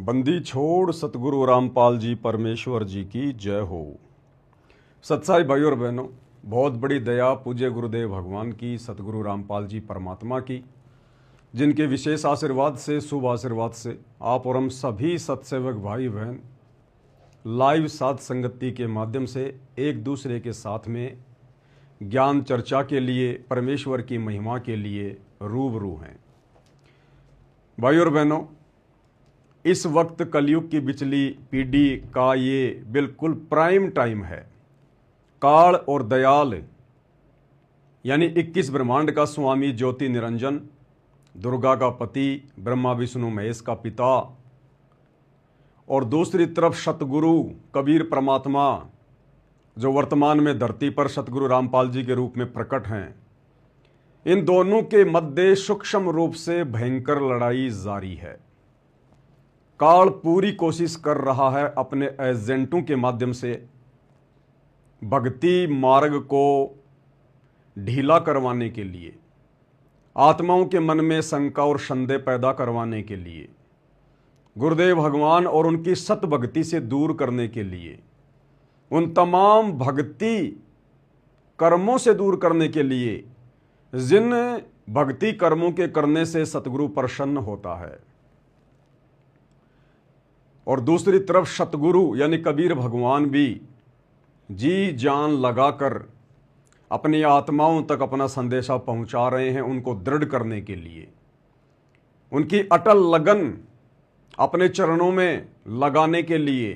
बंदी छोड़ सतगुरु रामपाल जी परमेश्वर जी की जय हो। सत्साई भाई और बहनों, बहुत बड़ी दया पूज्य गुरुदेव भगवान की, सतगुरु रामपाल जी परमात्मा की, जिनके विशेष आशीर्वाद से, शुभ आशीर्वाद से आप और हम सभी सत्सेवक भाई बहन लाइव साध संगति के माध्यम से एक दूसरे के साथ में ज्ञान चर्चा के लिए, परमेश्वर की महिमा के लिए रूबरू हैं। भाई और बहनों, इस वक्त कलयुग की बिचली पीढ़ी का ये बिल्कुल प्राइम टाइम है। काल और दयाल यानी 21 ब्रह्मांड का स्वामी ज्योति निरंजन, दुर्गा का पति, ब्रह्मा विष्णु महेश का पिता, और दूसरी तरफ सतगुरु कबीर परमात्मा जो वर्तमान में धरती पर सतगुरु रामपाल जी के रूप में प्रकट हैं। इन दोनों के मध्य सूक्ष्म रूप से भयंकर लड़ाई जारी है। काल पूरी कोशिश कर रहा है अपने एजेंटों के माध्यम से भक्ति मार्ग को ढीला करवाने के लिए, आत्माओं के मन में शंका और संदेह पैदा करवाने के लिए, गुरुदेव भगवान और उनकी सत भक्ति से दूर करने के लिए, उन तमाम भक्ति कर्मों से दूर करने के लिए जिन भक्ति कर्मों के करने से सतगुरु प्रसन्न होता है। और दूसरी तरफ सतगुरु यानी कबीर भगवान भी जी जान लगाकर अपनी आत्माओं तक अपना संदेशा पहुंचा रहे हैं, उनको दृढ़ करने के लिए। उनकी अटल लगन अपने चरणों में लगाने के लिए।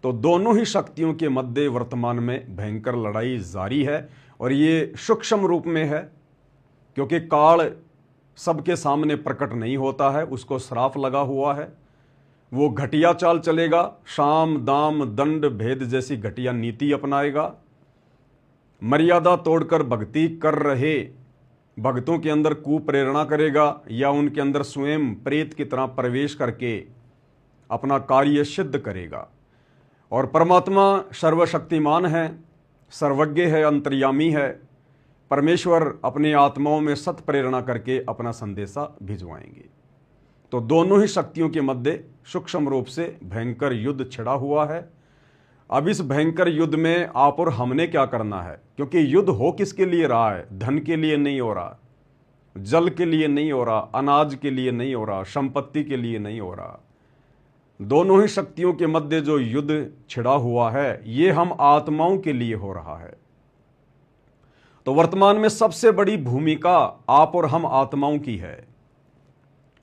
तो दोनों ही शक्तियों के मध्य वर्तमान में भयंकर लड़ाई जारी है, और ये सूक्ष्म रूप में है, क्योंकि काल सबके सामने प्रकट नहीं होता है, उसको श्राप लगा हुआ है। वो घटिया चाल चलेगा, शाम दाम दंड भेद जैसी घटिया नीति अपनाएगा, मर्यादा तोड़कर भक्ति कर रहे भक्तों के अंदर कुप्रेरणा करेगा, या उनके अंदर स्वयं प्रेत की तरह प्रवेश करके अपना कार्य सिद्ध करेगा। और परमात्मा सर्वशक्तिमान है, सर्वज्ञ है, अंतर्यामी है। परमेश्वर अपनी आत्माओं में सत प्रेरणा करके अपना संदेशा भिजवाएंगे। तो दोनों ही शक्तियों के मध्य सूक्ष्म रूप से भयंकर युद्ध छिड़ा हुआ है। अब इस भयंकर युद्ध में आप और हमने क्या करना है, क्योंकि युद्ध हो किसके लिए रहा है? धन के लिए नहीं हो रहा, जल के लिए नहीं हो रहा, अनाज के लिए नहीं हो रहा, संपत्ति के लिए नहीं हो रहा। दोनों ही शक्तियों के मध्य जो युद्ध छिड़ा हुआ है, ये हम आत्माओं के लिए हो रहा है। तो वर्तमान में सबसे बड़ी भूमिका आप और हम आत्माओं की है।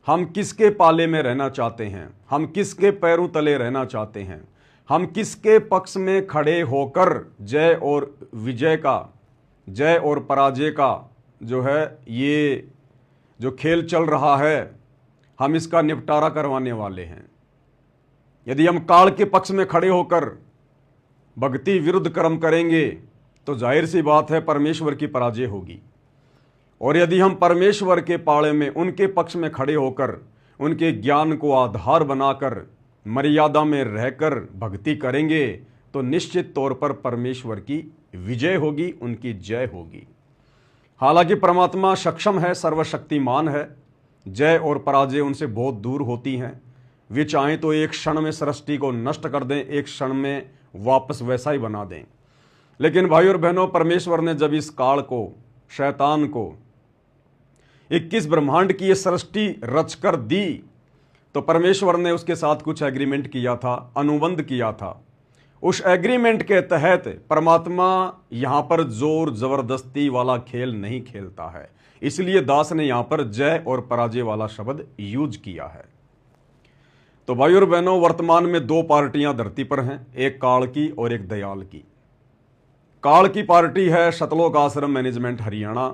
हम किसके पाले में रहना चाहते हैं, हम किसके पैरों तले रहना चाहते हैं, हम किसके पक्ष में खड़े होकर जय और विजय का, जय और पराजय का जो है ये जो खेल चल रहा है, हम इसका निपटारा करवाने वाले हैं। यदि हम काल के पक्ष में खड़े होकर भक्ति विरुद्ध कर्म करेंगे तो जाहिर सी बात है परमेश्वर की पराजय होगी। और यदि हम परमेश्वर के पाले में, उनके पक्ष में खड़े होकर उनके ज्ञान को आधार बनाकर मर्यादा में रहकर भक्ति करेंगे तो निश्चित तौर पर परमेश्वर की विजय होगी, उनकी जय होगी। हालांकि परमात्मा सक्षम है, सर्वशक्तिमान है, जय और पराजय उनसे बहुत दूर होती हैं। वे चाहें तो एक क्षण में सृष्टि को नष्ट कर दें, एक क्षण में वापस वैसा ही बना दें। लेकिन भाई और बहनों, परमेश्वर ने जब इस काल को, शैतान को 21 ब्रह्मांड की ये सृष्टि रचकर दी, तो परमेश्वर ने उसके साथ कुछ एग्रीमेंट किया था, अनुबंध किया था। उस एग्रीमेंट के तहत परमात्मा यहां पर जोर जबरदस्ती वाला खेल नहीं खेलता है। इसलिए दास ने यहां पर जय और पराजय वाला शब्द यूज किया है। तो भाई और बहनों, वर्तमान में दो पार्टियां धरती पर हैं, एक काल की और एक दयाल की। काल की पार्टी है सतलोक आश्रम मैनेजमेंट हरियाणा,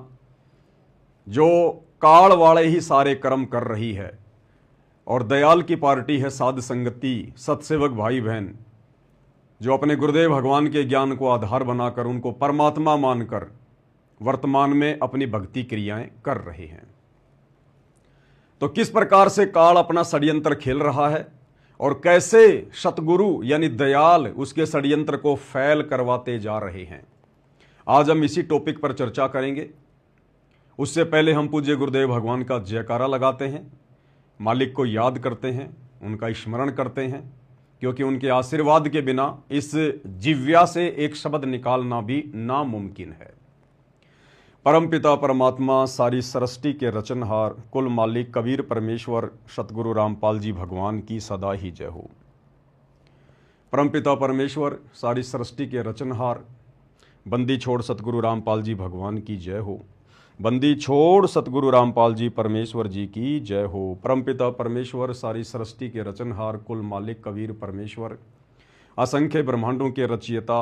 जो काल वाले ही सारे कर्म कर रही है। और दयाल की पार्टी है साध संगति, सत्सेवक भाई बहन, जो अपने गुरुदेव भगवान के ज्ञान को आधार बनाकर, उनको परमात्मा मानकर वर्तमान में अपनी भक्ति क्रियाएं कर रहे हैं। तो किस प्रकार से काल अपना षड्यंत्र खेल रहा है और कैसे सतगुरु यानी दयाल उसके षड्यंत्र को फैल करवाते जा रहे हैं, आज हम इसी टॉपिक पर चर्चा करेंगे। उससे पहले हम पूज्य गुरुदेव भगवान का जयकारा लगाते हैं, मालिक को याद करते हैं, उनका स्मरण करते हैं, क्योंकि उनके आशीर्वाद के बिना इस जिव्या से एक शब्द निकालना भी नामुमकिन है। परमपिता परमात्मा सारी सृष्टि के रचनहार कुल मालिक कबीर परमेश्वर सतगुरु रामपाल जी भगवान की सदा ही जय हो। परमपिता परमेश्वर सारी सृष्टि के रचनहार बंदी छोड़ सतगुरु रामपाल जी भगवान की जय हो। बंदी छोड़ सतगुरु रामपाल जी परमेश्वर जी की जय हो। परमपिता परमेश्वर सारी सृष्टि के रचनहार कुल मालिक कबीर परमेश्वर असंख्य ब्रह्मांडों के रचयिता।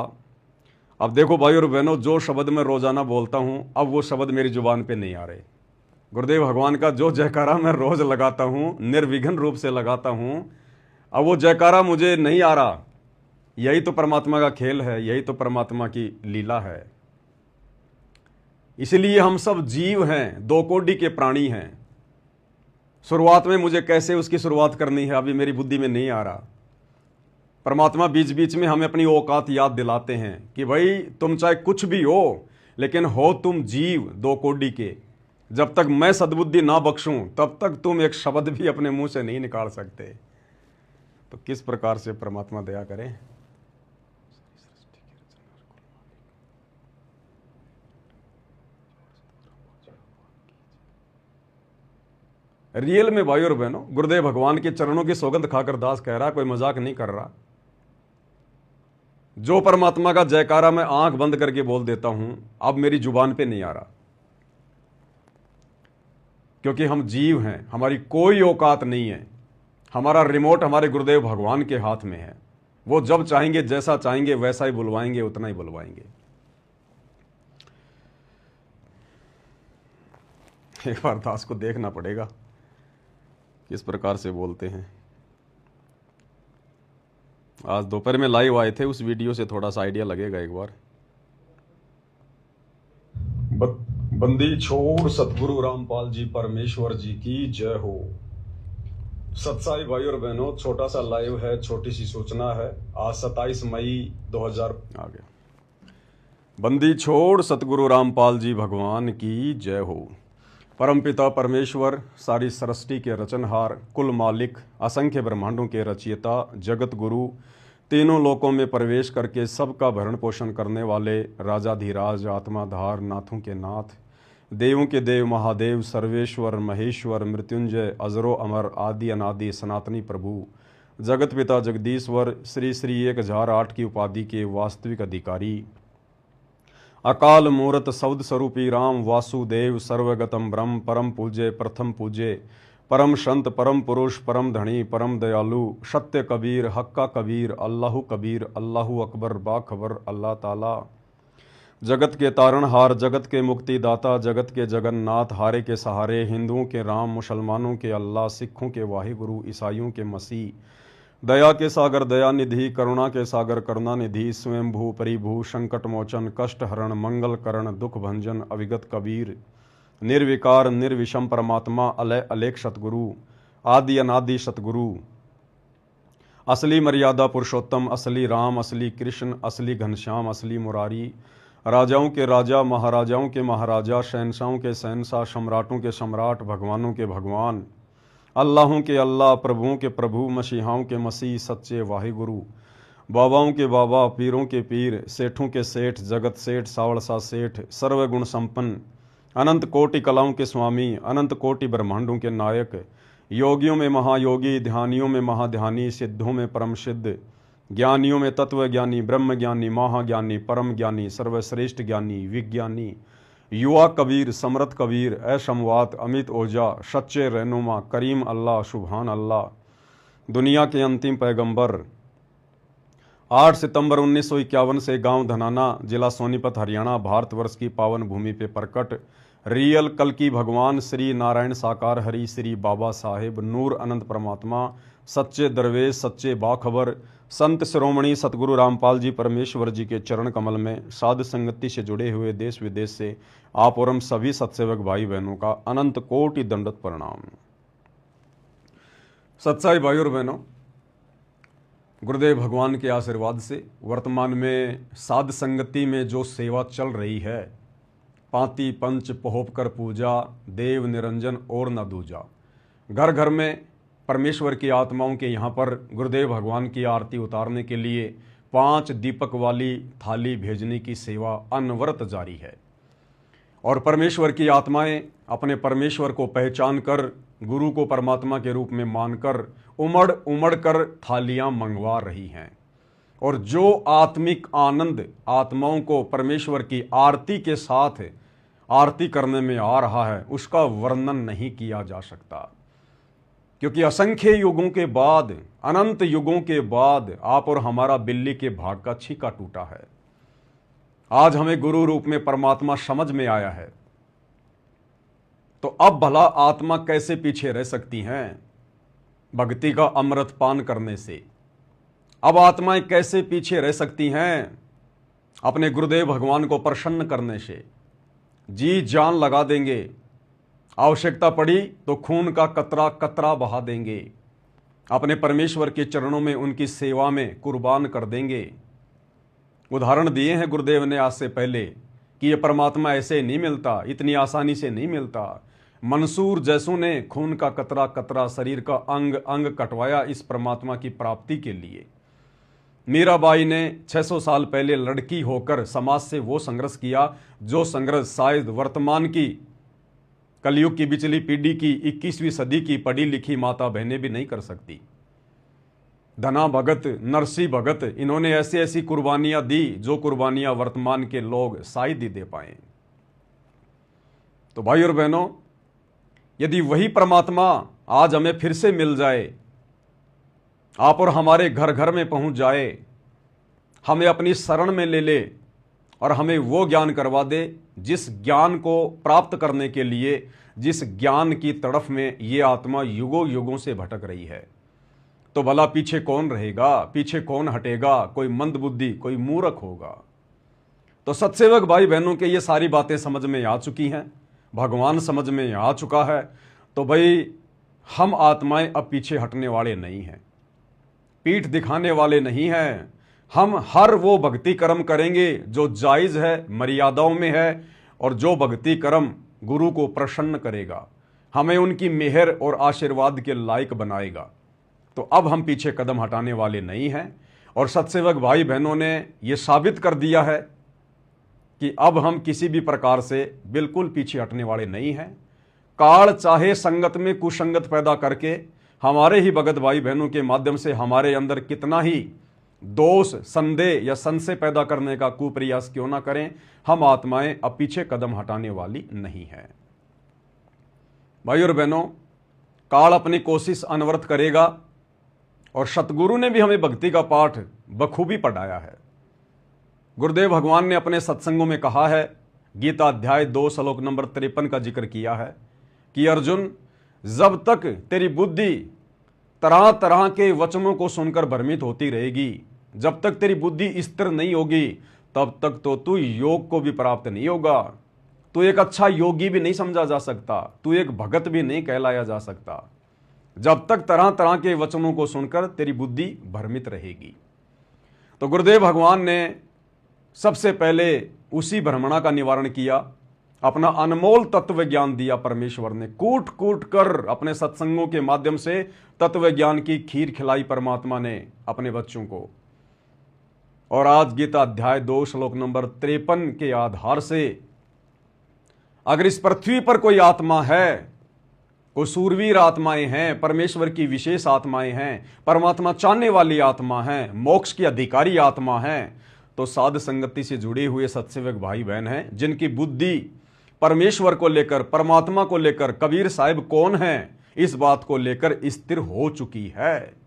अब देखो भाई और बहनों, जो शब्द मैं रोजाना बोलता हूं, अब वो शब्द मेरी जुबान पे नहीं आ रहे। गुरुदेव भगवान का जो जयकारा मैं रोज लगाता हूं, निर्विघ्न रूप से लगाता हूं, अब वो जयकारा मुझे नहीं आ रहा। यही तो परमात्मा का खेल है, यही तो परमात्मा की लीला है। इसलिए हम सब जीव हैं, दो कोटि के प्राणी हैं। शुरुआत में मुझे कैसे उसकी शुरुआत करनी है अभी मेरी बुद्धि में नहीं आ रहा। परमात्मा बीच बीच में हमें अपनी औकात याद दिलाते हैं कि भाई तुम चाहे कुछ भी हो, लेकिन हो तुम जीव दो कोटि के। जब तक मैं सद्बुद्धि ना बख्शूं तब तक तुम एक शब्द भी अपने मुंह से नहीं निकाल सकते। तो किस प्रकार से परमात्मा दया करें। रियल में भाई और बहनों, गुरुदेव भगवान के चरणों की सौगंध खाकर दास कह रहा, कोई मजाक नहीं कर रहा। जो परमात्मा का जयकारा मैं आंख बंद करके बोल देता हूं, अब मेरी जुबान पे नहीं आ रहा, क्योंकि हम जीव हैं, हमारी कोई औकात नहीं है। हमारा रिमोट हमारे गुरुदेव भगवान के हाथ में है। वो जब चाहेंगे, जैसा चाहेंगे वैसा ही बुलवाएंगे, उतना ही बुलवाएंगे। एक बार दास को देखना पड़ेगा किस प्रकार से बोलते हैं। आज दोपहर में लाइव आए थे, उस वीडियो से थोड़ा सा आइडिया लगेगा एक बार। बंदी छोड़ सतगुरु रामपाल जी परमेश्वर जी की जय हो। सत्साई भाई और बहनों, छोटा सा लाइव है, छोटी सी सूचना है। आज 27 मई 2000 आ गया। बंदी छोड़ सतगुरु रामपाल जी भगवान की जय हो। परमपिता परमेश्वर सारी सृष्टि के रचनहार कुल मालिक असंख्य ब्रह्मांडों के रचयिता जगत गुरु, तीनों लोकों में प्रवेश करके सबका भरण पोषण करने वाले राजाधिराज आत्माधार नाथों के नाथ, देवों के देव महादेव सर्वेश्वर महेश्वर मृत्युंजय अजरो अमर आदि अनादि सनातनी प्रभु जगत पिता जगदीश्वर श्री श्री 1008 की उपाधि के वास्तविक अधिकारी, अकाल मूर्त सौद स्वरूपी राम वासुदेव सर्वगतम ब्रह्म परम पूज्य प्रथम पूज्य परम संत परम पुरुष परम धनी परम दयालु सत्य कबीर हक्का कबीर अल्लाहु कबीर अल्लाहु अकबर बाखबर अल्लाह ताला, जगत के तारणहार जगत के मुक्तिदाता जगत के जगन्नाथ हारे के सहारे, हिंदुओं के राम मुसलमानों के अल्लाह सिखों के वाहिगुरु ईसाइयों के मसीह, दया के सागर दया निधि करुणा के सागर करुणा निधि, स्वयंभू परिभू संकट मोचन कष्ट हरण मंगल करण दुख भंजन अविगत कबीर, निर्विकार निर्विषम परमात्मा अलय अलेख सतगुरु आदि अनादि सतगुरु, असली मर्यादा पुरुषोत्तम असली राम असली कृष्ण असली घनश्याम असली मुरारी, राजाओं के राजा महाराजाओं के महाराजा शहनशाहों के शहनशाह सम्राटों के सम्राट भगवानों के भगवान, अल्लाहों के अल्लाह प्रभुओं के प्रभु मसीहाओं के मसीह सच्चे वाहिगुरु, बाबाओं के बाबा पीरों के पीर सेठों के सेठ जगत सेठ सावड़सा सेठ सर्वगुण संपन्न अनंत कोटि कलाओं के स्वामी अनंत कोटि ब्रह्मांडों के नायक, योगियों में महायोगी ध्यानियों में महाध्यानी सिद्धों में परम सिद्ध, ज्ञानियों में तत्व ज्ञानी ब्रह्म ज्ञानी महाज्ञानी परम ज्ञानी सर्वश्रेष्ठ ज्ञानी विज्ञानी, युवा कबीर समरथ कबीर असमवात अमित ओझा सच्चे रहनुमा करीम अल्लाह सुभान अल्लाह, दुनिया के अंतिम पैगंबर। 8 सितंबर 1951 से गांव धनाना जिला सोनीपत हरियाणा भारतवर्ष की पावन भूमि पे प्रकट रियल कल की भगवान श्री नारायण साकार हरि श्री बाबा साहेब नूर अनंत परमात्मा सच्चे दरवेश सच्चे बाखबर संत शिरोमणि सतगुरु रामपाल जी परमेश्वर जी के चरण कमल में साध संगति से जुड़े हुए देश विदेश से आप और हम सभी सत्सेवक भाई बहनों का अनंत कोटि दंडवत प्रणाम। सत्साई भाई और बहनों, गुरुदेव भगवान के आशीर्वाद से वर्तमान में साध संगति में जो सेवा चल रही है, पांति पंच पोहोप कर पूजा देव निरंजन और न दूजा, घर घर में परमेश्वर की आत्माओं के यहाँ पर गुरुदेव भगवान की आरती उतारने के लिए 5 दीपक वाली थाली भेजने की सेवा अनवरत जारी है। और परमेश्वर की आत्माएं अपने परमेश्वर को पहचान कर, गुरु को परमात्मा के रूप में मानकर उमड़ उमड़ कर थालियां मंगवा रही हैं। और जो आत्मिक आनंद आत्माओं को परमेश्वर की आरती के साथ आरती करने में आ रहा है, उसका वर्णन नहीं किया जा सकता। क्योंकि असंख्य युगों के बाद, अनंत युगों के बाद आप और हमारा बिल्ली के भाग का छीका टूटा है। आज हमें गुरु रूप में परमात्मा समझ में आया है, तो अब भला आत्मा कैसे पीछे रह सकती हैं भक्ति का अमृत पान करने से? अब आत्माएं कैसे पीछे रह सकती हैं अपने गुरुदेव भगवान को प्रसन्न करने से? जी जान लगा देंगे, आवश्यकता पड़ी तो खून का कतरा कतरा बहा देंगे, अपने परमेश्वर के चरणों में उनकी सेवा में कुर्बान कर देंगे। उदाहरण दिए हैं गुरुदेव ने आज से पहले कि यह परमात्मा ऐसे नहीं मिलता, इतनी आसानी से नहीं मिलता। मंसूर जैसों ने खून का कतरा कतरा, शरीर का अंग अंग कटवाया इस परमात्मा की प्राप्ति के लिए। मीराबाई ने 600 साल पहले लड़की होकर समाज से वो संघर्ष किया जो संघर्ष शायद वर्तमान की कलयुग की बिचली पीढ़ी की 21वीं सदी की पढ़ी लिखी माता बहनें भी नहीं कर सकती। धना भगत, नरसी भगत, इन्होंने ऐसी ऐसी कुर्बानियां दी जो कुर्बानियां वर्तमान के लोग शायद ही दे पाए। तो भाई और बहनों, यदि वही परमात्मा आज हमें फिर से मिल जाए, आप और हमारे घर घर में पहुंच जाए, हमें अपनी शरण में ले ले और हमें वो ज्ञान करवा दे जिस ज्ञान को प्राप्त करने के लिए, जिस ज्ञान की तड़फ में ये आत्मा युगों युगों से भटक रही है, तो भला पीछे कौन रहेगा, पीछे कौन हटेगा? कोई मंदबुद्धि, कोई मूर्ख होगा। तो सत्सेवक भाई बहनों के ये सारी बातें समझ में आ चुकी हैं, भगवान समझ में आ चुका है। तो भाई हम आत्माएं अब पीछे हटने वाले नहीं हैं, पीठ दिखाने वाले नहीं हैं। हम हर वो भक्ति कर्म करेंगे जो जायज़ है, मर्यादाओं में है, और जो भक्ति कर्म गुरु को प्रसन्न करेगा, हमें उनकी मेहर और आशीर्वाद के लायक बनाएगा। तो अब हम पीछे कदम हटाने वाले नहीं हैं। और सत्सेवक भाई बहनों ने यह साबित कर दिया है कि अब हम किसी भी प्रकार से बिल्कुल पीछे हटने वाले नहीं हैं। काल चाहे संगत में कुसंगत पैदा करके हमारे ही भगत भाई बहनों के माध्यम से हमारे अंदर कितना ही दोष, संदेह या संशय पैदा करने का कुप्रयास क्यों ना करें, हम आत्माएं अब पीछे कदम हटाने वाली नहीं है। भाई और बहनों, काल अपनी कोशिश अनवरत करेगा और सतगुरु ने भी हमें भक्ति का पाठ बखूबी पढ़ाया है। गुरुदेव भगवान ने अपने सत्संगों में कहा है, गीता अध्याय 2 श्लोक नंबर 53 का जिक्र किया है कि अर्जुन, जब तक तेरी बुद्धि तरह तरह के वचनों को सुनकर भ्रमित होती रहेगी, जब तक तेरी बुद्धि स्थिर नहीं होगी, तब तक तो तू योग को भी प्राप्त नहीं होगा। तू एक अच्छा योगी भी नहीं समझा जा सकता, तू एक भगत भी नहीं कहलाया जा सकता, जब तक तरह तरह के वचनों को सुनकर तेरी बुद्धि भ्रमित रहेगी। तो गुरुदेव भगवान ने सबसे पहले उसी भ्रमणा का निवारण किया, अपना अनमोल तत्व ज्ञान दिया। परमेश्वर ने कूट कूट कर अपने सत्संगों के माध्यम से तत्व ज्ञान की खीर खिलाई परमात्मा ने अपने बच्चों को। और आज गीता अध्याय 2 श्लोक नंबर 53 के आधार से अगर इस पृथ्वी पर कोई आत्मा है, कोई सूरवीर आत्माएं हैं, परमेश्वर की विशेष आत्माएं हैं, परमात्मा चाहने वाली आत्मा हैं, मोक्ष की अधिकारी आत्मा हैं, तो साध संगति से जुड़े हुए सत्सेवक भाई बहन हैं, जिनकी बुद्धि परमेश्वर को लेकर, परमात्मा को लेकर, कबीर साहिब कौन हैं, इस बात को लेकर स्थिर हो चुकी है।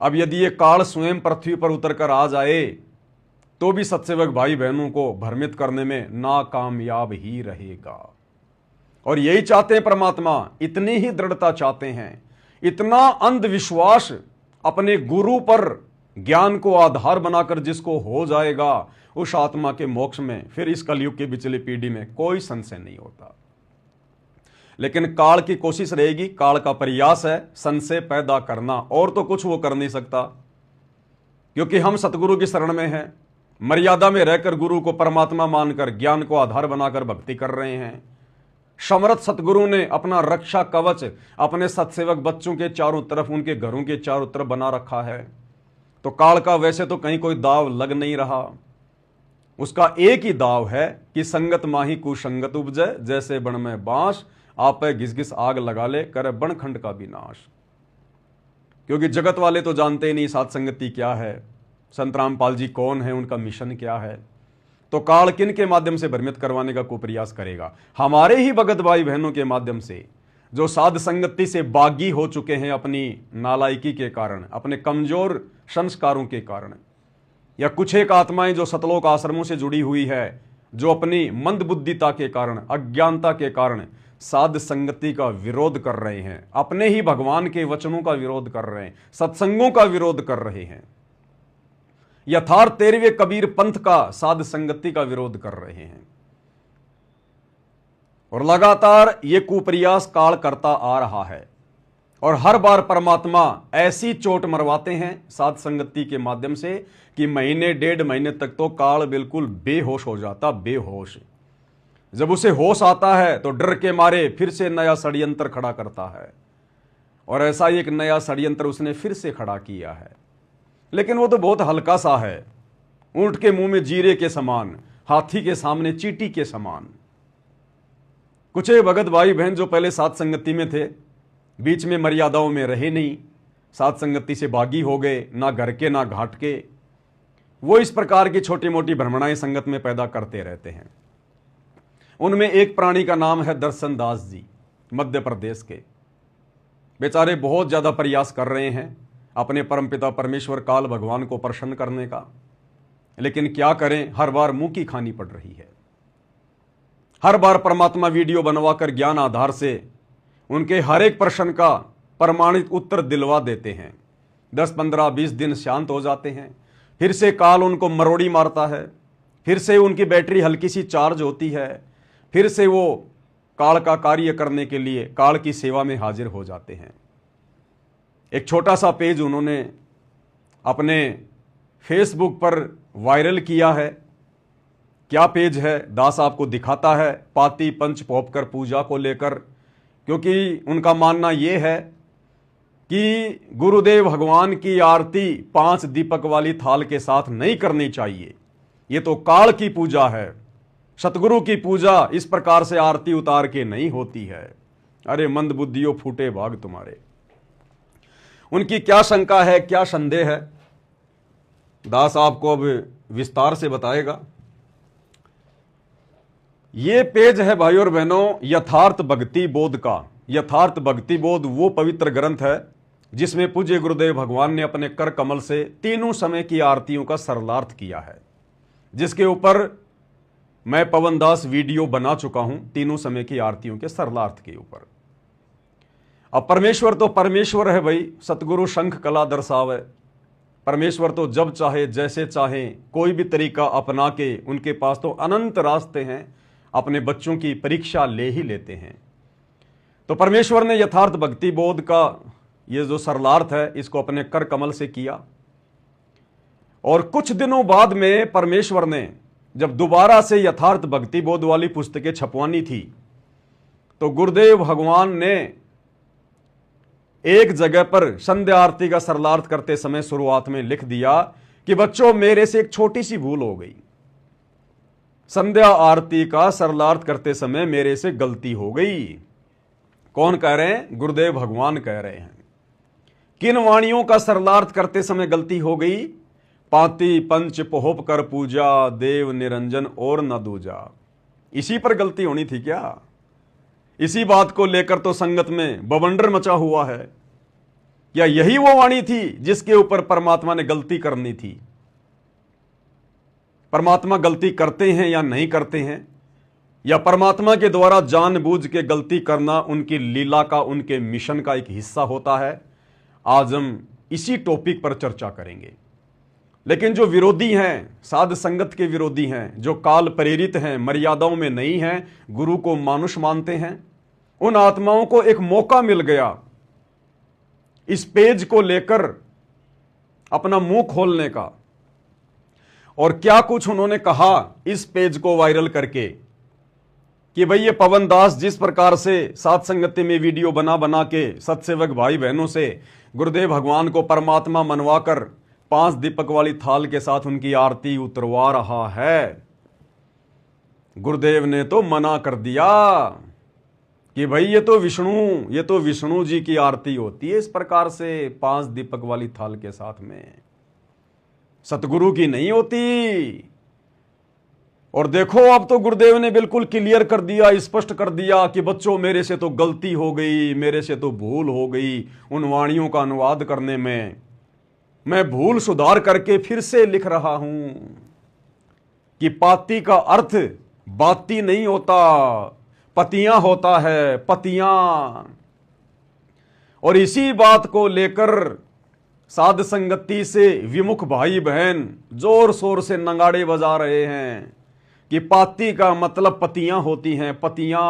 अब यदि ये काल स्वयं पृथ्वी पर उतरकर आ जाए तो भी सत्सेवक भाई बहनों को भ्रमित करने में नाकामयाब ही रहेगा। और यही चाहते हैं परमात्मा, इतनी ही दृढ़ता चाहते हैं, इतना अंधविश्वास अपने गुरु पर ज्ञान को आधार बनाकर जिसको हो जाएगा, उस आत्मा के मोक्ष में फिर इस कलयुग की पिछली पीढ़ी में कोई संशय नहीं होता। लेकिन काल की कोशिश रहेगी, काल का प्रयास है संशय पैदा करना, और तो कुछ वो कर नहीं सकता, क्योंकि हम सतगुरु की शरण में हैं, मर्यादा में रहकर गुरु को परमात्मा मानकर ज्ञान को आधार बनाकर भक्ति कर रहे हैं। समर्थ सतगुरु ने अपना रक्षा कवच अपने सतसेवक बच्चों के चारों तरफ, उनके घरों के चारों तरफ बना रखा है। तो काल का वैसे तो कहीं कोई दाव लग नहीं रहा, उसका एक ही दाव है कि संगत माही कुसंगत उपजय, जैसे बन में बांस आप घिस घिस आग लगा ले, करे बनखंड का विनाश। क्योंकि जगत वाले तो जानते ही नहीं सात संगति क्या है, संत रामपाल जी कौन है, उनका मिशन क्या है। तो काल किन के माध्यम से भ्रमित करवाने का कुप्रयास करेगा? हमारे ही भगत भाई बहनों के माध्यम से, जो साध संगति से बागी हो चुके हैं अपनी नालायकी के कारण, अपने कमजोर संस्कारों के कारण, या कुछ एक आत्माएं जो सतलोक आश्रमों से जुड़ी हुई है, जो अपनी मंदबुद्धिता के कारण, अज्ञानता के कारण साध संगति का विरोध कर रहे हैं, अपने ही भगवान के वचनों का विरोध कर रहे हैं, सत्संगों का विरोध कर रहे हैं, यथार्थ 13वें कबीर पंथ का साध संगति का विरोध कर रहे हैं। और लगातार ये कुप्रयास काल करता आ रहा है, और हर बार परमात्मा ऐसी चोट मरवाते हैं साध संगति के माध्यम से कि महीने डेढ़ महीने तक तो काल बिल्कुल बेहोश हो जाता, बेहोश। जब उसे होश आता है तो डर के मारे फिर से नया षड्यंत्र खड़ा करता है, और ऐसा एक नया षड्यंत्र उसने फिर से खड़ा किया है। लेकिन वो तो बहुत हल्का सा है, ऊंट के मुंह में जीरे के समान, हाथी के सामने चींटी के समान। कुछ भगत भाई बहन जो पहले साथ संगति में थे, बीच में मर्यादाओं में रहे नहीं, साथ संगति से बागी हो गए, ना घर के ना घाट के, वो इस प्रकार की छोटी मोटी भ्रमणाएं संगत में पैदा करते रहते हैं। उनमें एक प्राणी का नाम है दर्शन दास जी, मध्य प्रदेश के। बेचारे बहुत ज्यादा प्रयास कर रहे हैं अपने परमपिता परमेश्वर काल भगवान को प्रसन्न करने का, लेकिन क्या करें, हर बार मुंह की खानी पड़ रही है। हर बार परमात्मा वीडियो बनवाकर ज्ञान आधार से उनके हर एक प्रश्न का प्रमाणित उत्तर दिलवा देते हैं। 10, 15, 20 दिन शांत हो जाते हैं, फिर से काल उनको मरोड़ी मारता है, फिर से उनकी बैटरी हल्की सी चार्ज होती है, फिर से वो काल का कार्य करने के लिए काल की सेवा में हाजिर हो जाते हैं। एक छोटा सा पेज उन्होंने अपने फेसबुक पर वायरल किया है। क्या पेज है, दास आपको दिखाता है। पाती पंच पोपकर पूजा को लेकर, क्योंकि उनका मानना यह है कि गुरुदेव भगवान की आरती 5 दीपक वाली थाल के साथ नहीं करनी चाहिए, ये तो काल की पूजा है। सतगुरु की पूजा इस प्रकार से आरती उतार के नहीं होती है। अरे मंद बुद्धियों, फूटे भाग तुम्हारे। उनकी क्या शंका है, क्या संदेह है, दास आपको अब विस्तार से बताएगा। ये पेज है भाई और बहनों यथार्थ भक्ति बोध का। यथार्थ भक्ति बोध वो पवित्र ग्रंथ है जिसमें पूज्य गुरुदेव भगवान ने अपने कर कमल से तीनों समय की आरतियों का सरलार्थ किया है, जिसके ऊपर मैं पवन दास वीडियो बना चुका हूं, तीनों समय की आरतियों के सरलार्थ के ऊपर। अब परमेश्वर तो परमेश्वर है भाई, सतगुरु शंख कला दर्शावे। परमेश्वर तो जब चाहे जैसे चाहे कोई भी तरीका अपना के, उनके पास तो अनंत रास्ते हैं, अपने बच्चों की परीक्षा ले ही लेते हैं। तो परमेश्वर ने यथार्थ भक्ति बोध का ये जो सरलार्थ है इसको अपने कर कमल से किया, और कुछ दिनों बाद में परमेश्वर ने जब दोबारा से यथार्थ भक्ति बोध वाली पुस्तकें छपवानी थी, तो गुरुदेव भगवान ने एक जगह पर संध्या आरती का सरलार्थ करते समय शुरुआत में लिख दिया कि बच्चों मेरे से एक छोटी सी भूल हो गई, संध्या आरती का सरलार्थ करते समय मेरे से गलती हो गई। कौन कह रहे हैं? गुरुदेव भगवान कह रहे हैं। किन वाणियों का सरलार्थ करते समय गलती हो गई? पाती पंच पोहप कर पूजा, देव निरंजन और न दूजा। इसी पर गलती होनी थी क्या? इसी बात को लेकर तो संगत में बवंडर मचा हुआ है। क्या यही वो वाणी थी जिसके ऊपर परमात्मा ने गलती करनी थी? परमात्मा गलती करते हैं या नहीं करते हैं, या परमात्मा के द्वारा जानबूझ के गलती करना उनकी लीला का, उनके मिशन का एक हिस्सा होता है? आज हम इसी टॉपिक पर चर्चा करेंगे। लेकिन जो विरोधी हैं, साध संगत के विरोधी हैं, जो काल प्रेरित हैं, मर्यादाओं में नहीं हैं, गुरु को मानुष मानते हैं, उन आत्माओं को एक मौका मिल गया इस पेज को लेकर अपना मुंह खोलने का। और क्या कुछ उन्होंने कहा इस पेज को वायरल करके, कि भाई ये पवन दास जिस प्रकार से सात संगति में वीडियो बना बना के सत्सेवक भाई बहनों से गुरुदेव भगवान को परमात्मा मनवाकर 5 दीपक वाली थाल के साथ उनकी आरती उतरवा रहा है, गुरुदेव ने तो मना कर दिया कि भाई ये तो विष्णु जी की आरती होती है इस प्रकार से 5 दीपक वाली थाल के साथ में, सतगुरु की नहीं होती। और देखो अब तो गुरुदेव ने बिल्कुल क्लियर कर दिया, स्पष्ट कर दिया कि बच्चों मेरे से तो गलती हो गई, मेरे से तो भूल हो गई उन वाणियों का अनुवाद करने में। मैं भूल सुधार करके फिर से लिख रहा हूं कि पाती का अर्थ बाती नहीं होता, पतियां होता है, पतियां। और इसी बात को लेकर साध संगति से विमुख भाई बहन जोर शोर से नगाड़े बजा रहे हैं कि पाती का मतलब पतियां होती हैं, पतियां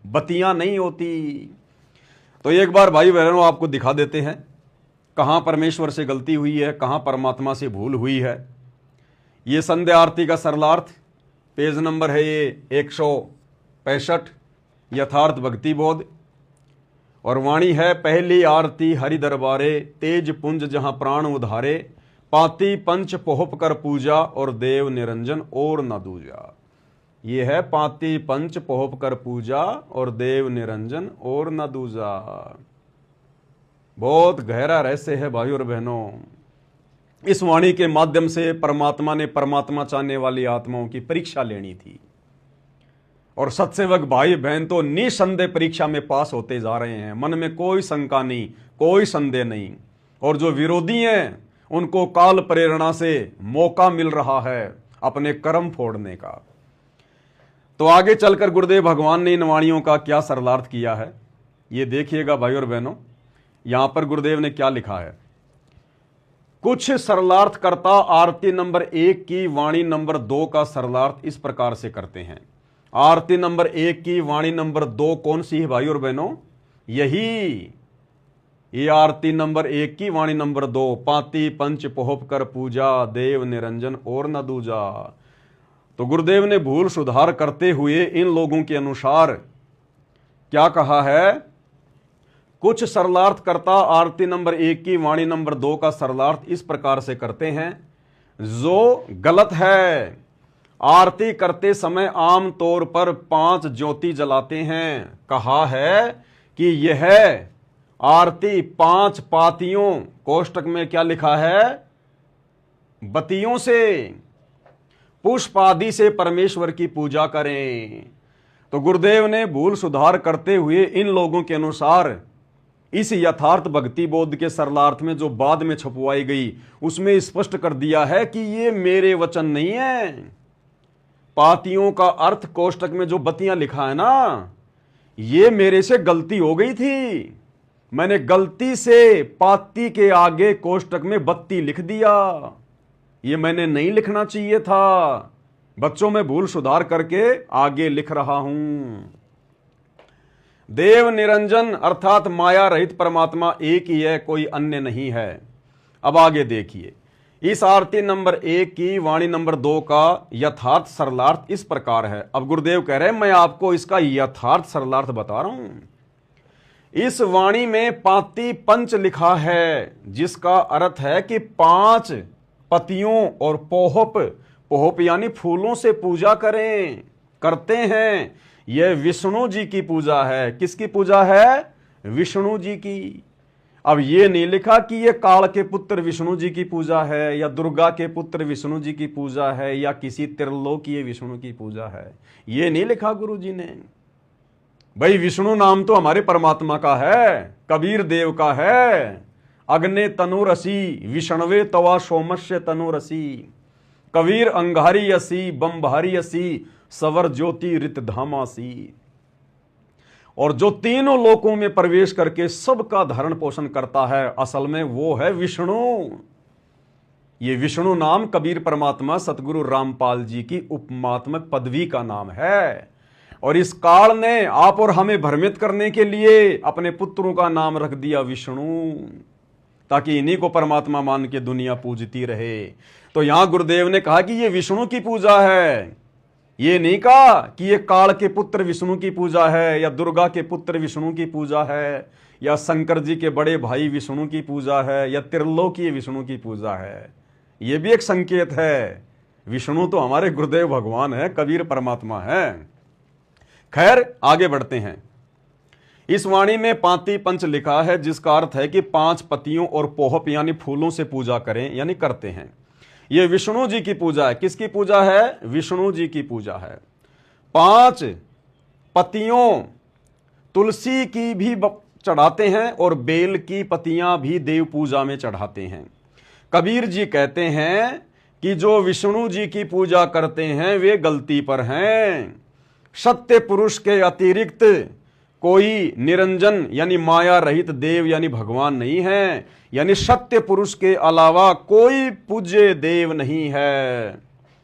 बतियां नहीं होती। तो एक बार भाई बहनों आपको दिखा देते हैं कहां परमेश्वर से गलती हुई है, कहां परमात्मा से भूल हुई है। ये संध्या आरती का सरलार्थ, पेज नंबर है ये 165, यथार्थ भक्ति बोध। और वाणी है, पहली आरती हरि दरबारे, तेज पुंज जहां प्राण उधारे, पाती पंच पोहप कर पूजा और देव निरंजन और न दूजा। ये है पाती पंच पोहप कर पूजा और देव निरंजन और न दूजा। बहुत गहरा रहस्य है भाई और बहनों। इस वाणी के माध्यम से परमात्मा ने परमात्मा चाहने वाली आत्माओं की परीक्षा लेनी थी, और सत्सेवक भाई बहन तो निसंदेह परीक्षा में पास होते जा रहे हैं, मन में कोई शंका नहीं, कोई संदेह नहीं। और जो विरोधी हैं उनको काल प्रेरणा से मौका मिल रहा है अपने कर्म फोड़ने का। तो आगे चलकर गुरुदेव भगवान ने इन वाणियों का क्या सरलार्थ किया है ये देखिएगा भाई और बहनों। यहां पर गुरुदेव ने क्या लिखा है। कुछ सरलार्थ करता आरती नंबर 1 की वाणी नंबर 2 का सरलार्थ इस प्रकार से करते हैं। आरती नंबर 1 की वाणी नंबर 2 कौन सी है भाई और बहनों? यही ये आरती नंबर 1 की वाणी नंबर 2, पाती पंच पोहप कर पूजा देव निरंजन और न दूजा। तो गुरुदेव ने भूल सुधार करते हुए इन लोगों के अनुसार क्या कहा है। कुछ सरलार्थ करता आरती नंबर 1 की वाणी नंबर 2 का सरलार्थ इस प्रकार से करते हैं जो गलत है। आरती करते समय आम तौर पर 5 ज्योति जलाते हैं। कहा है कि यह आरती 5 पातियों, कोष्टक में क्या लिखा है, बतियों से, पुष्प आदि से परमेश्वर की पूजा करें। तो गुरुदेव ने भूल सुधार करते हुए इन लोगों के अनुसार इस यथार्थ भक्ति बोध के सरलार्थ में जो बाद में छपवाई गई उसमें स्पष्ट कर दिया है कि ये मेरे वचन नहीं है। पातियों का अर्थ कोष्टक में जो बत्तियां लिखा है ना, ये मेरे से गलती हो गई थी। मैंने गलती से पाती के आगे कोष्टक में बत्ती लिख दिया। ये मैंने नहीं लिखना चाहिए था। बच्चों में भूल सुधार करके आगे लिख रहा हूं। देव निरंजन अर्थात माया रहित परमात्मा एक ही है, कोई अन्य नहीं है। अब आगे देखिए, इस आरती नंबर 1 की वाणी नंबर 2 का यथार्थ सरलार्थ इस प्रकार है। अब गुरुदेव कह रहे हैं मैं आपको इसका यथार्थ सरलार्थ बता रहा हूं। इस वाणी में पाती पंच लिखा है जिसका अर्थ है कि 5 पतियों और पोहप यानी फूलों से पूजा करते हैं। यह विष्णु जी की पूजा है। किसकी पूजा है? विष्णु जी की। अब यह नहीं लिखा कि यह काल के पुत्र विष्णु जी की पूजा है, या दुर्गा के पुत्र विष्णु जी की पूजा है, या किसी त्रिलोकीय विष्णु की पूजा है। यह नहीं लिखा गुरु जी ने। भाई विष्णु नाम तो हमारे परमात्मा का है, कबीर देव का है। अग्ने तनुरसी विष्णवे तवा सोमस्य तनुरसी, कबीर अंगारी असी बम्भारी असी सवर ज्योति रित धामासी। और जो तीनों लोकों में प्रवेश करके सबका धरण पोषण करता है असल में वो है विष्णु। ये विष्णु नाम कबीर परमात्मा सतगुरु रामपाल जी की उपमात्मक पदवी का नाम है। और इस काल ने आप और हमें भ्रमित करने के लिए अपने पुत्रों का नाम रख दिया विष्णु, ताकि इन्हीं को परमात्मा मान के दुनिया पूजती रहे। तो यहां गुरुदेव ने कहा कि यह विष्णु की पूजा है। ये नहीं कहा कि ये काल के पुत्र विष्णु की पूजा है, या दुर्गा के पुत्र विष्णु की पूजा है, या शंकर जी के बड़े भाई विष्णु की पूजा है, या त्रिलोकीय विष्णु की पूजा है। ये भी एक संकेत है। विष्णु तो हमारे गुरुदेव भगवान है, कबीर परमात्मा है। खैर आगे बढ़ते हैं। इस वाणी में पाती पंच लिखा है, जिसका अर्थ है कि 5 पतियों और पोहप यानी फूलों से पूजा करें, यानी करते हैं। यह विष्णु जी की पूजा है। किसकी पूजा है? विष्णु जी की पूजा है। 5 पतियों तुलसी की भी चढ़ाते हैं और बेल की पतियां भी देव पूजा में चढ़ाते हैं। कबीर जी कहते हैं कि जो विष्णु जी की पूजा करते हैं वे गलती पर हैं। सत्य पुरुष के अतिरिक्त कोई निरंजन यानी माया रहित देव यानी भगवान नहीं है, यानी सत्य पुरुष के अलावा कोई पूज्य देव नहीं है।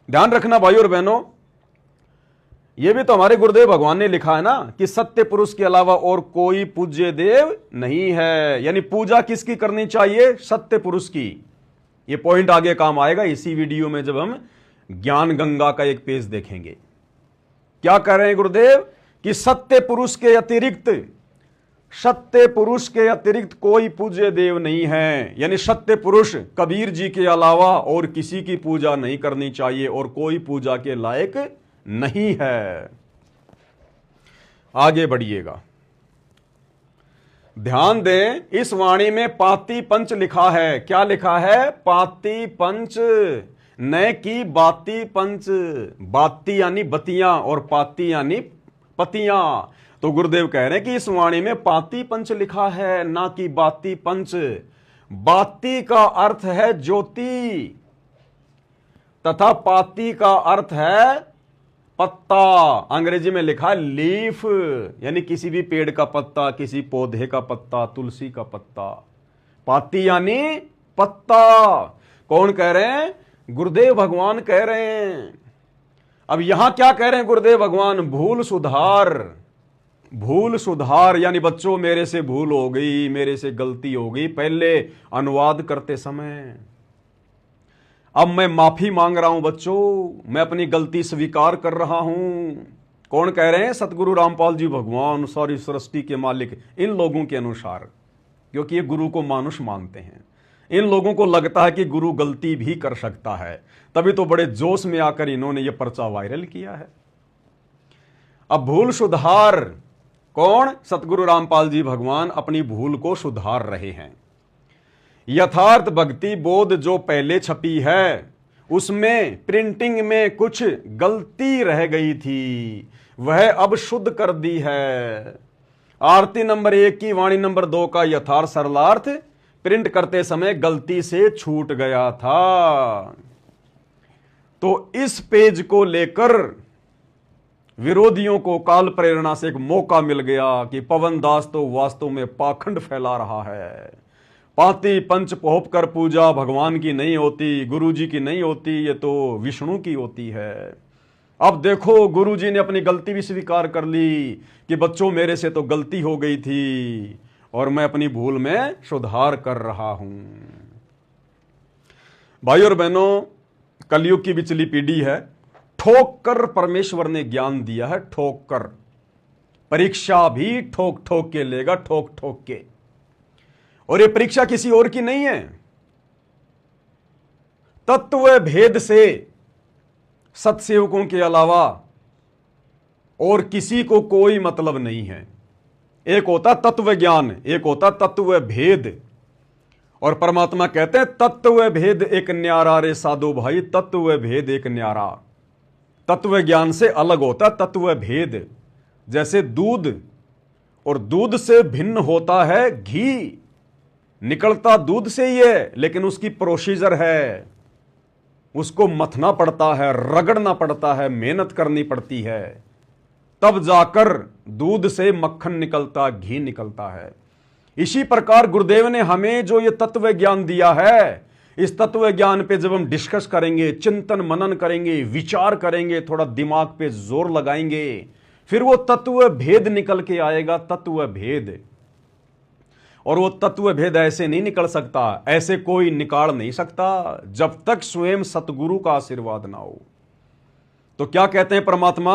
ध्यान रखना भाइयों और बहनों, यह भी तो हमारे गुरुदेव भगवान ने लिखा है ना कि सत्य पुरुष के अलावा और कोई पूज्य देव नहीं है, यानी पूजा किसकी करनी चाहिए? सत्य पुरुष की। यह पॉइंट आगे काम आएगा इसी वीडियो में जब हम ज्ञान गंगा का एक पेज देखेंगे। क्या कह रहे हैं गुरुदेव कि सत्य पुरुष के अतिरिक्त कोई पूज्य देव नहीं है, यानी सत्य पुरुष कबीर जी के अलावा और किसी की पूजा नहीं करनी चाहिए और कोई पूजा के लायक नहीं है। आगे बढ़िएगा, ध्यान दें। इस वाणी में पाती पंच लिखा है। क्या लिखा है? पाती पंच, न कि बाती पंच। बाती यानी बतियां और पाती यानी पतियां। तो गुरुदेव कह रहे हैं कि इस वाणी में पाती पंच लिखा है, ना कि बाती पंच। बाती का अर्थ है ज्योति तथा पाती का अर्थ है पत्ता। अंग्रेजी में लिखा है लीफ, यानी किसी भी पेड़ का पत्ता, किसी पौधे का पत्ता, तुलसी का पत्ता। पाती यानी पत्ता। कौन कह रहे हैं? गुरुदेव भगवान कह रहे हैं। अब यहां क्या कह रहे हैं गुरुदेव भगवान? भूल सुधार। भूल सुधार यानी बच्चों मेरे से भूल हो गई, मेरे से गलती हो गई पहले अनुवाद करते समय। अब मैं माफी मांग रहा हूं बच्चों, मैं अपनी गलती स्वीकार कर रहा हूं। कौन कह रहे हैं? सतगुरु रामपाल जी भगवान, सारी सृष्टि के मालिक। इन लोगों के अनुसार, क्योंकि ये गुरु को मानुष मानते हैं, इन लोगों को लगता है कि गुरु गलती भी कर सकता है, तभी तो बड़े जोश में आकर इन्होंने ये पर्चा वायरल किया है। अब भूल सुधार, कौन? सतगुरु रामपाल जी भगवान अपनी भूल को सुधार रहे हैं। यथार्थ भक्ति बोध जो पहले छपी है उसमें प्रिंटिंग में कुछ गलती रह गई थी, वह अब शुद्ध कर दी है। आरती नंबर 1 की वाणी नंबर 2 का यथार्थ सरलार्थ प्रिंट करते समय गलती से छूट गया था। तो इस पेज को लेकर विरोधियों को काल प्रेरणा से एक मौका मिल गया कि पवन दास तो वास्तव में पाखंड फैला रहा है। पाती पंच पोहप कर पूजा भगवान की नहीं होती, गुरु जी की नहीं होती, ये तो विष्णु की होती है। अब देखो गुरु जी ने अपनी गलती भी स्वीकार कर ली कि बच्चों मेरे से तो गलती हो गई थी और मैं अपनी भूल में सुधार कर रहा हूं। भाई और बहनों, कलयुग की बिचली पीढ़ी है। ठोक कर परमेश्वर ने ज्ञान दिया है, ठोक कर। परीक्षा भी ठोक ठोक के लेगा, ठोक ठोक के। और ये परीक्षा किसी और की नहीं है। तत्व भेद से सत्सेवकों के अलावा और किसी को कोई मतलब नहीं है। एक होता तत्व ज्ञान, एक होता तत्व भेद। और परमात्मा कहते हैं तत्व भेद एक न्यारा रे साधो भाई, तत्व भेद एक न्यारा। तत्व ज्ञान से अलग होता तत्व भेद। जैसे दूध, और दूध से भिन्न होता है घी। निकलता दूध से ही है, लेकिन उसकी प्रोसीजर है, उसको मथना पड़ता है, रगड़ना पड़ता है, मेहनत करनी पड़ती है, तब जाकर दूध से मक्खन निकलता, घी निकलता है। इसी प्रकार गुरुदेव ने हमें जो ये तत्व ज्ञान दिया है, इस तत्व ज्ञान पे जब हम डिस्कस करेंगे, चिंतन मनन करेंगे, विचार करेंगे, थोड़ा दिमाग पे जोर लगाएंगे, फिर वो तत्व भेद निकल के आएगा, तत्व भेद। और वो तत्व भेद ऐसे नहीं निकल सकता, ऐसे कोई निकाल नहीं सकता जब तक स्वयं सतगुरु का आशीर्वाद ना हो। तो क्या कहते हैं परमात्मा,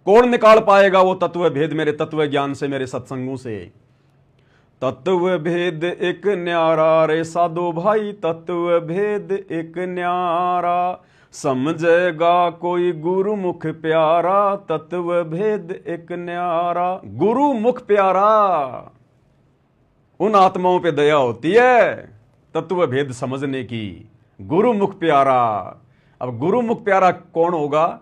कौन निकाल पाएगा वो तत्व भेद मेरे तत्व ज्ञान से, मेरे सत्संगों से। तत्व भेद एक न्यारा रे साधो भाई, तत्व भेद एक न्यारा, समझेगा कोई गुरुमुख प्यारा, तत्व भेद एक न्यारा। गुरुमुख प्यारा, उन आत्माओं पे दया होती है तत्व भेद समझने की। गुरुमुख प्यारा, अब गुरुमुख प्यारा कौन होगा?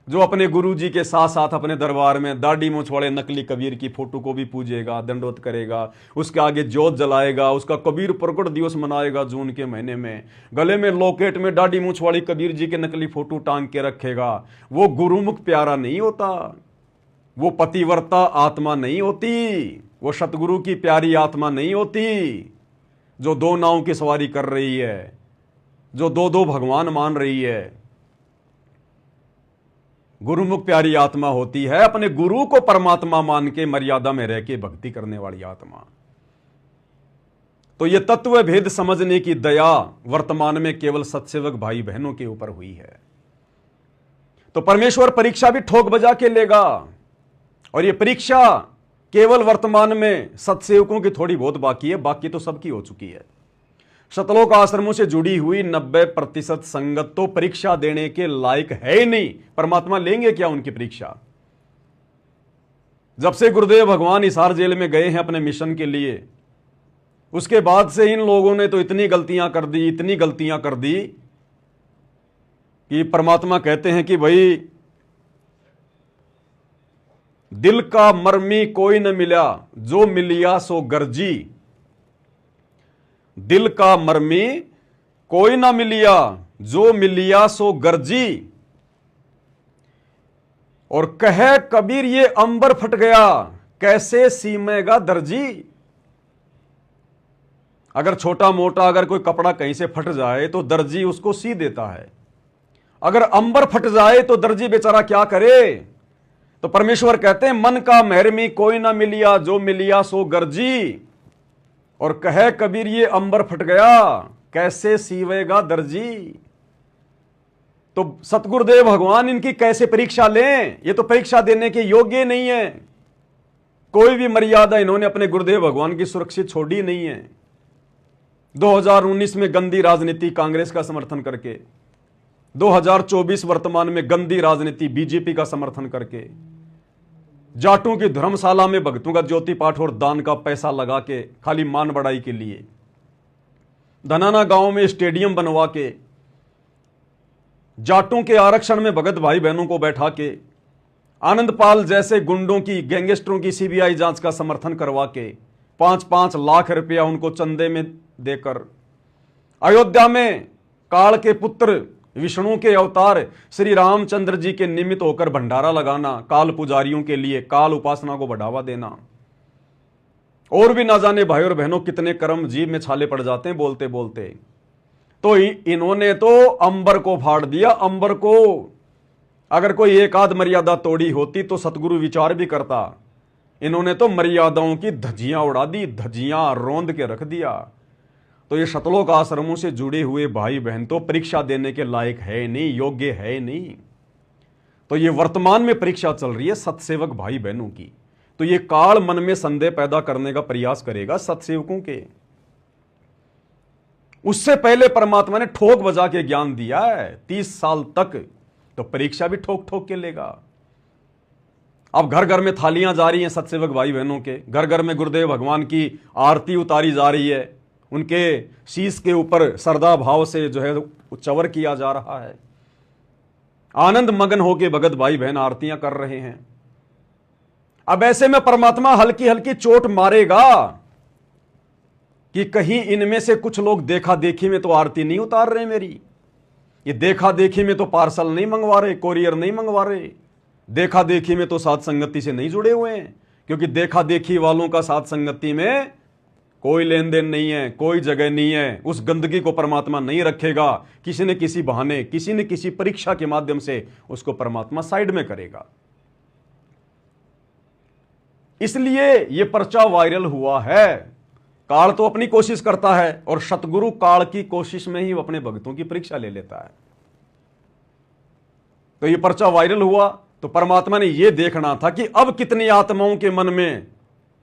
जो अपने गुरु जी के साथ साथ अपने दरबार में दाढ़ी मूंछ वाले नकली कबीर की फोटो को भी पूजेगा, दंडोत करेगा, उसके आगे जोत जलाएगा, उसका कबीर प्रकट दिवस मनाएगा जून के महीने में, गले में लॉकेट में दाढ़ी मूंछ वाली कबीर जी के नकली फोटो टांग के रखेगा। वो गुरुमुख प्यारा नहीं होता, वो पतिव्रता आत्मा नहीं होती, वो सतगुरु की प्यारी आत्मा नहीं होती, जो दो नाव की सवारी कर रही है, जो दो दो भगवान मान रही है। गुरुमुख प्यारी आत्मा होती है अपने गुरु को परमात्मा मान के मर्यादा में रह के भक्ति करने वाली आत्मा। तो यह तत्व भेद समझने की दया वर्तमान में केवल सत्सेवक भाई बहनों के ऊपर हुई है। तो परमेश्वर परीक्षा भी ठोक बजा के लेगा, और यह परीक्षा केवल वर्तमान में सत्सेवकों की थोड़ी बहुत बाकी है, बाकी तो सबकी हो चुकी है। शतलोक आश्रमों से जुड़ी हुई 90% संगत तो परीक्षा देने के लायक है ही नहीं। परमात्मा लेंगे क्या उनकी परीक्षा? जब से गुरुदेव भगवान हिसार जेल में गए हैं अपने मिशन के लिए, उसके बाद से इन लोगों ने तो इतनी गलतियां कर दी, इतनी गलतियां कर दी कि परमात्मा कहते हैं कि भाई दिल का मर्मी कोई न मिला, जो मिलिया सो गर्जी। दिल का मर्मी कोई ना मिलिया, जो मिलिया सो गर्जी। और कहे कबीर ये अंबर फट गया, कैसे सीमेगा दर्जी। अगर छोटा मोटा अगर कोई कपड़ा कहीं से फट जाए तो दर्जी उसको सी देता है, अगर अंबर फट जाए तो दर्जी बेचारा क्या करे। तो परमेश्वर कहते हैं मन का महरमी कोई ना मिलिया, जो मिलिया सो गर्जी। और कहे कबीर ये अंबर फट गया, कैसे सीवेगा दर्जी। तो सतगुरुदेव भगवान इनकी कैसे परीक्षा लें? ये तो परीक्षा देने के योग्य नहीं है। कोई भी मर्यादा इन्होंने अपने गुरुदेव भगवान की सुरक्षित छोड़ी नहीं है। 2019 में गंदी राजनीति कांग्रेस का समर्थन करके, 2024 वर्तमान में गंदी राजनीति बीजेपी का समर्थन करके, जाटों की धर्मशाला में भक्तों का ज्योति पाठ और दान का पैसा लगा के खाली मान बढ़ाई के लिए, धनाना गांव में स्टेडियम बनवा के, जाटों के आरक्षण में भगत भाई बहनों को बैठा के, आनंदपाल जैसे गुंडों की गैंगस्टरों की सीबीआई जांच का समर्थन करवा के 5-5 लाख रुपया उनको चंदे में देकर, अयोध्या में काल के पुत्र विष्णु के अवतार श्री रामचंद्र जी के निमित्त होकर भंडारा लगाना, काल पुजारियों के लिए काल उपासना को बढ़ावा देना, और भी ना जाने भाई और बहनों कितने कर्म जीव में छाले पड़ जाते हैं बोलते बोलते। तो इन्होंने तो अंबर को फाड़ दिया, अंबर को। अगर कोई एक आध मर्यादा तोड़ी होती तो सतगुरु विचार भी करता। इन्होंने तो मर्यादाओं की धज्जियां उड़ा दी, धज्जियां रोंद के रख दिया। तो ये शतलोक आश्रमों से जुड़े हुए भाई बहन तो परीक्षा देने के लायक है नहीं, योग्य है नहीं। तो ये वर्तमान में परीक्षा चल रही है सत्सेवक भाई बहनों की। तो ये काल मन में संदेह पैदा करने का प्रयास करेगा सत्सेवकों के। उससे पहले परमात्मा ने ठोक बजा के ज्ञान दिया है 30 साल तक, तो परीक्षा भी ठोक ठोक के लेगा। अब घर घर में थालियां जा रही हैं सत्सेवक भाई बहनों के, घर घर में गुरुदेव भगवान की आरती उतारी जा रही है, उनके शीश के ऊपर श्रद्धा भाव से जो है चवर किया जा रहा है। आनंद मगन होके भगत भाई बहन आरतियां कर रहे हैं। अब ऐसे में परमात्मा हल्की हल्की चोट मारेगा कि कहीं इनमें से कुछ लोग देखा देखी में तो आरती नहीं उतार रहे मेरी, ये देखा देखी में तो पार्सल नहीं मंगवा रहे, कोरियर नहीं मंगवा रहे, देखा देखी में तो साथ संगति से नहीं जुड़े हुए हैं, क्योंकि देखा देखी वालों का साथ संगति में कोई लेन देन नहीं है, कोई जगह नहीं है। उस गंदगी को परमात्मा नहीं रखेगा। किसी न किसी बहाने, किसी न किसी परीक्षा के माध्यम से उसको परमात्मा साइड में करेगा। इसलिए यह पर्चा वायरल हुआ है। काल तो अपनी कोशिश करता है और सतगुरु काल की कोशिश में ही अपने भक्तों की परीक्षा ले लेता है। तो ये पर्चा वायरल हुआ तो परमात्मा ने यह देखना था कि अब कितनी आत्माओं के मन में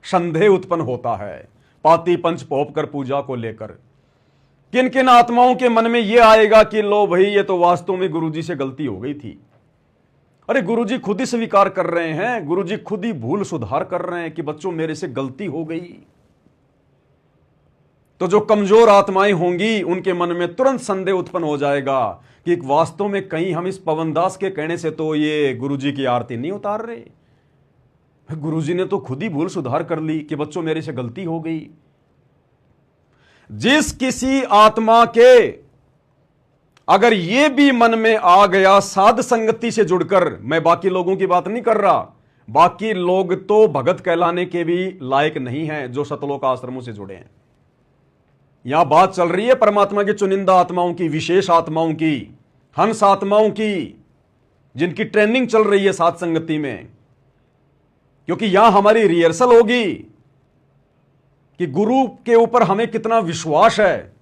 संदेह उत्पन्न होता है पाती पंच पोप कर पूजा को लेकर। किन किन आत्माओं के मन में यह आएगा कि लो भाई ये तो वास्तव में गुरुजी से गलती हो गई थी। अरे गुरुजी खुद ही स्वीकार कर रहे हैं, गुरुजी खुद ही भूल सुधार कर रहे हैं कि बच्चों मेरे से गलती हो गई। तो जो कमजोर आत्माएं होंगी उनके मन में तुरंत संदेह उत्पन्न हो जाएगा कि वास्तव में कहीं हम इस पवनदास के कहने से तो ये गुरुजी की आरती नहीं उतार रहे, गुरुजी ने तो खुद ही भूल सुधार कर ली कि बच्चों मेरे से गलती हो गई। जिस किसी आत्मा के अगर यह भी मन में आ गया साध संगति से जुड़कर, मैं बाकी लोगों की बात नहीं कर रहा, बाकी लोग तो भगत कहलाने के भी लायक नहीं हैं जो सतलोक आश्रमों से जुड़े हैं। यहां बात चल रही है परमात्मा की चुनिंदा आत्माओं की, विशेष आत्माओं की, हंस आत्माओं की, जिनकी ट्रेनिंग चल रही है साध संगति में। क्योंकि यहां हमारी रिहर्सल होगी कि गुरु के ऊपर हमें कितना विश्वास है,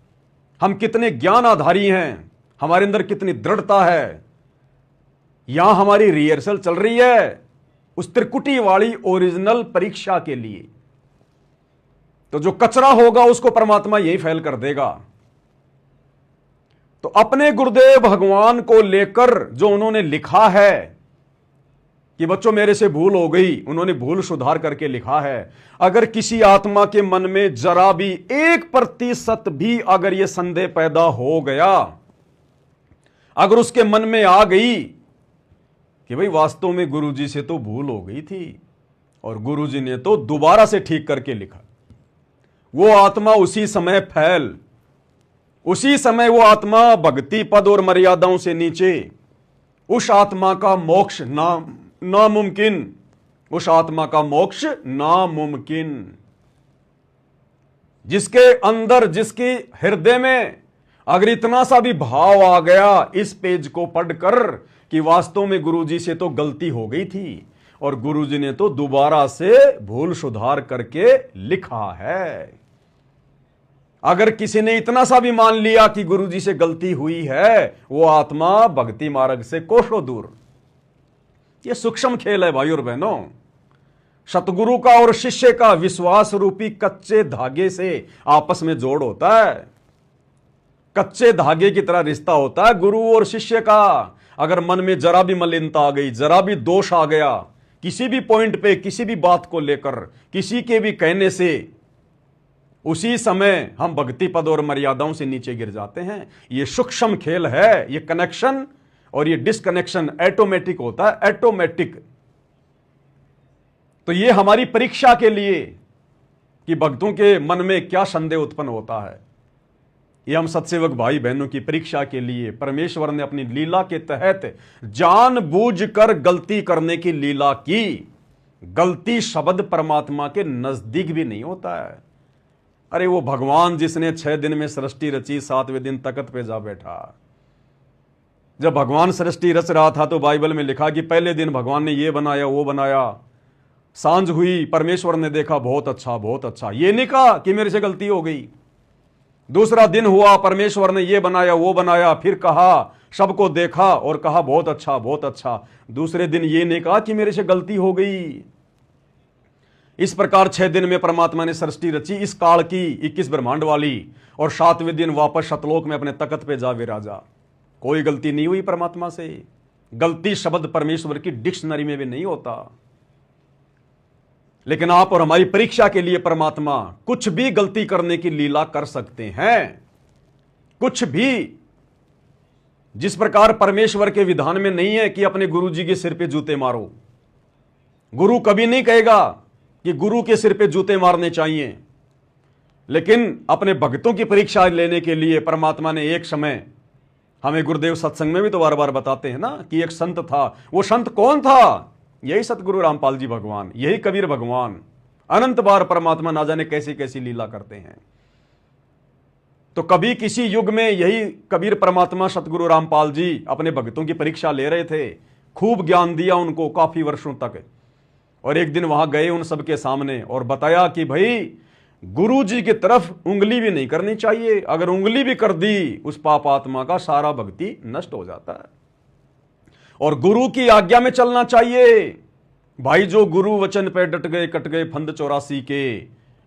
हम कितने ज्ञान आधारी हैं, हमारे अंदर कितनी दृढ़ता है। यहां हमारी रिहर्सल चल रही है उस त्रिकुटी वाली ओरिजिनल परीक्षा के लिए। तो जो कचरा होगा उसको परमात्मा यही फैल कर देगा। तो अपने गुरुदेव भगवान को लेकर जो उन्होंने लिखा है कि बच्चों मेरे से भूल हो गई, उन्होंने भूल सुधार करके लिखा है। अगर किसी आत्मा के मन में जरा भी 1% भी अगर यह संदेह पैदा हो गया, अगर उसके मन में आ गई कि भाई वास्तव में गुरुजी से तो भूल हो गई थी और गुरुजी ने तो दोबारा से ठीक करके लिखा, वो आत्मा उसी समय फैल, उसी समय वो आत्मा भक्ति पद और मर्यादाओं से नीचे, उस आत्मा का मोक्ष नामुमकिन, उस आत्मा का मोक्ष नामुमकिन। जिसके अंदर, जिसके हृदय में अगर इतना सा भी भाव आ गया इस पेज को पढ़कर कि वास्तव में गुरुजी से तो गलती हो गई थी और गुरुजी ने तो दोबारा से भूल सुधार करके लिखा है, अगर किसी ने इतना सा भी मान लिया कि गुरुजी से गलती हुई है, वो आत्मा भक्ति मार्ग से कोसों दूर। यह सूक्ष्म खेल है भाई और बहनों। सतगुरु का और शिष्य का विश्वास रूपी कच्चे धागे से आपस में जोड़ होता है, कच्चे धागे की तरह रिश्ता होता है गुरु और शिष्य का। अगर मन में जरा भी मलिनता आ गई, जरा भी दोष आ गया किसी भी पॉइंट पे, किसी भी बात को लेकर, किसी के भी कहने से, उसी समय हम भक्ति पद और मर्यादाओं से नीचे गिर जाते हैं। यह सूक्ष्म खेल है। यह कनेक्शन और यह डिस्कनेक्शन ऑटोमेटिक होता है, ऑटोमेटिक। तो यह हमारी परीक्षा के लिए कि भक्तों के मन में क्या संदेह उत्पन्न होता है, ये हम सत्सेवक भाई बहनों की परीक्षा के लिए परमेश्वर ने अपनी लीला के तहत जानबूझकर गलती करने की लीला की। गलती शब्द परमात्मा के नजदीक भी नहीं होता है। अरे वो भगवान जिसने 6 दिन में सृष्टि रची, 7वें दिन तख्त पे जा बैठा। जब भगवान सृष्टि रच रहा था तो बाइबल में लिखा कि पहले दिन भगवान ने ये बनाया, वो बनाया, सांझ हुई, परमेश्वर ने देखा बहुत अच्छा, बहुत अच्छा। ये नहीं कहा कि मेरे से गलती हो गई। दूसरा दिन हुआ, परमेश्वर ने ये बनाया, वो बनाया, फिर कहा, सबको देखा और कहा बहुत अच्छा, बहुत अच्छा। दूसरे दिन ये नहीं कहा कि मेरे से गलती हो गई। इस प्रकार 6 दिन में परमात्मा ने सृष्टि रची इस काल की 21 ब्रह्मांड वाली, और 7वें दिन वापस सतलोक में अपने तख्त पे जा विराजा। कोई गलती नहीं हुई परमात्मा से। गलती शब्द परमेश्वर की डिक्शनरी में भी नहीं होता। लेकिन आप और हमारी परीक्षा के लिए परमात्मा कुछ भी गलती करने की लीला कर सकते हैं, कुछ भी। जिस प्रकार परमेश्वर के विधान में नहीं है कि अपने गुरु जी के सिर पे जूते मारो। गुरु कभी नहीं कहेगा कि गुरु के सिर पे जूते मारने चाहिए। लेकिन अपने भक्तों की परीक्षा लेने के लिए परमात्मा ने एक समय, हमें गुरुदेव सत्संग में भी तो बार बार बताते हैं ना कि एक संत था। वो संत कौन था? यही सतगुरु रामपाल जी भगवान, यही कबीर भगवान। अनंत बार परमात्मा ना जाने कैसी कैसी लीला करते हैं। तो कभी किसी युग में यही कबीर परमात्मा सतगुरु रामपाल जी अपने भक्तों की परीक्षा ले रहे थे। खूब ज्ञान दिया उनको काफी वर्षों तक। और एक दिन वहां गए उन सबके सामने और बताया कि भाई गुरु जी की तरफ उंगली भी नहीं करनी चाहिए। अगर उंगली भी कर दी उस पाप आत्मा का सारा भक्ति नष्ट हो जाता है। और गुरु की आज्ञा में चलना चाहिए। भाई जो गुरु वचन पे डट गए कट गए फंद 84 के,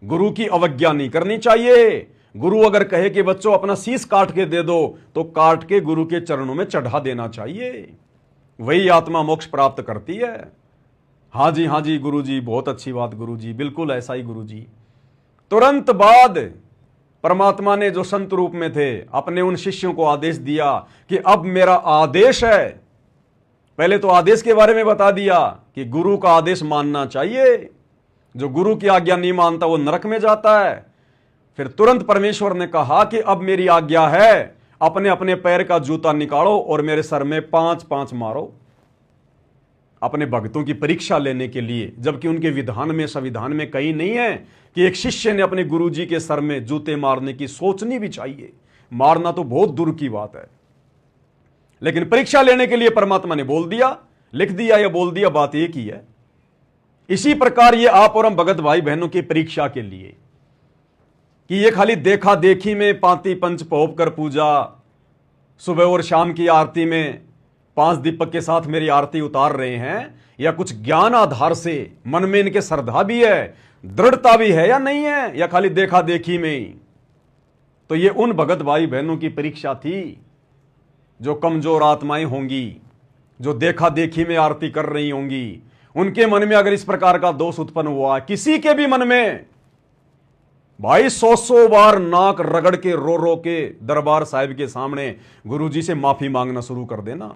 गुरु की अवज्ञा नहीं करनी चाहिए। गुरु अगर कहे कि बच्चों अपना शीश काट के दे दो तो काट के गुरु के चरणों में चढ़ा देना चाहिए, वही आत्मा मोक्ष प्राप्त करती है। हाँ जी गुरु जी, बहुत अच्छी बात गुरु जी, बिल्कुल ऐसा ही गुरु जी। तुरंत बाद परमात्मा ने जो संत रूप में थे अपने उन शिष्यों को आदेश दिया कि अब मेरा आदेश है। पहले तो आदेश के बारे में बता दिया कि गुरु का आदेश मानना चाहिए, जो गुरु की आज्ञा नहीं मानता वो नरक में जाता है। फिर तुरंत परमेश्वर ने कहा कि अब मेरी आज्ञा है, अपने अपने पैर का जूता निकालो और मेरे सर में 5-5 मारो, अपने भक्तों की परीक्षा लेने के लिए। जबकि उनके विधान में, संविधान में कहीं नहीं है कि एक शिष्य ने अपने गुरुजी के सर में जूते मारने की सोचनी भी चाहिए। मारना तो बहुत दूर की बात है, लेकिन परीक्षा लेने के लिए परमात्मा ने बोल दिया, लिख दिया या बोल दिया, बात एक ही है। इसी प्रकार ये आप और हम भगत भाई बहनों की परीक्षा के लिए कि ये खाली देखा देखी में पांति पंच पहोप कर पूजा, सुबह और शाम की आरती में 5 दीपक के साथ मेरी आरती उतार रहे हैं, या कुछ ज्ञान आधार से मन में इनके श्रद्धा भी है, दृढ़ता भी है या नहीं है, या खाली देखा देखी में ही। तो ये उन भगत भाई बहनों की परीक्षा थी जो कमजोर आत्माएं होंगी, जो देखा देखी में आरती कर रही होंगी। उनके मन में अगर इस प्रकार का दोष उत्पन्न हुआ, किसी के भी मन में, भाई 100 बार नाक रगड़ के रो रो के दरबार साहिब के सामने गुरुजी से माफी मांगना शुरू कर देना।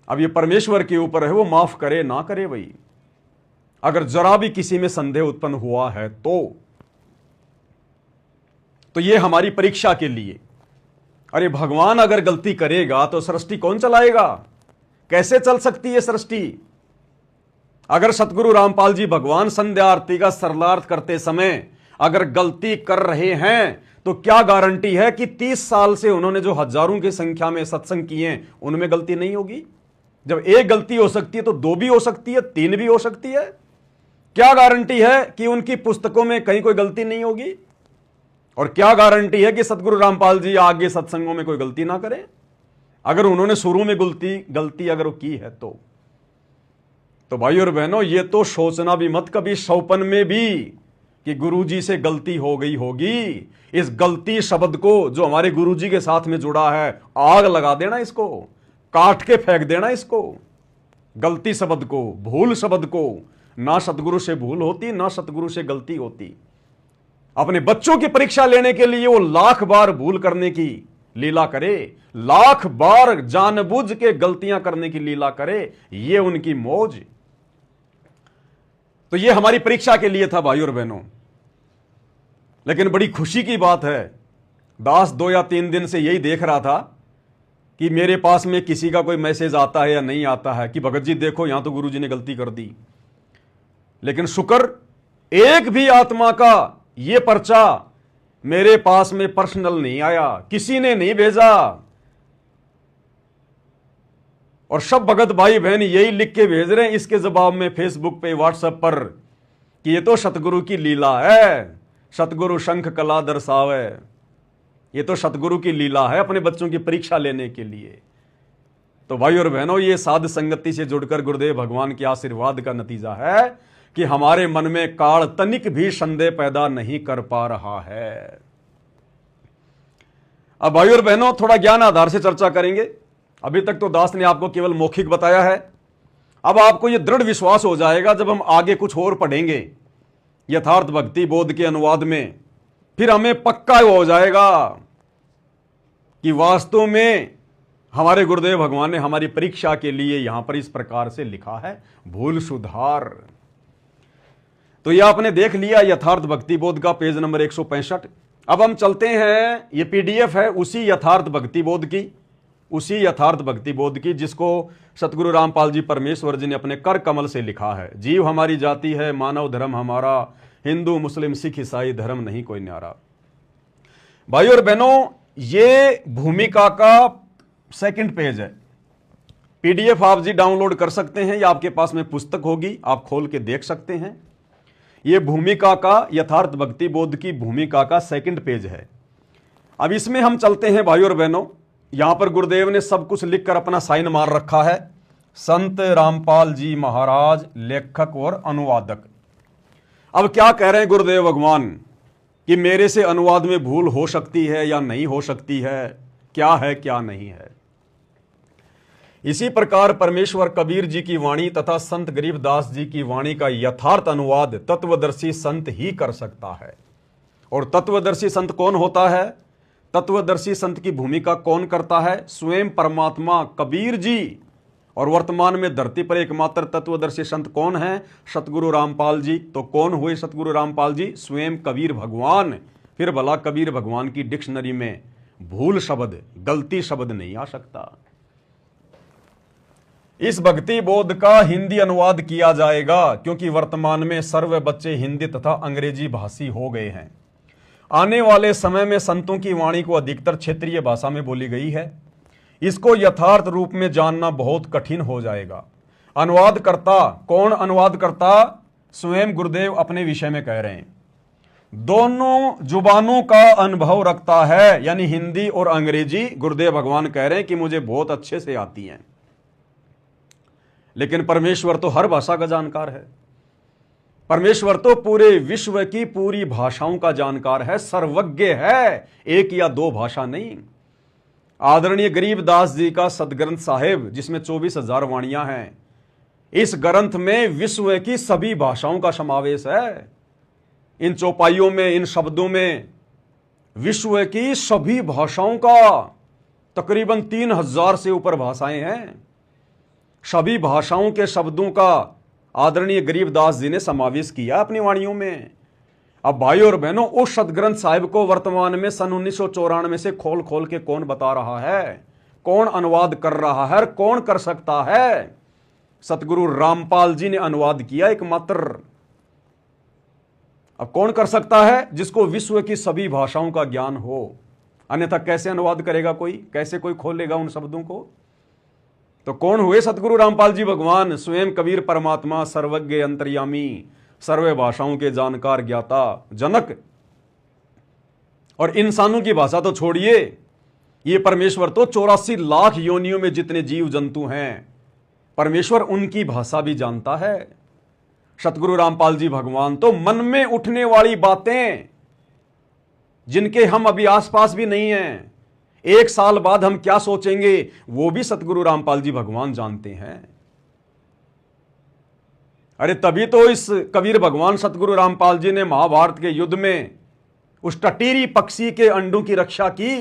अब ये परमेश्वर के ऊपर है, वो माफ करे ना करे। भाई अगर जरा भी किसी में संदेह उत्पन्न हुआ है तो ये हमारी परीक्षा के लिए। अरे भगवान अगर गलती करेगा तो सृष्टि कौन चलाएगा? कैसे चल सकती है सृष्टि? अगर सतगुरु रामपाल जी भगवान संध्या आरती का सरलार्थ करते समय अगर गलती कर रहे हैं तो क्या गारंटी है कि 30 साल से उन्होंने जो हजारों की संख्या में सत्संग किए हैं उनमें गलती नहीं होगी? जब एक गलती हो सकती है तो 2 भी हो सकती है, 3 भी हो सकती है। क्या गारंटी है कि उनकी पुस्तकों में कहीं कोई गलती नहीं होगी? और क्या गारंटी है कि सतगुरु रामपाल जी आगे सत्संगों में कोई गलती ना करें? अगर उन्होंने शुरू में गलती अगर वो की है तो भाई और बहनों, ये तो सोचना भी मत कभी सौपन में भी कि गुरुजी से गलती हो गई होगी। इस गलती शब्द को जो हमारे गुरुजी के साथ में जुड़ा है, आग लगा देना, इसको काट के फेंक देना। इसको गलती शब्द को, भूल शब्द को, ना सतगुरु से भूल होती ना सतगुरु से गलती होती। अपने बच्चों की परीक्षा लेने के लिए वो लाख बार भूल करने की लीला करे, लाख बार जानबूझ के गलतियां करने की लीला करे, ये उनकी मौज। तो ये हमारी परीक्षा के लिए था भाई और बहनों। लेकिन बड़ी खुशी की बात है, दास 2 या 3 दिन से यही देख रहा था कि मेरे पास में किसी का कोई मैसेज आता है या नहीं आता है कि भगत जी देखो यहां तो गुरुजी ने गलती कर दी। लेकिन शुक्र, एक भी आत्मा का ये पर्चा मेरे पास में पर्सनल नहीं आया, किसी ने नहीं भेजा। और सब भगत भाई बहन यही लिख के भेज रहे हैं इसके जवाब में फेसबुक पे, व्हाट्सएप पर, कि ये तो सतगुरु की लीला है, सतगुरु शंख कला दर्शावे। ये तो सतगुरु की लीला है अपने बच्चों की परीक्षा लेने के लिए। तो भाई और बहनों, ये साध संगति से जुड़कर गुरुदेव भगवान के आशीर्वाद का नतीजा है कि हमारे मन में काल तनिक भी संदेह पैदा नहीं कर पा रहा है। अब भाई और बहनों, थोड़ा ज्ञान आधार से चर्चा करेंगे। अभी तक तो दास ने आपको केवल मौखिक बताया है। अब आपको यह दृढ़ विश्वास हो जाएगा जब हम आगे कुछ और पढ़ेंगे यथार्थ भक्ति बोध के अनुवाद में, फिर हमें पक्का हो जाएगा कि वास्तव में हमारे गुरुदेव भगवान ने हमारी परीक्षा के लिए यहां पर इस प्रकार से लिखा है, भूल सुधार। तो यह आपने देख लिया यथार्थ भक्ति बोध का पेज नंबर 165। अब हम चलते हैं, ये पीडीएफ है उसी यथार्थ भक्ति बोध की, उसी यथार्थ भक्ति बोध की जिसको सतगुरु रामपाल जी परमेश्वर जी ने अपने कर कमल से लिखा है। जीव हमारी जाति है, मानव धर्म हमारा, हिंदू मुस्लिम सिख ईसाई धर्म नहीं कोई न्यारा। भाई और बहनों, ये भूमिका का 2nd पेज है। पीडीएफ आप जी डाउनलोड कर सकते हैं या आपके पास में पुस्तक होगी, आप खोल के देख सकते हैं। ये भूमिका का, यथार्थ भक्ति बोध की भूमिका का 2nd पेज है। अब इसमें हम चलते हैं भाई और बहनों। यहां पर गुरुदेव ने सब कुछ लिखकर अपना साइन मार रखा है संत रामपाल जी महाराज, लेखक और अनुवादक। अब क्या कह रहे हैं गुरुदेव भगवान कि मेरे से अनुवाद में भूल हो सकती है या नहीं हो सकती है, क्या है क्या नहीं है। इसी प्रकार परमेश्वर कबीर जी की वाणी तथा संत गरीबदास जी की वाणी का यथार्थ अनुवाद तत्वदर्शी संत ही कर सकता है। और तत्वदर्शी संत कौन होता है? तत्वदर्शी संत की भूमिका कौन करता है? स्वयं परमात्मा कबीर जी। और वर्तमान में धरती पर एकमात्र तत्वदर्शी संत कौन है? सतगुरु रामपाल जी। तो कौन हुए सतगुरु रामपाल जी? स्वयं कबीर भगवान। फिर भला कबीर भगवान की डिक्शनरी में भूल शब्द, गलती शब्द नहीं आ सकता। इस भक्ति बोध का हिंदी अनुवाद किया जाएगा, क्योंकि वर्तमान में सर्व बच्चे हिंदी तथा अंग्रेजी भाषी हो गए हैं। आने वाले समय में संतों की वाणी को अधिकतर क्षेत्रीय भाषा में बोली गई है। इसको यथार्थ रूप में जानना बहुत कठिन हो जाएगा। अनुवादकर्ता कौन? अनुवादकर्ता स्वयं गुरुदेव अपने विषय में कह रहे हैं, दोनों जुबानों का अनुभव रखता है, यानी हिंदी और अंग्रेजी। गुरुदेव भगवान कह रहे हैं कि मुझे बहुत अच्छे से आती हैं। लेकिन परमेश्वर तो हर भाषा का जानकार है। परमेश्वर तो पूरे विश्व की पूरी भाषाओं का जानकार है, सर्वज्ञ है, एक या दो भाषा नहीं। आदरणीय गरीबदास जी का सदग्रंथ साहिब, जिसमें 24,000 वाणियां हैं, इस ग्रंथ में विश्व की सभी भाषाओं का समावेश है। इन चौपाइयों में, इन शब्दों में विश्व की सभी भाषाओं का, तकरीबन 3,000 से ऊपर भाषाएं हैं। सभी भाषाओं के शब्दों का आदरणीय गरीबदास जी ने समावेश किया अपनी वाणियों में। अब भाई और बहनों, उस सदग्रंथ साहिब को वर्तमान में सन 1994 से खोल खोल के कौन बता रहा है, कौन अनुवाद कर रहा है, कौन कर सकता है? सतगुरु रामपाल जी ने अनुवाद किया एकमात्र। अब कौन कर सकता है? जिसको विश्व की सभी भाषाओं का ज्ञान हो, अन्यथा कैसे अनुवाद करेगा कोई? कैसे कोई खोलेगा उन शब्दों को? तो कौन हुए सतगुरु रामपाल जी भगवान? स्वयं कबीर परमात्मा, सर्वज्ञ अंतर्यामी, सर्व भाषाओं के जानकार, ज्ञाता, जनक। और इंसानों की भाषा तो छोड़िए, ये परमेश्वर तो 84 लाख योनियों में जितने जीव जंतु हैं, परमेश्वर उनकी भाषा भी जानता है। सतगुरु रामपाल जी भगवान तो मन में उठने वाली बातें, जिनके हम अभी आसपास भी नहीं हैं, 1 साल बाद हम क्या सोचेंगे, वो भी सतगुरु रामपाल जी भगवान जानते हैं। अरे तभी तो इस कबीर भगवान सतगुरु रामपाल जी ने महाभारत के युद्ध में उस टटीरी पक्षी के अंडों की रक्षा की।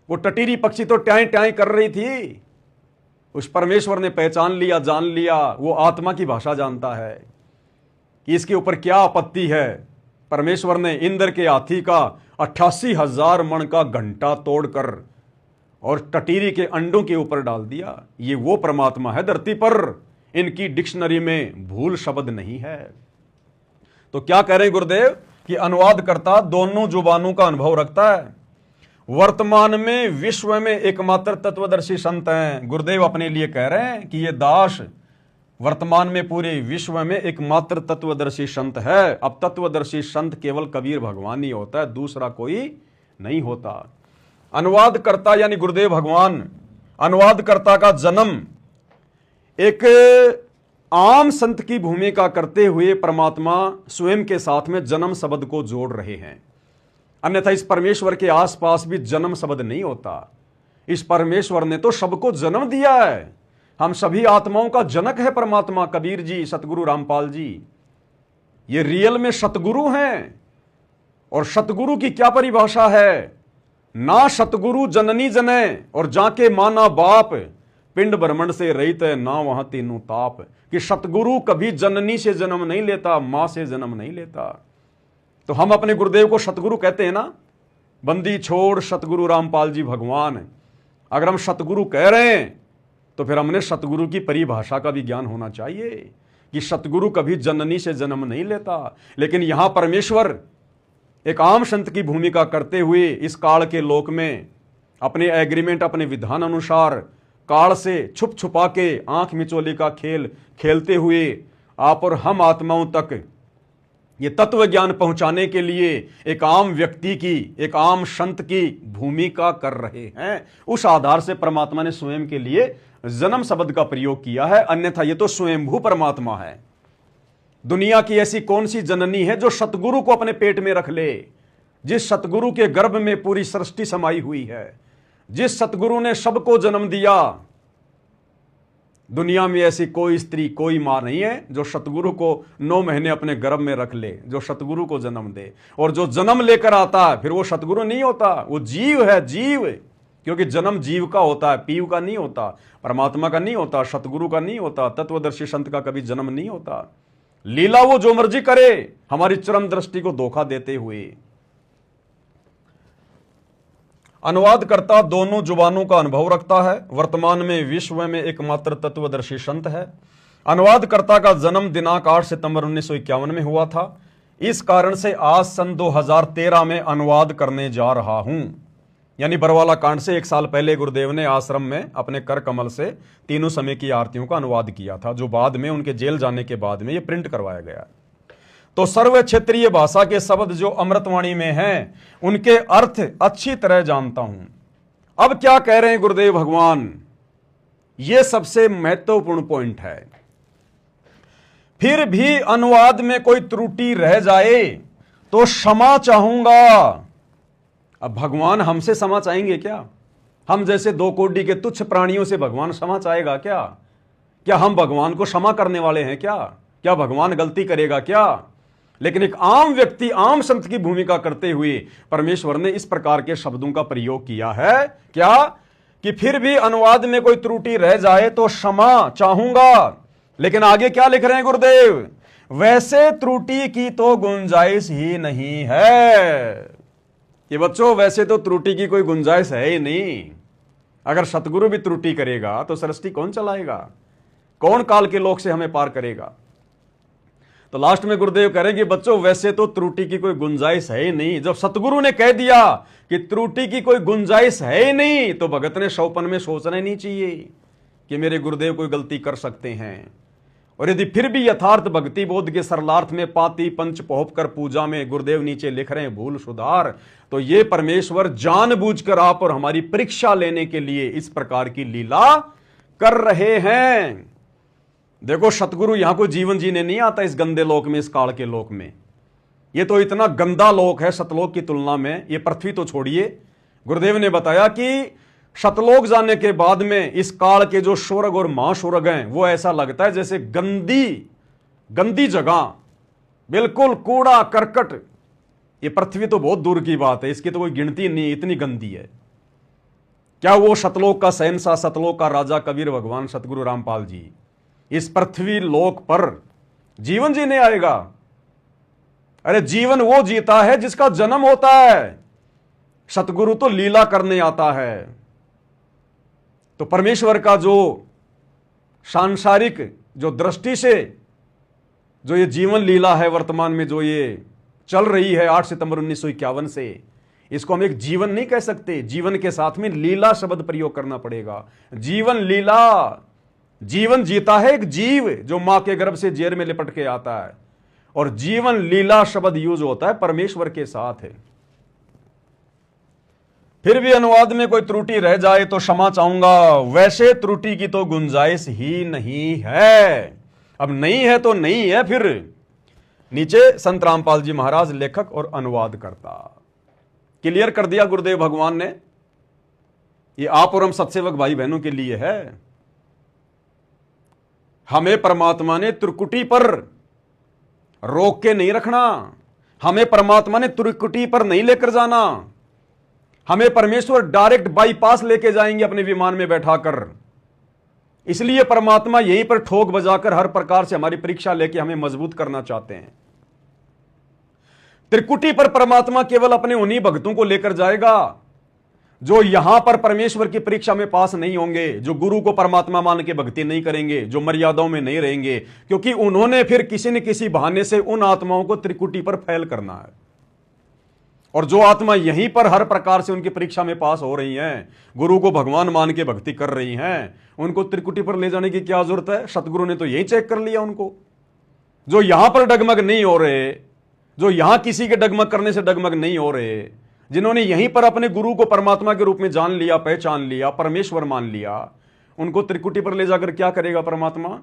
वो टटीरी पक्षी तो ट्याई ट्याई कर रही थी, उस परमेश्वर ने पहचान लिया, जान लिया, वो आत्मा की भाषा जानता है कि इसके ऊपर क्या आपत्ति है। परमेश्वर ने इंद्र के हाथी का 88,000 मन का घंटा तोड़कर और टटीरी के अंडों के ऊपर डाल दिया। ये वो परमात्मा है धरती पर, इनकी डिक्शनरी में भूल शब्द नहीं है। तो क्या कह रहे हैं गुरुदेव कि अनुवादकर्ता दोनों जुबानों का अनुभव रखता है। वर्तमान में विश्व में एकमात्र तत्वदर्शी संत हैं। गुरुदेव अपने लिए कह रहे हैं कि ये दास वर्तमान में पूरे विश्व में एकमात्र तत्वदर्शी संत है। अब तत्वदर्शी संत केवल कबीर भगवान ही होता है, दूसरा कोई नहीं होता। अनुवादकर्ता यानी गुरुदेव भगवान, अनुवादकर्ता का जन्म एक आम संत की भूमिका करते हुए परमात्मा स्वयं के साथ में जन्म शब्द को जोड़ रहे हैं। अन्यथा इस परमेश्वर के आसपास भी जन्म शब्द नहीं होता। इस परमेश्वर ने तो सबको जन्म दिया है। हम सभी आत्माओं का जनक है परमात्मा कबीर जी, सतगुरु रामपाल जी। ये रियल में सतगुरु हैं। और सतगुरु की क्या परिभाषा है? ना सतगुरु जननी जने और जाके माना बाप, पिंड ब्रह्मंड से रहित है ना वहां तीनों ताप। कि सतगुरु कभी जननी से जन्म नहीं लेता, मां से जन्म नहीं लेता। तो हम अपने गुरुदेव को सतगुरु कहते हैं ना, बंदी छोड़ सतगुरु रामपाल जी भगवान। अगर हम सतगुरु कह रहे हैं तो फिर हमने सतगुरु की परिभाषा का भी ज्ञान होना चाहिए कि सतगुरु कभी जननी से जन्म नहीं लेता। लेकिन यहां परमेश्वर एक आम संत की भूमिका करते हुए इस काल के लोक में अपने एग्रीमेंट, अपने विधान अनुसार काल से छुप छुपा के आंख मिचोली का खेल खेलते हुए आप और हम आत्माओं तक ये तत्व ज्ञान पहुंचाने के लिए एक आम व्यक्ति की, एक आम संत की भूमिका कर रहे हैं। उस आधार से परमात्मा ने स्वयं के लिए जन्म शब्द का प्रयोग किया है, अन्यथा ये तो स्वयंभू परमात्मा है। दुनिया की ऐसी कौन सी जननी है जो सतगुरु को अपने पेट में रख ले, जिस सतगुरु के गर्भ में पूरी सृष्टि समाई हुई है, जिस सतगुरु ने सबको जन्म दिया। दुनिया में ऐसी कोई स्त्री, कोई मां नहीं है जो सतगुरु को 9 महीने अपने गर्भ में रख ले, जो सतगुरु को जन्म दे। और जो जन्म लेकर आता है फिर वो सतगुरु नहीं होता, वो जीव है, जीव। क्योंकि जन्म जीव का होता है, पीव का नहीं होता, परमात्मा का नहीं होता, सतगुरु का नहीं होता, तत्वदर्शी संत का कभी जन्म नहीं होता। लीला वो जो मर्जी करे हमारी चरम दृष्टि को धोखा देते हुए। अनुवादकर्ता दोनों जुबानों का अनुभव रखता है, वर्तमान में विश्व में एकमात्र तत्वदर्शी संत है। अनुवादकर्ता का जन्म दिनांक 8 सितंबर 1951 में हुआ था। इस कारण से आज सन 2013 में अनुवाद करने जा रहा हूं। यानी बरवाला कांड से 1 साल पहले गुरुदेव ने आश्रम में अपने कर कमल से तीनों समय की आरतियों का अनुवाद किया था, जो बाद में उनके जेल जाने के बाद में यह प्रिंट करवाया गया। तो सर्व क्षेत्रीय भाषा के शब्द जो अमृतवाणी में हैं, उनके अर्थ अच्छी तरह जानता हूं। अब क्या कह रहे हैं गुरुदेव भगवान, यह सबसे महत्वपूर्ण पॉइंट है। फिर भी अनुवाद में कोई त्रुटि रह जाए तो क्षमा चाहूंगा। अब भगवान हमसे क्षमा चाहेंगे क्या? हम जैसे 2 कोड़ी के तुच्छ प्राणियों से भगवान क्षमा चाहेगा क्या? क्या हम भगवान को क्षमा करने वाले हैं क्या? क्या भगवान गलती करेगा क्या? लेकिन एक आम व्यक्ति, आम संत की भूमिका करते हुए परमेश्वर ने इस प्रकार के शब्दों का प्रयोग किया है। क्या? कि फिर भी अनुवाद में कोई त्रुटि रह जाए तो क्षमा चाहूंगा। लेकिन आगे क्या लिख रहे हैं गुरुदेव? वैसे त्रुटि की तो गुंजाइश ही नहीं है। कि बच्चों, वैसे तो त्रुटि की कोई गुंजाइश है ही नहीं। अगर सतगुरु भी त्रुटि करेगा तो सृष्टि कौन चलाएगा? कौन काल के लोक से हमें पार करेगा? तो लास्ट में गुरुदेव करेंगे, बच्चों वैसे तो त्रुटि की कोई गुंजाइश है ही नहीं। जब सतगुरु ने कह दिया कि त्रुटि की कोई गुंजाइश है ही नहीं, तो भगत ने शौपन में सोचना ही नहीं चाहिए कि मेरे गुरुदेव कोई गलती कर सकते हैं। और यदि फिर भी यथार्थ भक्ति बोध के सरलार्थ में पाती पंच पोहप कर पूजा में गुरुदेव नीचे लिख रहे हैं भूल सुधार, तो ये परमेश्वर जानबूझकर आप और हमारी परीक्षा लेने के लिए इस प्रकार की लीला कर रहे हैं। देखो, सतगुरु यहां को जीवन जीने नहीं आता इस गंदे लोक में, इस काल के लोक में। ये तो इतना गंदा लोक है सतलोक की तुलना में। ये पृथ्वी तो छोड़िए, गुरुदेव ने बताया कि सतलोक जाने के बाद में इस काल के जो स्वर्ग और महास्वर्ग हैं, वो ऐसा लगता है जैसे गंदी जगह, बिल्कुल कूड़ा करकट। ये पृथ्वी तो बहुत दूर की बात है, इसकी तो कोई गिनती नहीं, इतनी गंदी है। क्या वो सतलोक का शहंशाह, सतलोक का राजा कबीर भगवान सतगुरु रामपाल जी इस पृथ्वी लोक पर जीवन जीने आएगा? अरे जीवन वो जीता है जिसका जन्म होता है। सतगुरु तो लीला करने आता है। तो परमेश्वर का जो सांसारिक जो दृष्टि से जो ये जीवन लीला है वर्तमान में जो ये चल रही है 8 सितंबर 1951 से, इसको हम एक जीवन नहीं कह सकते। जीवन के साथ में लीला शब्द प्रयोग करना पड़ेगा। जीवन लीला, जीवन जीता है एक जीव जो मां के गर्भ से जेर में लिपट के आता है, और जीवन लीला शब्द यूज होता है परमेश्वर के साथ है। फिर भी अनुवाद में कोई त्रुटि रह जाए तो क्षमा चाहूंगा। वैसे त्रुटि की तो गुंजाइश ही नहीं है। अब नहीं है तो नहीं है। फिर नीचे संत रामपाल जी महाराज लेखक और अनुवादकर्ता क्लियर कर दिया गुरुदेव भगवान ने। ये आप और हम सत्सेवक भाई बहनों के लिए है। हमें परमात्मा ने त्रिकुटी पर रोक के नहीं रखना, हमें परमात्मा ने त्रिकुटी पर नहीं लेकर जाना। हमें परमेश्वर डायरेक्ट बाईपास लेके जाएंगे अपने विमान में बैठाकर। इसलिए परमात्मा यहीं पर ठोक बजाकर हर प्रकार से हमारी परीक्षा लेके हमें मजबूत करना चाहते हैं। त्रिकुटी पर परमात्मा केवल अपने उन्हीं भक्तों को लेकर जाएगा जो यहां पर परमेश्वर की परीक्षा में पास नहीं होंगे, जो गुरु को परमात्मा मान के भक्ति नहीं करेंगे, जो मर्यादाओं में नहीं रहेंगे, क्योंकि उन्होंने फिर किसी न किसी बहाने से उन आत्माओं को त्रिकुटी पर फैल करना है। और जो आत्मा यहीं पर हर प्रकार से उनकी परीक्षा में पास हो रही हैं, गुरु को भगवान मान के भक्ति कर रही हैं, उनको त्रिकुटी पर ले जाने की क्या जरूरत है? सतगुरु ने तो यही चेक कर लिया उनको। जो यहां पर डगमग नहीं हो रहे, जो यहां किसी के डगमग करने से डगमग नहीं हो रहे, जिन्होंने यहीं पर अपने गुरु को परमात्मा के रूप में जान लिया, पहचान लिया, परमेश्वर मान लिया, उनको त्रिकुटी पर ले जाकर क्या करेगा परमात्मा?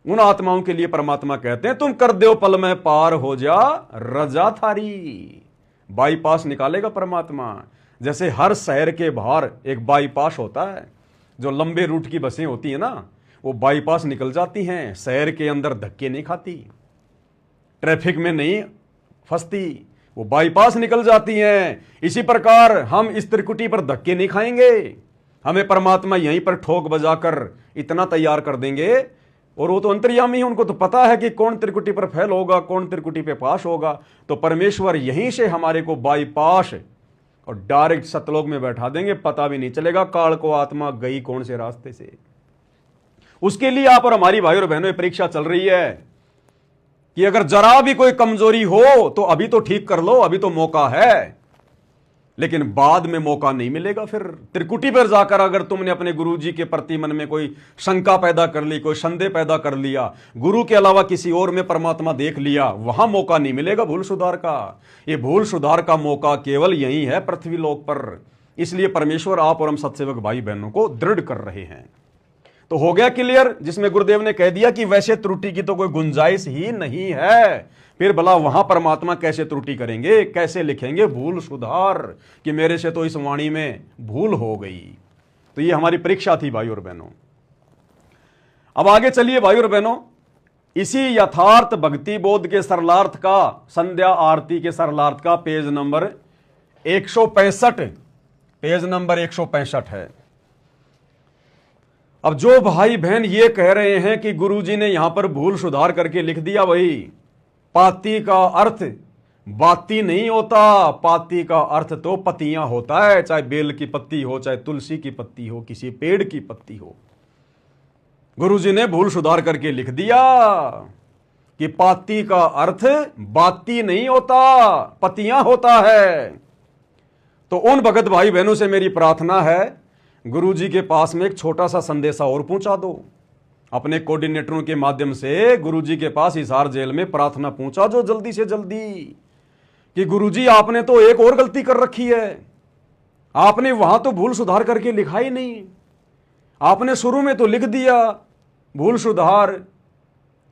उन आत्माओं के लिए परमात्मा कहते हैं तुम कर दो पल में पार हो जा रजा थारी। बाईपास निकालेगा परमात्मा। जैसे हर शहर के बाहर एक बाईपास होता है, जो लंबे रूट की बसें होती है ना, वो बाईपास निकल जाती हैं, शहर के अंदर धक्के नहीं खाती, ट्रैफिक में नहीं फंसती, वो बाईपास निकल जाती हैं। इसी प्रकार हम इस त्रिकुटी पर धक्के नहीं खाएंगे, हमें परमात्मा यहीं पर ठोक बजाकर इतना तैयार कर देंगे। और वो तो अंतर्यामी है, उनको तो पता है कि कौन त्रिकुटी पर फेल होगा, कौन त्रिकुटी पे पास होगा। तो परमेश्वर यहीं से हमारे को बाईपास और डायरेक्ट सतलोक में बैठा देंगे, पता भी नहीं चलेगा काल को आत्मा गई कौन से रास्ते से। उसके लिए आप और हमारी भाई और बहनों परीक्षा चल रही है कि अगर जरा भी कोई कमजोरी हो तो अभी तो ठीक कर लो, अभी तो मौका है, लेकिन बाद में मौका नहीं मिलेगा। फिर त्रिकुटी पर जाकर अगर तुमने अपने गुरुजी के प्रति मन में कोई शंका पैदा कर ली, कोई संदेह पैदा कर लिया, गुरु के अलावा किसी और में परमात्मा देख लिया, वहां मौका नहीं मिलेगा भूल सुधार का। ये भूल सुधार का मौका केवल यही है पृथ्वी लोक पर। इसलिए परमेश्वर आप और हम सत्सेवक भाई बहनों को दृढ़ कर रहे हैं। तो हो गया क्लियर, जिसमें गुरुदेव ने कह दिया कि वैसे त्रुटि की तो कोई गुंजाइश ही नहीं है। फिर भला वहां परमात्मा कैसे त्रुटि करेंगे, कैसे लिखेंगे भूल सुधार कि मेरे से तो इस वाणी में भूल हो गई। तो ये हमारी परीक्षा थी भाई और बहनों। अब आगे चलिए भाई और बहनों, इसी यथार्थ भक्ति बोध के सरलार्थ का, संध्या आरती के सरलार्थ का पेज नंबर 165, पेज नंबर 165 है। अब जो भाई बहन ये कह रहे हैं कि गुरुजी ने यहां पर भूल सुधार करके लिख दिया, वही पाती का अर्थ बाती नहीं होता, पाती का अर्थ तो पत्तियां होता है, चाहे बेल की पत्ती हो, चाहे तुलसी की पत्ती हो, किसी पेड़ की पत्ती हो। गुरुजी ने भूल सुधार करके लिख दिया कि पाती का अर्थ बाती नहीं होता, पत्तियां होता है। तो उन भगत भाई बहनों से मेरी प्रार्थना है, गुरुजी के पास में एक छोटा सा संदेशा और पहुंचा दो, अपने कोऑर्डिनेटरों के माध्यम से गुरुजी के पास हिसार जेल में प्रार्थना पहुंचा दो जल्दी से जल्दी कि गुरुजी आपने तो एक और गलती कर रखी है, आपने वहां तो भूल सुधार करके लिखा ही नहीं, आपने शुरू में तो लिख दिया भूल सुधार,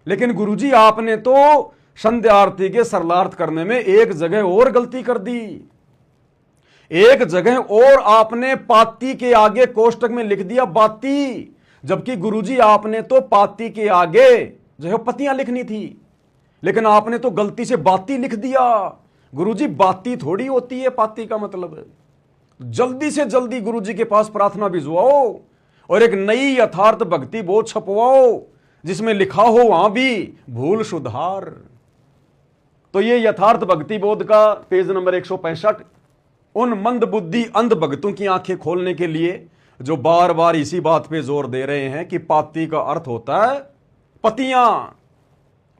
लेकिन गुरुजी आपने तो संध्या आरती के सरलार्थ करने में एक जगह और गलती कर दी, एक जगह और आपने पाती के आगे कोष्टक में लिख दिया बाती, जबकि गुरुजी आपने तो पाती के आगे जो है पत्तियां लिखनी थी, लेकिन आपने तो गलती से बाती लिख दिया। गुरुजी बाती थोड़ी होती है पाती का मतलब। जल्दी से जल्दी गुरुजी के पास प्रार्थना भिजवाओ और एक नई यथार्थ भक्ति बोध छपवाओ जिसमें लिखा हो वहां भी भूल सुधार। तो ये यथार्थ भक्ति बोध का पेज नंबर 165 उन मंद बुद्धि अंध भक्तों की आंखें खोलने के लिए जो बार बार इसी बात पे जोर दे रहे हैं कि पाती का अर्थ होता है पत्तियां,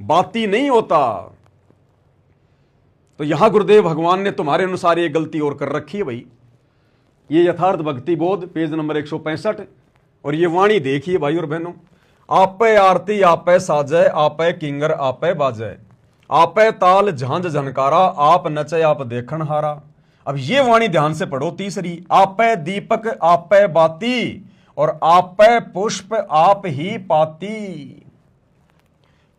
बाती नहीं होता। तो यहां गुरुदेव भगवान ने तुम्हारे अनुसार ये गलती और कर रखी है भाई। ये यथार्थ भक्ति बोध पेज नंबर 165 और ये वाणी देखिए भाई और बहनों, आपे आरती आपे साजय आपे किंगर आपे बाजय आपे ताल झांझ झनकारा आप नचे आप देखन हारा। अब ये वाणी ध्यान से पढ़ो तीसरी, आपे दीपक आपे बाती और आपे पुष्प आप ही पाती।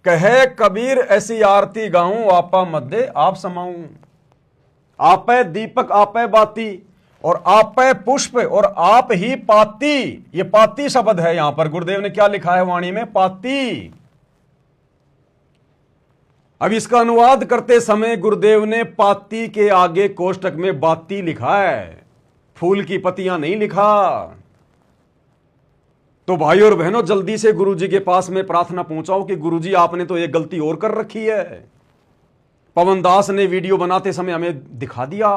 कहे कबीर ऐसी आरती गाऊं आपा मध्य आप समाऊं। आपे दीपक आपे बाती और आपे पुष्प और आप ही पाती, ये पाती शब्द है यहां पर। गुरुदेव ने क्या लिखा है वाणी में? पाती। अब इसका अनुवाद करते समय गुरुदेव ने पाती के आगे कोष्टक में बाती लिखा है, फूल की पत्तियां नहीं लिखा। तो भाई और बहनों जल्दी से गुरुजी के पास में प्रार्थना पहुंचाओ कि गुरुजी आपने तो एक गलती और कर रखी है। पवन दास ने वीडियो बनाते समय हमें दिखा दिया।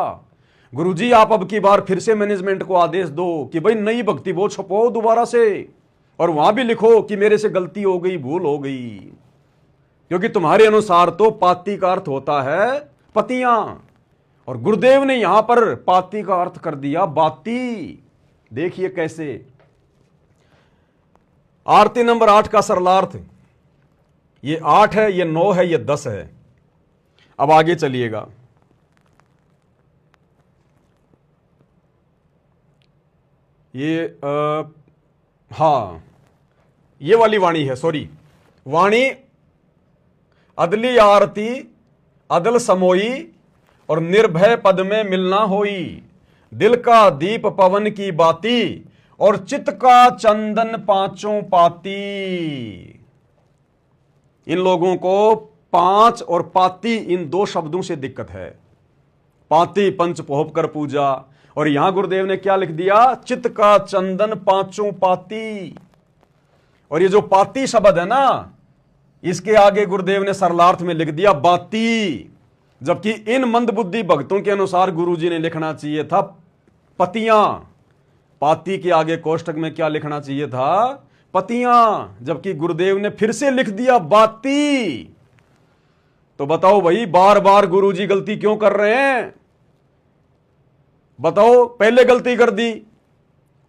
गुरुजी आप अब की बार फिर से मैनेजमेंट को आदेश दो कि भाई नई भक्ति बोध छपवाओ दोबारा से, और वहां भी लिखो कि मेरे से गलती हो गई, भूल हो गई, क्योंकि तुम्हारे अनुसार तो पाती का अर्थ होता है पत्तियां, और गुरुदेव ने यहां पर पाती का अर्थ कर दिया बाती। देखिए कैसे। आरती नंबर 8 का सरलार्थ, ये 8 है, ये 9 है, ये 10 है। अब आगे चलिएगा। ये हाँ, ये वाली वाणी है, सॉरी, वाणी अदली आरती अदल समोई और निर्भय पद में मिलना होई, दिल का दीप पवन की बाती और चित्त का चंदन पांचों पाती। इन लोगों को पांच और पाती इन दो शब्दों से दिक्कत है। पाती पंच पोहप कर पूजा, और यहां गुरुदेव ने क्या लिख दिया, चित्त का चंदन पांचों पाती। और ये जो पाती शब्द है ना, इसके आगे गुरुदेव ने सरलार्थ में लिख दिया बाती, जबकि इन मंदबुद्धि भक्तों के अनुसार गुरुजी ने लिखना चाहिए था पतियां। पाती के आगे कोष्टक में क्या लिखना चाहिए था, पतियां, जबकि गुरुदेव ने फिर से लिख दिया बाती। तो बताओ भाई, बार बार गुरुजी गलती क्यों कर रहे हैं? बताओ, पहले गलती कर दी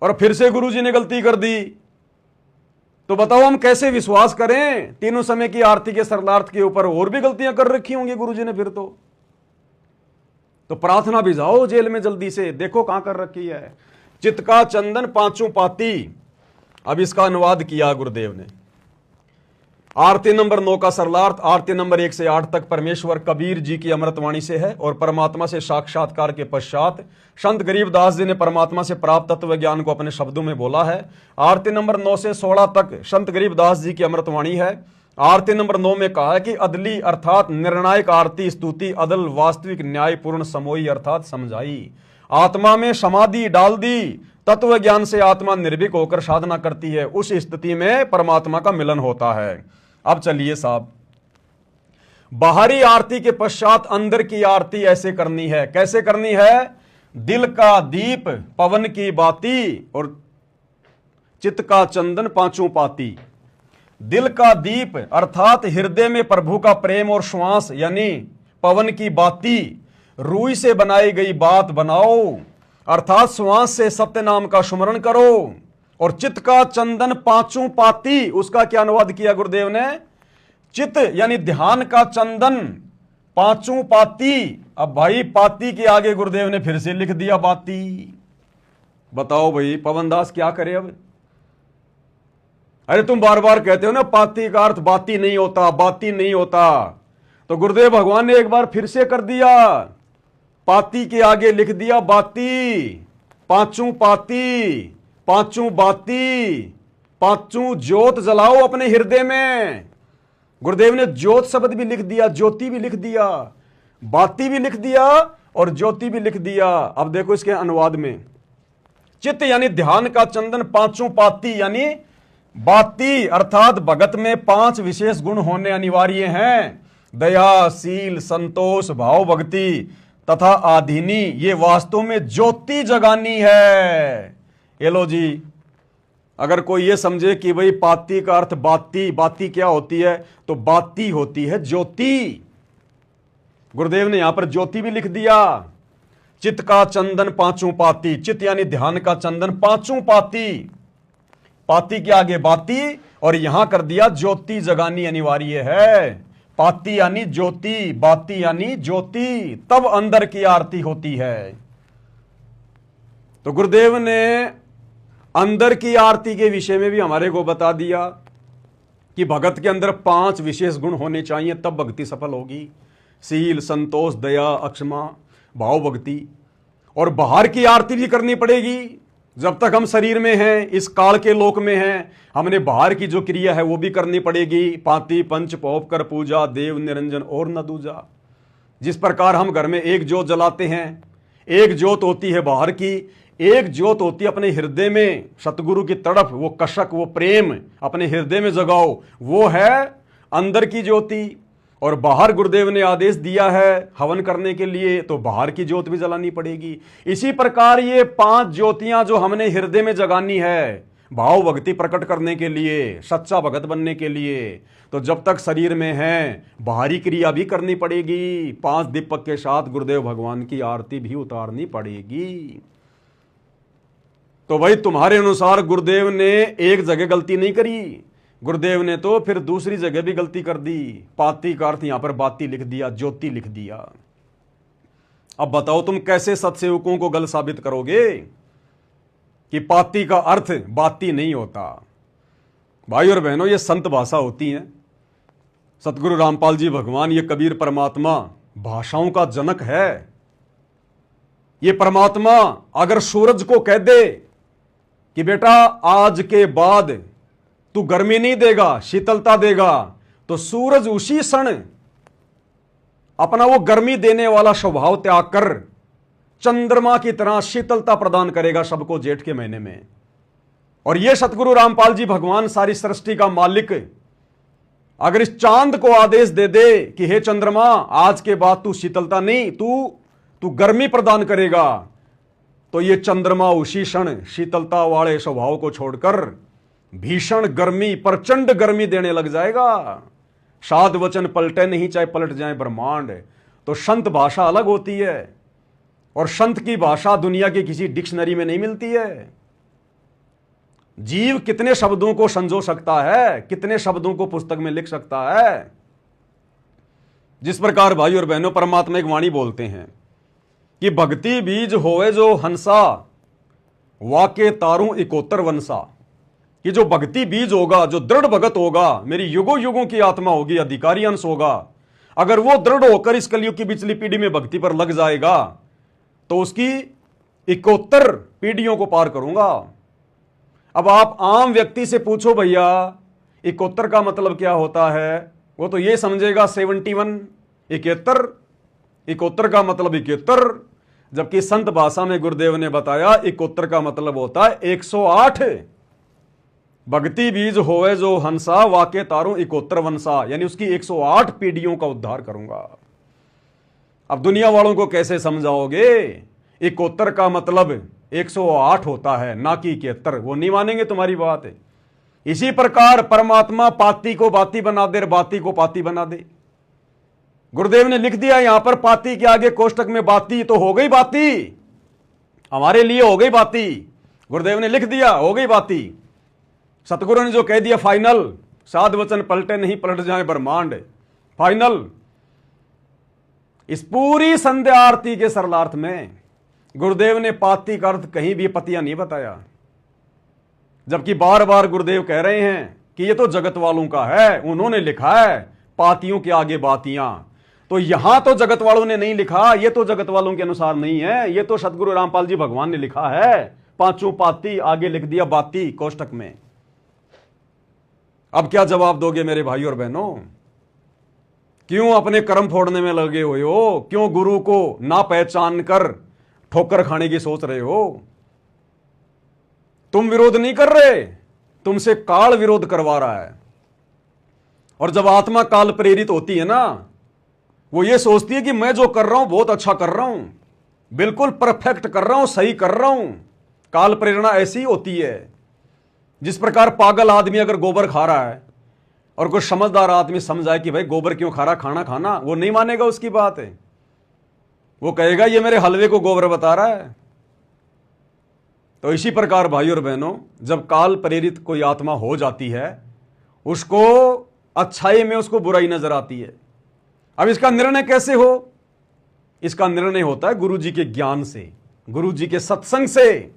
और फिर से गुरुजी ने गलती कर दी, तो बताओ हम कैसे विश्वास करें? तीनों समय की आरती के सरलार्थ के ऊपर और भी गलतियां कर रखी होंगी गुरुजी ने फिर तो प्रार्थना भिजाओ जेल में जल्दी से, देखो कहां कर रखी है। चित्त का चंदन पांचों पाती। अब इसका अनुवाद किया गुरुदेव ने। आरती नंबर 9 का सरलार्थ आरती नंबर 1 से 8 तक परमेश्वर कबीर जी की अमृतवाणी से है और परमात्मा से साक्षात्कार के पश्चात संत गरीबदास जी ने परमात्मा से प्राप्त तत्व ज्ञान को अपने शब्दों में बोला है। आरती नंबर 9 से 16 तक संत गरीबदास जी की अमृतवाणी है। आरती नंबर 9 में कहा है कि अदली अर्थात निर्णायक आरती स्तुति अदल वास्तविक न्यायपूर्ण समोई अर्थात समझाई। आत्मा में समाधि डाल दी, तत्व ज्ञान से आत्मा निर्भीक होकर साधना करती है, उस स्थिति में परमात्मा का मिलन होता है। अब चलिए साहब, बाहरी आरती के पश्चात अंदर की आरती ऐसे करनी है। कैसे करनी है? दिल का दीप पवन की बाती और चित्त का चंदन पांचों पाती। दिल का दीप अर्थात हृदय में प्रभु का प्रेम और श्वास यानी पवन की बाती, रूई से बनाई गई बात बनाओ अर्थात श्वास से सत्य नाम का स्मरण करो। और चित्त का चंदन पांचों पाती, उसका क्या अनुवाद किया गुरुदेव ने? चित्त यानी ध्यान का चंदन पांचों पाती। अब भाई पाती के आगे गुरुदेव ने फिर से लिख दिया बाती। बताओ भाई पवनदास क्या करे अब? अरे तुम बार बार कहते हो ना पाती का अर्थ बाती नहीं होता, बाती नहीं होता, तो गुरुदेव भगवान ने एक बार फिर से कर दिया, पाती के आगे लिख दिया बाती। पांचों पाती, पांचों बाती, पांचों ज्योत जलाओ अपने हृदय में। गुरुदेव ने ज्योत शब्द भी लिख दिया, ज्योति भी लिख दिया, बाती भी लिख दिया और ज्योति भी लिख दिया। अब देखो इसके अनुवाद में, चित्त यानी ध्यान का चंदन पांचों पाती यानी बाती अर्थात भगत में 5 विशेष गुण होने अनिवार्य हैं। दया, शील, संतोष, भाव भक्ति तथा आधीनी। ये वास्तव में ज्योति जगानी है। ये लो जी, अगर कोई ये समझे कि भाई पाती का अर्थ बाती, बाती क्या होती है, तो बाती होती है ज्योति। गुरुदेव ने यहां पर ज्योति भी लिख दिया। चित्त का चंदन पांचों पाती, चित्त यानी ध्यान का चंदन पांचों पाती, पाती के आगे बाती और यहां कर दिया ज्योति जगानी अनिवार्य है। पाती यानी ज्योति, बाती यानी ज्योति, तब अंदर की आरती होती है। तो गुरुदेव ने अंदर की आरती के विषय में भी हमारे को बता दिया कि भगत के अंदर 5 विशेष गुण होने चाहिए, तब भक्ति सफल होगी। शील, संतोष, दया, अक्षमा, भाव भक्ति। और बाहर की आरती भी करनी पड़ेगी। जब तक हम शरीर में हैं, इस काल के लोक में हैं, हमने बाहर की जो क्रिया है वो भी करनी पड़ेगी। पाती पंच पोप कर पूजा, देव निरंजन और न दूजा। जिस प्रकार हम घर में एक ज्योत जलाते हैं, एक ज्योत होती है बाहर की, एक ज्योत होती है अपने हृदय में सतगुरु की तरफ, वो कशक, वो प्रेम अपने हृदय में जगाओ, वो है अंदर की ज्योति। और बाहर गुरुदेव ने आदेश दिया है हवन करने के लिए, तो बाहर की ज्योत भी जलानी पड़ेगी। इसी प्रकार ये 5 ज्योतियां जो हमने हृदय में जगानी है भाव भक्ति प्रकट करने के लिए, सच्चा भगत बनने के लिए, तो जब तक शरीर में है बाहरी क्रिया भी करनी पड़ेगी। 5 दीपक के साथ गुरुदेव भगवान की आरती भी उतारनी पड़ेगी। तो भाई तुम्हारे अनुसार गुरुदेव ने एक जगह गलती नहीं करी, गुरुदेव ने तो फिर दूसरी जगह भी गलती कर दी। पाती का अर्थ यहां पर बाती लिख दिया, ज्योति लिख दिया। अब बताओ तुम कैसे सत्सेवकों को गलत साबित करोगे कि पाती का अर्थ बाती नहीं होता। भाई और बहनों, ये संत भाषा होती है। सतगुरु रामपाल जी भगवान, ये कबीर परमात्मा भाषाओं का जनक है। ये परमात्मा अगर सूरज को कह दे कि बेटा आज के बाद तू गर्मी नहीं देगा, शीतलता देगा, तो सूरज उसी क्षण अपना वो गर्मी देने वाला स्वभाव त्याग कर चंद्रमा की तरह शीतलता प्रदान करेगा सबको जेठ के महीने में। और ये सतगुरु रामपाल जी भगवान, सारी सृष्टि का मालिक, अगर इस चांद को आदेश दे दे कि हे चंद्रमा आज के बाद तू शीतलता नहीं, तू गर्मी प्रदान करेगा, तो ये चंद्रमा उसी क्षण शीतलता वाले स्वभाव को छोड़कर भीषण गर्मी, प्रचंड गर्मी देने लग जाएगा। साध वचन पलटे नहीं, चाहे पलट जाए ब्रह्मांड। तो संत भाषा अलग होती है, और संत की भाषा दुनिया की किसी डिक्शनरी में नहीं मिलती है। जीव कितने शब्दों को संजो सकता है, कितने शब्दों को पुस्तक में लिख सकता है। जिस प्रकार भाई और बहनों परमात्मा एक वाणी बोलते हैं कि भक्ति बीज होवे जो हंसा, वाके तारू इकोत्तर वंसा। कि जो भक्ति बीज होगा, जो दृढ़ भगत होगा, मेरी युगों युगों की आत्मा होगी, अधिकारी अंश होगा, अगर वो दृढ़ होकर इस कलयुग की पिछली पीढ़ी में भक्ति पर लग जाएगा तो उसकी 71 पीढ़ियों को पार करूंगा। अब आप आम व्यक्ति से पूछो भैया 71 का मतलब क्या होता है, वो तो ये समझेगा 71, 71, 71 का मतलब 71, जबकि संत भाषा में गुरुदेव ने बताया 71 का मतलब होता है 108। भक्ति बीज होवे जो हंसा, वाके तारू 71 वंसा, यानी उसकी 108 पीढ़ियों का उद्धार करूंगा। अब दुनिया वालों को कैसे समझाओगे? 71 का मतलब 108 होता है, ना कि 71। वो नहीं मानेंगे तुम्हारी बात है। इसी प्रकार परमात्मा पाती को बाती बना दे, बाती को पाती बना दे। गुरुदेव ने लिख दिया यहां पर पाती के आगे कोष्टक में बाती, तो हो गई बाती, हमारे लिए हो गई बाती। गुरुदेव ने लिख दिया हो गई बाती। सतगुरु ने जो कह दिया फाइनल, साध वचन पलटे नहीं, पलट जाए ब्रह्मांड, फाइनल। इस पूरी संध्या आरती के सरलार्थ में गुरुदेव ने पाती का अर्थ कहीं भी पतिया नहीं बताया, जबकि बार बार गुरुदेव कह रहे हैं कि ये तो जगत वालों का है, उन्होंने लिखा है पातियों के आगे बातियां। तो यहां तो जगत वालों ने नहीं लिखा, ये तो जगत वालों के अनुसार नहीं है, ये तो सतगुरु रामपाल जी भगवान ने लिखा है। पांचों पाती आगे लिख दिया बाती कोष्टक में। अब क्या जवाब दोगे मेरे भाई और बहनों? क्यों अपने कर्म फोड़ने में लगे हुए हो? क्यों गुरु को ना पहचान कर ठोकर खाने की सोच रहे हो? तुम विरोध नहीं कर रहे, तुमसे काल विरोध करवा रहा है। और जब आत्मा काल प्रेरित होती है ना, वो ये सोचती है कि मैं जो कर रहा हूं बहुत अच्छा कर रहा हूं, बिल्कुल परफेक्ट कर रहा हूं, सही कर रहा हूं। काल प्रेरणा ऐसी ही होती है। जिस प्रकार पागल आदमी अगर गोबर खा रहा है और कोई समझदार आदमी समझाए कि भाई गोबर क्यों खा रहा, खाना खाना, वो नहीं मानेगा उसकी बात है। वो कहेगा ये मेरे हलवे को गोबर बता रहा है। तो इसी प्रकार भाई और बहनों, जब काल प्रेरित कोई आत्मा हो जाती है, उसको अच्छाई में उसको बुराई नजर आती है। अब इसका निर्णय कैसे हो? इसका निर्णय होता है गुरु जी के ज्ञान से, गुरु जी के सत्संग से।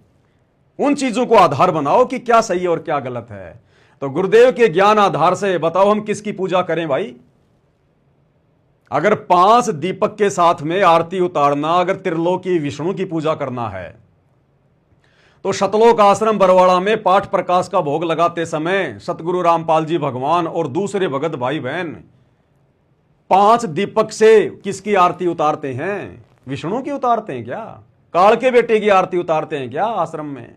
उन चीजों को आधार बनाओ कि क्या सही है और क्या गलत है। तो गुरुदेव के ज्ञान आधार से बताओ हम किसकी पूजा करें भाई? अगर 5 दीपक के साथ में आरती उतारना, अगर त्रिलोकी विष्णु की पूजा करना है, तो शतलोक आश्रम बरवाड़ा में पाठ प्रकाश का भोग लगाते समय सतगुरु रामपाल जी भगवान और दूसरे भगत भाई बहन 5 दीपक से किसकी आरती उतारते हैं? विष्णु की उतारते हैं क्या? काल के बेटे की आरती उतारते हैं क्या आश्रम में?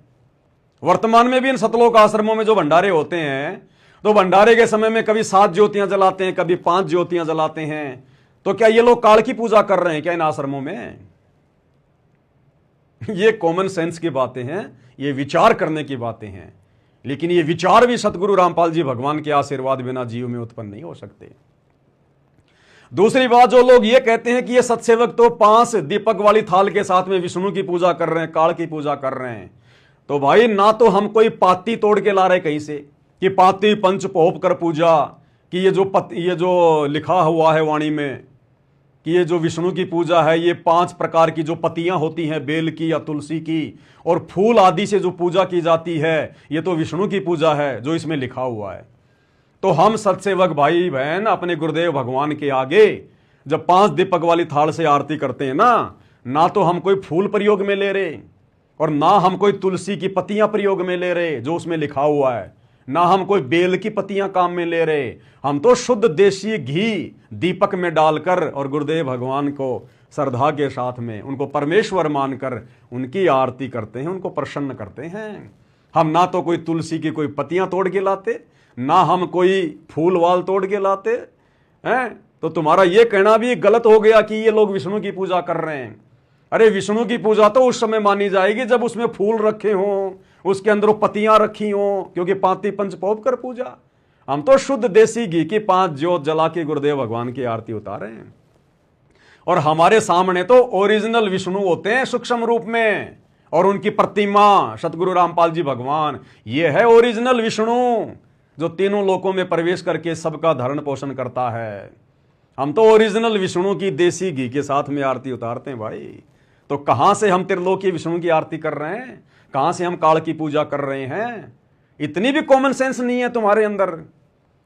वर्तमान में भी इन सतलोक आश्रमों में जो भंडारे होते हैं, तो भंडारे के समय में कभी 7 ज्योतियां जलाते हैं, कभी 5 ज्योतियां जलाते हैं। तो क्या ये लोग काल की पूजा कर रहे हैं क्या इन आश्रमों में? ये कॉमन सेंस की बातें हैं, ये विचार करने की बातें हैं। लेकिन ये विचार भी सतगुरु रामपाल जी भगवान के आशीर्वाद बिना जीव में उत्पन्न नहीं हो सकते। दूसरी बात, जो लोग ये कहते हैं कि ये सत्सेवक तो 5 दीपक वाली थाल के साथ में विष्णु की पूजा कर रहे हैं, काल की पूजा कर रहे हैं, तो भाई ना तो हम कोई पाती तोड़ के ला रहे कहीं से कि पाती पंच पोप कर पूजा, कि ये जो लिखा हुआ है वाणी में कि ये जो विष्णु की पूजा है, ये 5 प्रकार की जो पत्तियां होती हैं बेल की या तुलसी की और फूल आदि से जो पूजा की जाती है, ये तो विष्णु की पूजा है जो इसमें लिखा हुआ है। तो हम सत्सेवक भाई बहन अपने गुरुदेव भगवान के आगे जब 5 दीपक वाली थाल से आरती करते हैं ना तो हम कोई फूल प्रयोग में ले रहे और ना हम कोई तुलसी की पत्तियां प्रयोग में ले रहे जो उसमें लिखा हुआ है, ना हम कोई बेल की पत्तियां काम में ले रहे। हम तो शुद्ध देशी घी दीपक में डालकर और गुरुदेव भगवान को श्रद्धा के साथ में उनको परमेश्वर मानकर उनकी आरती करते हैं, उनको प्रसन्न करते हैं। हम ना तो कोई तुलसी की कोई पत्तियां तोड़ के लाते, ना हम कोई फूल वाल तोड़ के लाते हैं। तो तुम्हारा यह कहना भी गलत हो गया कि ये लोग विष्णु की पूजा कर रहे हैं। अरे विष्णु की पूजा तो उस समय मानी जाएगी जब उसमें फूल रखे हों, उसके अंदर पत्तियां रखी हों, क्योंकि पाती पंच पौप कर पूजा। हम तो शुद्ध देसी घी की 5 ज्योत जला के गुरुदेव भगवान की आरती उतारे हैं और हमारे सामने तो ओरिजिनल विष्णु होते हैं सूक्ष्म रूप में और उनकी प्रतिमा सतगुरु रामपाल जी भगवान, ये है ओरिजिनल विष्णु जो तीनों लोकों में प्रवेश करके सबका धरण पोषण करता है। हम तो ओरिजिनल विष्णु की देसी घी के साथ में आरती उतारते हैं भाई। तो कहां से हम त्रिलोकी विष्णु की आरती कर रहे हैं, कहां से हम काल की पूजा कर रहे हैं? इतनी भी कॉमन सेंस नहीं है तुम्हारे अंदर।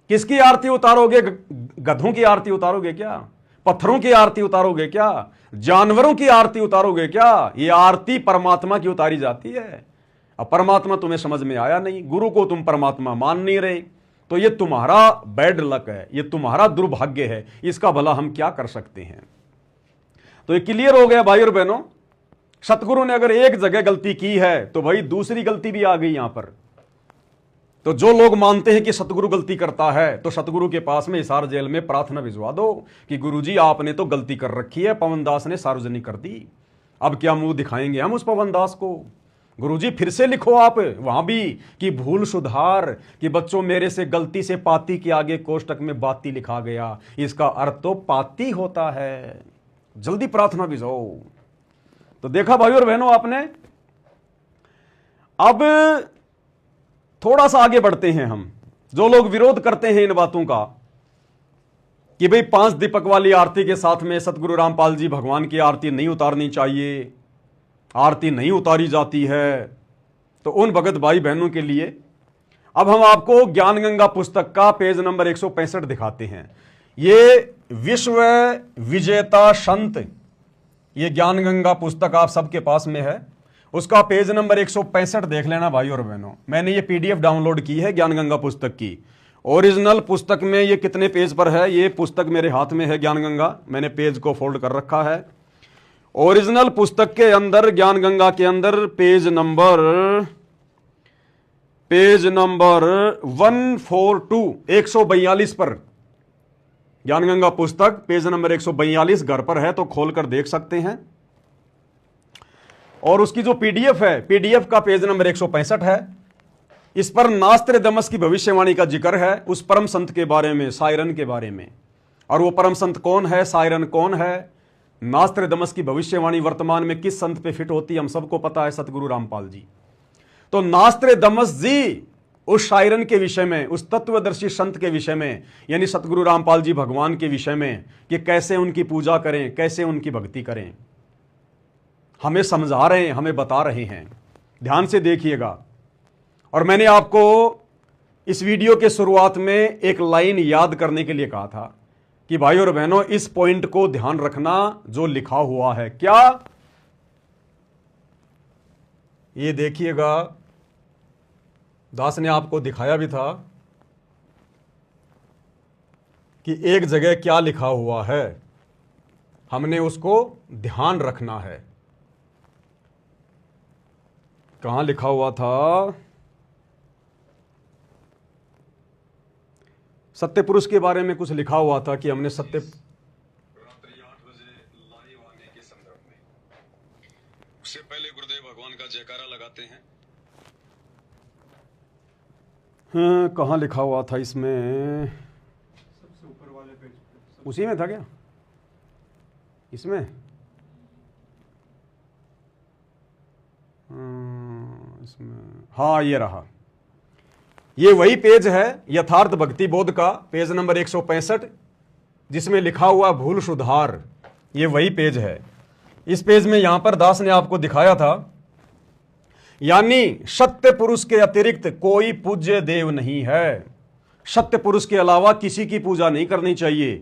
किसकी आरती उतारोगे? गधों की आरती उतारोगे क्या? पत्थरों की आरती उतारोगे क्या? जानवरों की आरती उतारोगे क्या? ये आरती परमात्मा की उतारी जाती है। अब परमात्मा तुम्हें समझ में आया नहीं, गुरु को तुम परमात्मा मान नहीं रहे, तो ये तुम्हारा बैड लक है, ये तुम्हारा दुर्भाग्य है। इसका भला हम क्या कर सकते हैं? तो ये क्लियर हो गया भाई और बहनों। सतगुरु ने अगर एक जगह गलती की है तो भाई दूसरी गलती भी आ गई यहां पर। तो जो लोग मानते हैं कि सतगुरु गलती करता है तो सतगुरु के पास में हिसार जेल में प्रार्थना भिजवा दो कि गुरुजी आपने तो गलती कर रखी है, पवन दास ने सार्वजनिक कर दी, अब क्या मुंह दिखाएंगे हम उस पवन दास को? गुरुजी फिर से लिखो आप वहां भी कि भूल सुधार, कि बच्चों मेरे से गलती से पाती के आगे कोष्टक में बाती लिखा गया, इसका अर्थ तो पाती होता है। जल्दी प्रार्थना भिजवाओ। तो देखा भाई और बहनों आपने। अब थोड़ा सा आगे बढ़ते हैं हम। जो लोग विरोध करते हैं इन बातों का कि भाई 5 दीपक वाली आरती के साथ में सतगुरु रामपाल जी भगवान की आरती नहीं उतारनी चाहिए, आरती नहीं उतारी जाती है, तो उन भगत भाई बहनों के लिए अब हम आपको ज्ञान गंगा पुस्तक का पेज नंबर 165 दिखाते हैं। ये विश्व विजेता संत, ये ज्ञान गंगा पुस्तक आप सबके पास में है, उसका पेज नंबर 165 देख लेना भाई और बहनों। मैंने ये पीडीएफ डाउनलोड की है ज्ञान गंगा पुस्तक की। ओरिजिनल पुस्तक में ये कितने पेज पर है, ये पुस्तक मेरे हाथ में है ज्ञान गंगा, मैंने पेज को फोल्ड कर रखा है। ओरिजिनल पुस्तक के अंदर ज्ञान गंगा के अंदर पेज नंबर 142 पर ज्ञान गंगा पुस्तक पेज नंबर 142 घर पर है तो खोलकर देख सकते हैं। और उसकी जो पीडीएफ है, पीडीएफ का पेज नंबर 165 है। इस पर नास्त्र दमस की भविष्यवाणी का जिक्र है, उस परम संत के बारे में, सायरन के बारे में। और वो परम संत कौन है, सायरन कौन है, नास्त्र दमस की भविष्यवाणी वर्तमान में किस संत पे फिट होती है, हम सबको पता है, सतगुरु रामपाल जी। तो नास्त्र दमस जी उस शायरन के विषय में, उस तत्वदर्शी संत के विषय में, यानी सतगुरु रामपाल जी भगवान के विषय में कि कैसे उनकी पूजा करें, कैसे उनकी भक्ति करें, हमें समझा रहे हैं, हमें बता रहे हैं। ध्यान से देखिएगा। और मैंने आपको इस वीडियो के शुरुआत में एक लाइन याद करने के लिए कहा था कि भाई और बहनों इस पॉइंट को ध्यान रखना जो लिखा हुआ है। क्या? ये देखिएगा, दास ने आपको दिखाया भी था कि एक जगह क्या लिखा हुआ है, हमने उसको ध्यान रखना है। कहां लिखा हुआ था? सत्य पुरुष के बारे में कुछ लिखा हुआ था कि हमने रात्रि 8 बजे लाइव आने के संदर्भ में, उससे पहले गुरुदेव भगवान का जयकारा लगाते हैं। हाँ, कहाँ लिखा हुआ था इसमें? सबसे ऊपर वाले पेज पे। उसी में था क्या? इसमें? इसमें हाँ, ये रहा। ये वही पेज है यथार्थ भक्ति बोध का, पेज नंबर 165, जिसमें लिखा हुआ भूल सुधार, ये वही पेज है। इस पेज में यहां पर दास ने आपको दिखाया था, यानी सत्य पुरुष के अतिरिक्त कोई पूज्य देव नहीं है। सत्य पुरुष के अलावा किसी की पूजा नहीं करनी चाहिए।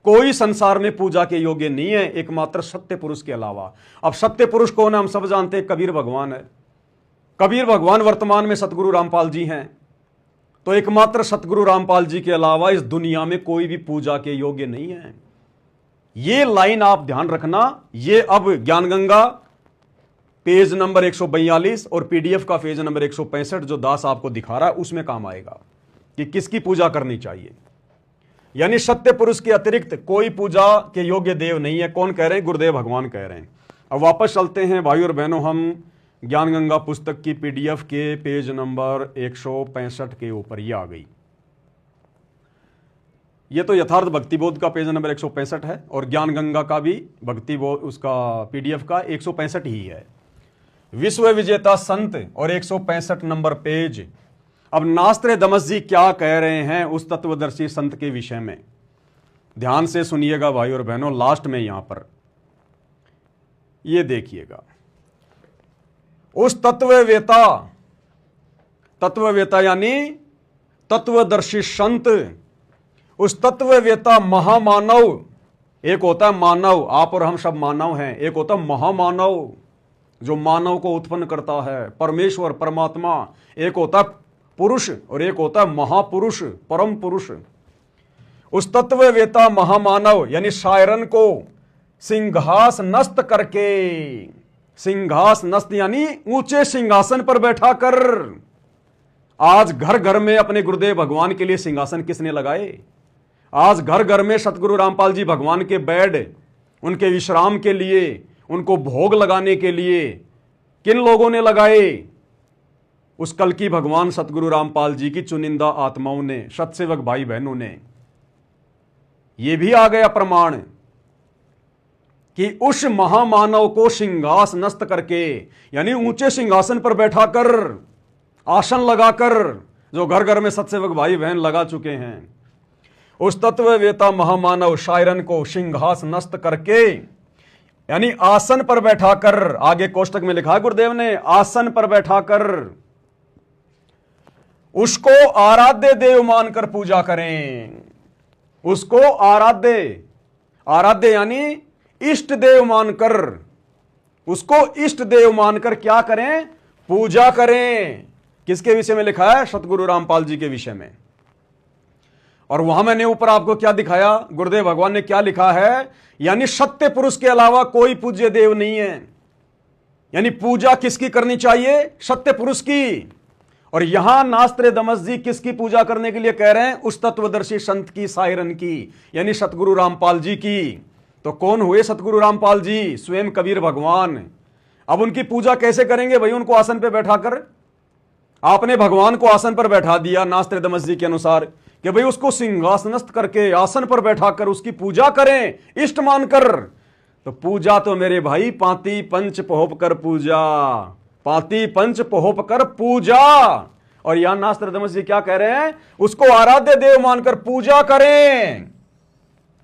कोई संसार में पूजा के योग्य नहीं है एकमात्र सत्य पुरुष के अलावा। अब सत्य पुरुष कौन है हम सब जानते हैं, कबीर भगवान है। कबीर भगवान वर्तमान में सतगुरु रामपाल जी हैं। तो एकमात्र सतगुरु रामपाल जी के अलावा इस दुनिया में कोई भी पूजा के योग्य नहीं है। ये लाइन आप ध्यान रखना। ये अब ज्ञानगंगा पेज नंबर 142 और पीडीएफ का पेज नंबर 165 जो दास आपको दिखा रहा है उसमें काम आएगा कि किसकी पूजा करनी चाहिए। यानी सत्य पुरुष के अतिरिक्त कोई पूजा के योग्य देव नहीं है। कौन कह रहे हैं? गुरुदेव भगवान कह रहे हैं। अब वापस चलते हैं भाई और बहनों, हम ज्ञानगंगा पुस्तक की पीडीएफ के पेज नंबर 165 के ऊपर ये आ गई। ये तो यथार्थ भक्तिबोध का पेज नंबर 165 है और ज्ञानगंगा का भी भक्तिबोध उसका पीडीएफ का 165 ही है। विश्व विजेता संत और 165 नंबर पेज। अब नास्त्र दमस जी क्या कह रहे हैं उस तत्वदर्शी संत के विषय में, ध्यान से सुनिएगा भाई और बहनों। लास्ट में यहां पर ये देखिएगा, उस तत्ववेता यानी तत्वदर्शी संत, उस तत्ववेता महामानव, एक होता है मानव, आप और हम सब मानव हैं, एक होता है महामानव जो मानव को उत्पन्न करता है, परमेश्वर परमात्मा। एक होता है पुरुष और एक होता है महापुरुष परम पुरुष। उस तत्ववेता महामानव यानी शायरन को सिंहास नस्त करके, सिंहास नस्त यानी ऊंचे सिंहासन पर बैठा कर। आज घर घर में अपने गुरुदेव भगवान के लिए सिंहासन किसने लगाए? आज घर घर में सतगुरु रामपाल जी भगवान के बेड, उनके विश्राम के लिए, उनको भोग लगाने के लिए किन लोगों ने लगाए? उस कल की भगवान सतगुरु रामपाल जी की चुनिंदा आत्माओं ने, सत्सेवक भाई बहनों ने। यह भी आ गया प्रमाण कि उस महामानव को सिंहास नस्त करके यानी ऊंचे सिंहासन पर बैठाकर, आसन लगाकर, जो घर घर में सत्सेवक भाई बहन लगा चुके हैं, उस तत्ववेता महामानव शायरन को सिंहास नस्त करके यानी आसन पर बैठाकर, आगे कोष्टक में लिखा है गुरुदेव ने, आसन पर बैठाकर उसको आराध्य देव मानकर पूजा करें। उसको आराध्य यानी इष्ट देव मानकर, उसको इष्ट देव मानकर क्या करें? पूजा करें। किसके विषय में लिखा है? सतगुरु रामपाल जी के विषय में। और वहां मैंने ऊपर आपको क्या दिखाया, गुरुदेव भगवान ने क्या लिखा है, यानी सत्य पुरुष के अलावा कोई पूज्य देव नहीं है। यानी पूजा किसकी करनी चाहिए? सत्य पुरुष की। और यहां नास्त्र दमस जी किसकी पूजा करने के लिए कह रहे हैं? उस तत्वदर्शी संत की, सायरन की, यानी सतगुरु रामपाल जी की। तो कौन हुए सतगुरु रामपाल जी? स्वयं कबीर भगवान। अब उनकी पूजा कैसे करेंगे भाई? उनको आसन पर बैठाकर, आपने भगवान को आसन पर बैठा दिया नास्त्र दमस जी के अनुसार कि भाई उसको सिंहासनस्थ करके आसन पर बैठाकर उसकी पूजा करें, इष्ट मानकर। तो पूजा तो मेरे भाई पांति पंच पोहप कर पूजा, पांति पंच पोहप कर पूजा। और यहां नास्त्र दमस जी क्या कह रहे हैं? उसको आराध्य देव मानकर पूजा करें।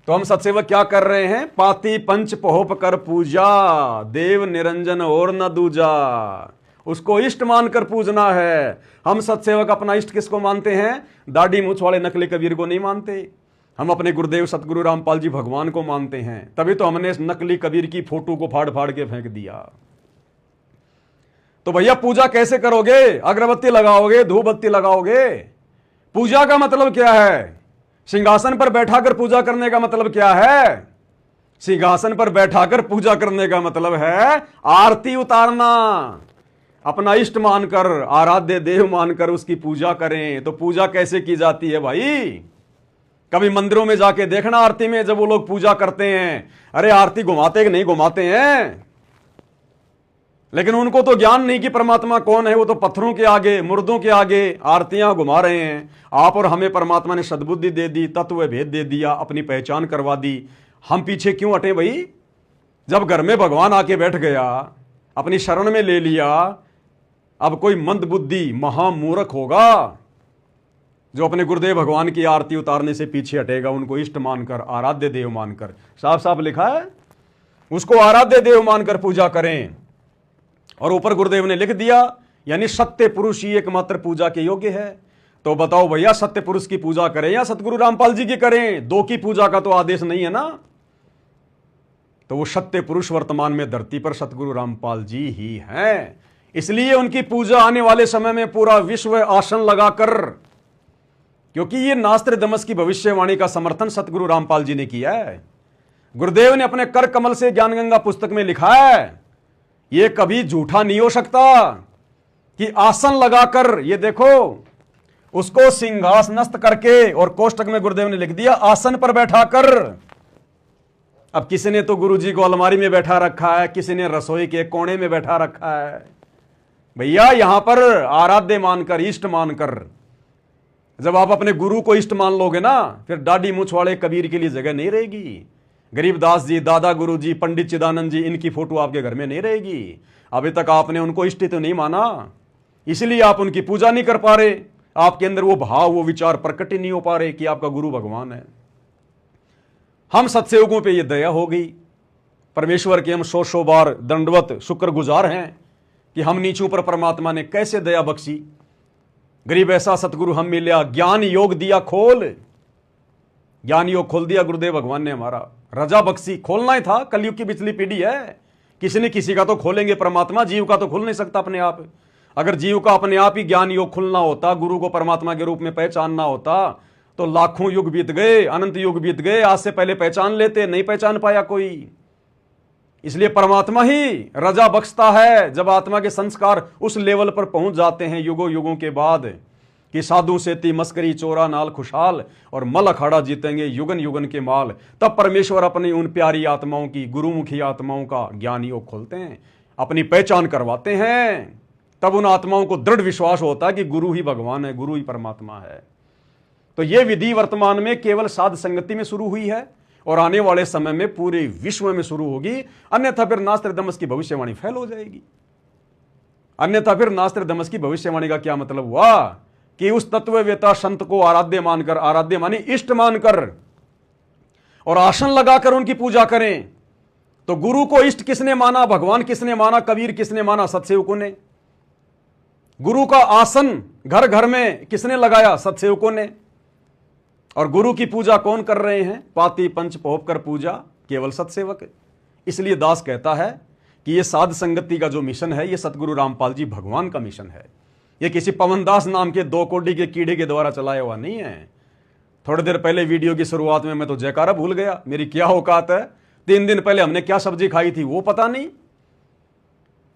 तो हम सत्सेवक क्या कर रहे हैं? पांति पंच पोहप कर पूजा, देव निरंजन और न दूजा। उसको इष्ट मानकर पूजना है। हम सत्सेवक अपना इष्ट किसको मानते हैं? दाढ़ी मूछ वाले नकली कबीर को नहीं मानते। हम अपने गुरुदेव सतगुरु रामपाल जी भगवान को मानते हैं। तभी तो हमने इस नकली कबीर की फोटो को फाड़ फाड़ के फेंक दिया। तो भैया पूजा कैसे करोगे? अगरबत्ती लगाओगे, धूप बत्ती लगाओगे? पूजा का मतलब क्या है? सिंहासन पर बैठाकर पूजा करने का मतलब क्या है? सिंहासन पर बैठाकर पूजा करने का मतलब है आरती उतारना, अपना इष्ट मानकर, आराध्य देव मानकर उसकी पूजा करें। तो पूजा कैसे की जाती है भाई? कभी मंदिरों में जाके देखना, आरती में जब वो लोग पूजा करते हैं, अरे आरती घुमाते कि नहीं घुमाते हैं, लेकिन उनको तो ज्ञान नहीं कि परमात्मा कौन है। वो तो पत्थरों के आगे, मुर्दों के आगे आरतियां घुमा रहे हैं। आप और हमें परमात्मा ने सद्बुद्धि दे दी, तत्व भेद दे दिया, अपनी पहचान करवा दी। हम पीछे क्यों हटे भाई? जब घर में भगवान आके बैठ गया, अपनी शरण में ले लिया, अब कोई मंद बुद्धि महामूर्ख होगा जो अपने गुरुदेव भगवान की आरती उतारने से पीछे हटेगा, उनको इष्ट मानकर, आराध्य देव मानकर। साफ साफ लिखा है उसको आराध्य देव मानकर पूजा करें। और ऊपर गुरुदेव ने लिख दिया, यानी सत्य पुरुष ही एकमात्र पूजा के योग्य है। तो बताओ भैया, सत्य पुरुष की पूजा करें या सतगुरु रामपाल जी की करें? दो की पूजा का तो आदेश नहीं है ना। तो वो सत्य पुरुष वर्तमान में धरती पर सतगुरु रामपाल जी ही हैं। इसलिए उनकी पूजा आने वाले समय में पूरा विश्व आसन लगाकर, क्योंकि ये नास्त्र दमस की भविष्यवाणी का समर्थन सतगुरु रामपाल जी ने किया है। गुरुदेव ने अपने कर कमल से ज्ञान गंगा पुस्तक में लिखा है, ये कभी झूठा नहीं हो सकता कि आसन लगाकर, ये देखो, उसको सिंहासनस्थ करके, और कोष्टक में गुरुदेव ने लिख दिया आसन पर बैठाकर। अब किसी ने तो गुरुजी को अलमारी में बैठा रखा है, किसी ने रसोई के कोने में बैठा रखा है। भैया यहां पर आराध्य मानकर, इष्ट मानकर, जब आप अपने गुरु को इष्ट मान लोगे ना, फिर दाढ़ी मूछ वाले कबीर के लिए जगह नहीं रहेगी। गरीबदास जी, दादा गुरु जी, पंडित चिदानंद जी, इनकी फोटो आपके घर में नहीं रहेगी। अभी तक आपने उनको इष्ट तो नहीं माना, इसलिए आप उनकी पूजा नहीं कर पा रहे। आपके अंदर वो भाव, वो विचार प्रकट ही नहीं हो पा रहे कि आपका गुरु भगवान है। हम सत्सेवकों पे ये दया हो गई, परमेश्वर के हम सौ बार दंडवत शुक्रगुजार हैं कि हम नीचों पर परमात्मा ने कैसे दया बख्शी। गरीब ऐसा सतगुरु हम मिला, ज्ञान योग दिया खोल, ज्ञान योग खोल दिया गुरुदेव भगवान ने हमारा। रजा बख्शी, खोलना ही था। कलयुग की पिछली पीढ़ी है, किसी न किसी का तो खोलेंगे परमात्मा, जीव का तो खुल नहीं सकता अपने आप। अगर जीव का अपने आप ही ज्ञान योग खुलना होता, गुरु को परमात्मा के रूप में पहचानना होता, तो लाखों युग बीत गए, अनंत युग बीत गए, आज से पहले पहचान लेते, नहीं पहचान पाया कोई। इसलिए परमात्मा ही रजा बख्शता है जब आत्मा के संस्कार उस लेवल पर पहुंच जाते हैं युगों युगों के बाद, कि साधु सेती मस्करी चोरा नाल खुशहाल, और मल अखाड़ा जीतेंगे युगन युगन के माल। तब परमेश्वर अपनी उन प्यारी आत्माओं की, गुरुमुखी आत्माओं का ज्ञान योग खोलते हैं, अपनी पहचान करवाते हैं। तब उन आत्माओं को दृढ़ विश्वास होता है कि गुरु ही भगवान है, गुरु ही परमात्मा है। तो यह विधि वर्तमान में केवल साध संगति में शुरू हुई है, और आने वाले समय में पूरे विश्व में शुरू होगी। अन्यथा फिर नास्त्र दमस की भविष्यवाणी फैल हो जाएगी। अन्यथा फिर नास्त्र दमस की भविष्यवाणी का क्या मतलब हुआ कि उस तत्ववेता संत को आराध्य मानकर, आराध्य माने इष्ट मानकर, और आसन लगाकर उनकी पूजा करें। तो गुरु को इष्ट किसने माना? भगवान किसने माना? कबीर किसने माना? सतसेवकों ने। गुरु का आसन घर घर में किसने लगाया? सतसेवकों ने। और गुरु की पूजा कौन कर रहे हैं? पाती पंच पोप कर पूजा केवल सतसेवक। इसलिए दास कहता है कि यह साध संगति का जो मिशन है, यह सतगुरु रामपाल जी भगवान का मिशन है। यह किसी पवनदास नाम के 2 कोड़ी के कीड़े के द्वारा चलाया हुआ नहीं है। थोड़ी देर पहले वीडियो की शुरुआत में मैं तो जयकारा भूल गया, मेरी क्या औकात है। 3 दिन पहले हमने क्या सब्जी खाई थी वो पता नहीं।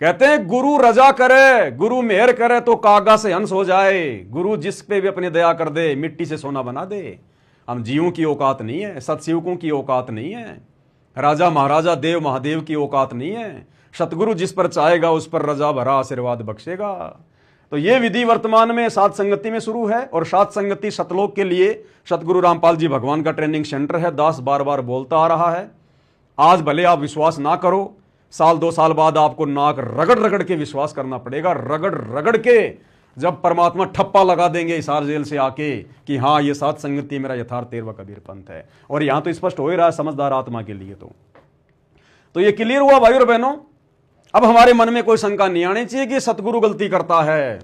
कहते हैं गुरु रजा करे, गुरु मेहर करे तो कागा से हंस हो जाए। गुरु जिस पे भी अपनी दया कर दे, मिट्टी से सोना बना दे। हम जीवों की औकात नहीं है, सतसेवकों की औकात नहीं है, राजा महाराजा देव महादेव की औकात नहीं है। सतगुरु जिस पर चाहेगा उस पर रजा भरा आशीर्वाद बख्शेगा। तो यह विधि वर्तमान में साध संगति में शुरू है, और साध संगति सतलोक के लिए सतगुरु रामपाल जी भगवान का ट्रेनिंग सेंटर है। दास बार बार बोलता आ रहा है। आज भले आप विश्वास ना करो, साल 2 साल बाद आपको नाक रगड़ रगड़ के विश्वास करना पड़ेगा। रगड़ रगड़ के जब परमात्मा ठप्पा लगा देंगे हिसार जेल से आके कि हाँ ये साध संगति मेरा यथार्थ तेरवा कबीर पंथ है। और यहां तो स्पष्ट हो ही रहा है समझदार आत्मा के लिए। तो ये क्लियर हुआ भाई और बहनों। अब हमारे मन में कोई शंका नहीं आनी चाहिए कि सतगुरु गलती करता है,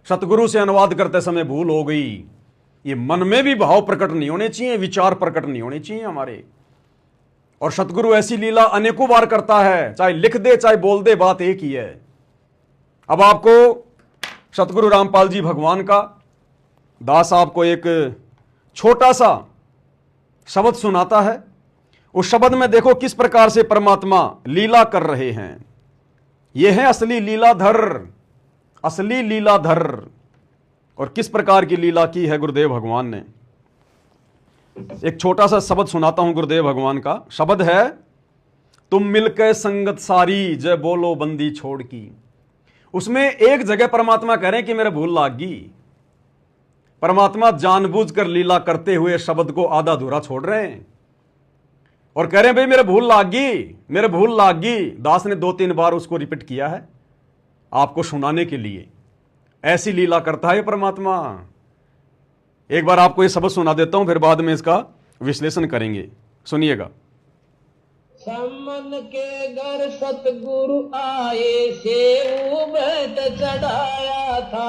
सतगुरु से अनुवाद करते समय भूल हो गई। ये मन में भी भाव प्रकट नहीं होने चाहिए, विचार प्रकट नहीं होने चाहिए हमारे। और सतगुरु ऐसी लीला अनेकों बार करता है, चाहे लिख दे चाहे बोल दे, बात एक ही है। अब आपको सतगुरु रामपाल जी भगवान का दास आपको एक छोटा सा शब्द सुनाता है। उस शब्द में देखो किस प्रकार से परमात्मा लीला कर रहे हैं। यह है असली लीलाधर, असली लीलाधर। और किस प्रकार की लीला की है गुरुदेव भगवान ने। एक छोटा सा शब्द सुनाता हूं गुरुदेव भगवान का। शब्द है, तुम मिलकर संगत सारी जय बोलो बंदी छोड़ की। उसमें एक जगह परमात्मा कह रहे हैं कि मेरे भूल लाग गई। परमात्मा जानबूझकर लीला करते हुए शब्द को आधा अधूरा छोड़ रहे हैं और कह रहे हैं भाई मेरे भूल लाग गई, मेरे भूल लाग गई। दास ने 2-3 बार उसको रिपीट किया है आपको सुनाने के लिए। ऐसी लीला करता है परमात्मा। एक बार आपको ये शब्द सुना देता हूं, फिर बाद में इसका विश्लेषण करेंगे। सुनिएगा। सम्मन के घर सतगुरु आए, सेऊ बैठ चढ़ाया था।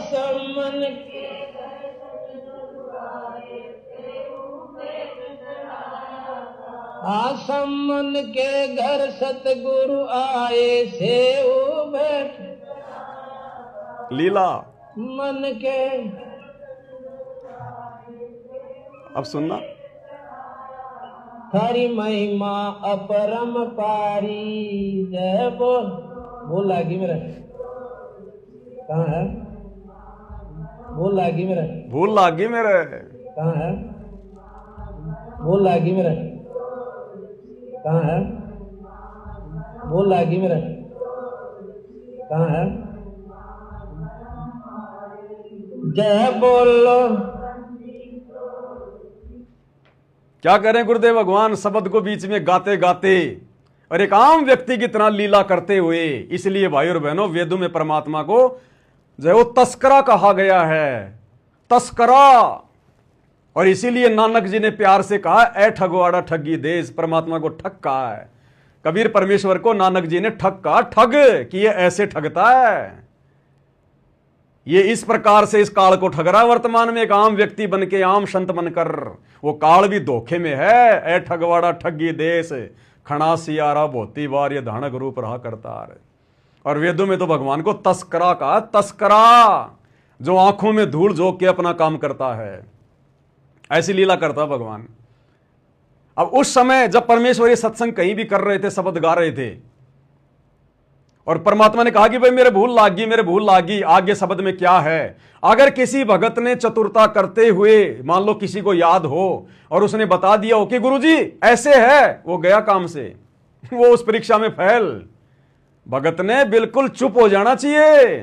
सम्मन के घर सतगुरु आए, सेऊ बैठ चढ़ाया था। सम्मन के घर सतगुरु आए, सेऊ बैठ लीला मन के। अब सुनना, हरि महिमा अपरम पारी। जय बोल। बोल लागी मेरा कहाँ है? बोल लागी मेरा भूल लागी मेरे। कहाँ है? बोल लागी मेरा कहाँ है? बोल लागी मेरा कहाँ है? जय बोलो। क्या करें गुरुदेव भगवान, शब्द को बीच में गाते गाते और एक आम व्यक्ति की तरह लीला करते हुए। इसलिए भाई और बहनों, वेदों में परमात्मा को जो है वो तस्करा कहा गया है, तस्करा। और इसीलिए नानक जी ने प्यार से कहा, ए ठगवाड़ा ठगी देश। परमात्मा को ठग कहा है, कबीर परमेश्वर को नानक जी ने ठग कहा, ठग कि ये ऐसे ठगता है, ये इस प्रकार से इस काल को ठग रहा। वर्तमान में एक आम व्यक्ति बन के, आम संत बनकर, वो काल भी धोखे में है। ए ठगवाड़ा ठगी देश, खड़ा सियारा बोती बार, ये धानक रूप रहा करता है। और वेदों में तो भगवान को तस्करा कहा, तस्करा, जो आंखों में धूल झोंक के अपना काम करता है। ऐसी लीला करता भगवान। अब उस समय जब परमेश्वर ये सत्संग कहीं भी कर रहे थे, शब्द गा रहे थे, और परमात्मा ने कहा कि भाई मेरे भूल लागी, मेरे भूल लागी। आगे शब्द में क्या है? अगर किसी भगत ने चतुरता करते हुए, मान लो किसी को याद हो और उसने बता दिया हो कि गुरुजी ऐसे है, वो गया काम से, वो उस परीक्षा में फेल। भगत ने बिल्कुल चुप हो जाना चाहिए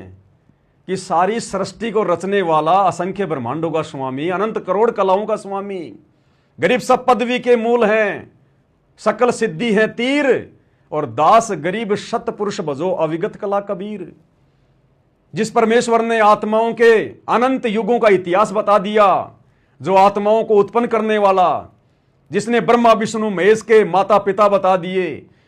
कि सारी सृष्टि को रचने वाला, असंख्य ब्रह्मांडों का स्वामी, अनंत करोड़ कलाओं का स्वामी, गरीब सब पदवी के मूल हैं, सकल सिद्धि है तीर, और दास गरीब शत पुरुष भजो अविगत कला कबीर। जिस परमेश्वर ने आत्माओं के अनंत युगों का इतिहास बता दिया, जो आत्माओं को उत्पन्न करने वाला, जिसने ब्रह्मा विष्णु महेश के माता पिता बता दिए,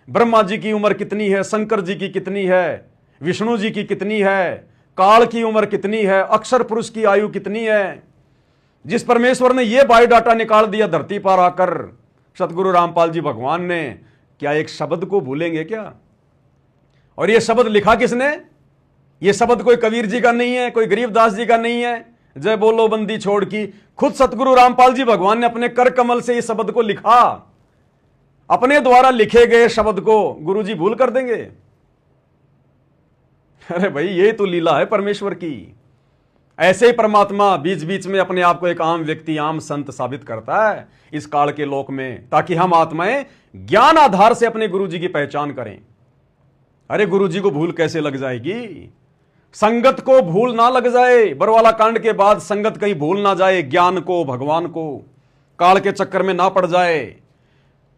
ब्रह्मा जी की उम्र कितनी है, शंकर जी की कितनी है, विष्णु जी की कितनी है, काल की उम्र कितनी है, अक्षर पुरुष की आयु कितनी है, जिस परमेश्वर ने यह बायोडाटा निकाल दिया धरती पर आकर, सतगुरु रामपाल जी भगवान ने, क्या एक शब्द को भूलेंगे क्या? और यह शब्द लिखा किसने? यह शब्द कोई कबीर जी का नहीं है, कोई गरीबदास जी का नहीं है, जय बोलो बंदी छोड़ की, खुद सतगुरु रामपाल जी भगवान ने अपने कर कमल से इस शब्द को लिखा। अपने द्वारा लिखे गए शब्द को गुरु जी भूल कर देंगे? अरे भाई, ये तो लीला है परमेश्वर की। ऐसे ही परमात्मा बीच बीच में अपने आप को एक आम व्यक्ति, आम संत साबित करता है इस काल के लोक में, ताकि हम आत्माएं ज्ञान आधार से अपने गुरु जी की पहचान करें। अरे गुरु जी को भूल कैसे लग जाएगी? संगत को भूल ना लग जाए। बरवाला कांड के बाद संगत कहीं भूल ना जाए, ज्ञान को, भगवान को, काल के चक्कर में ना पड़ जाए।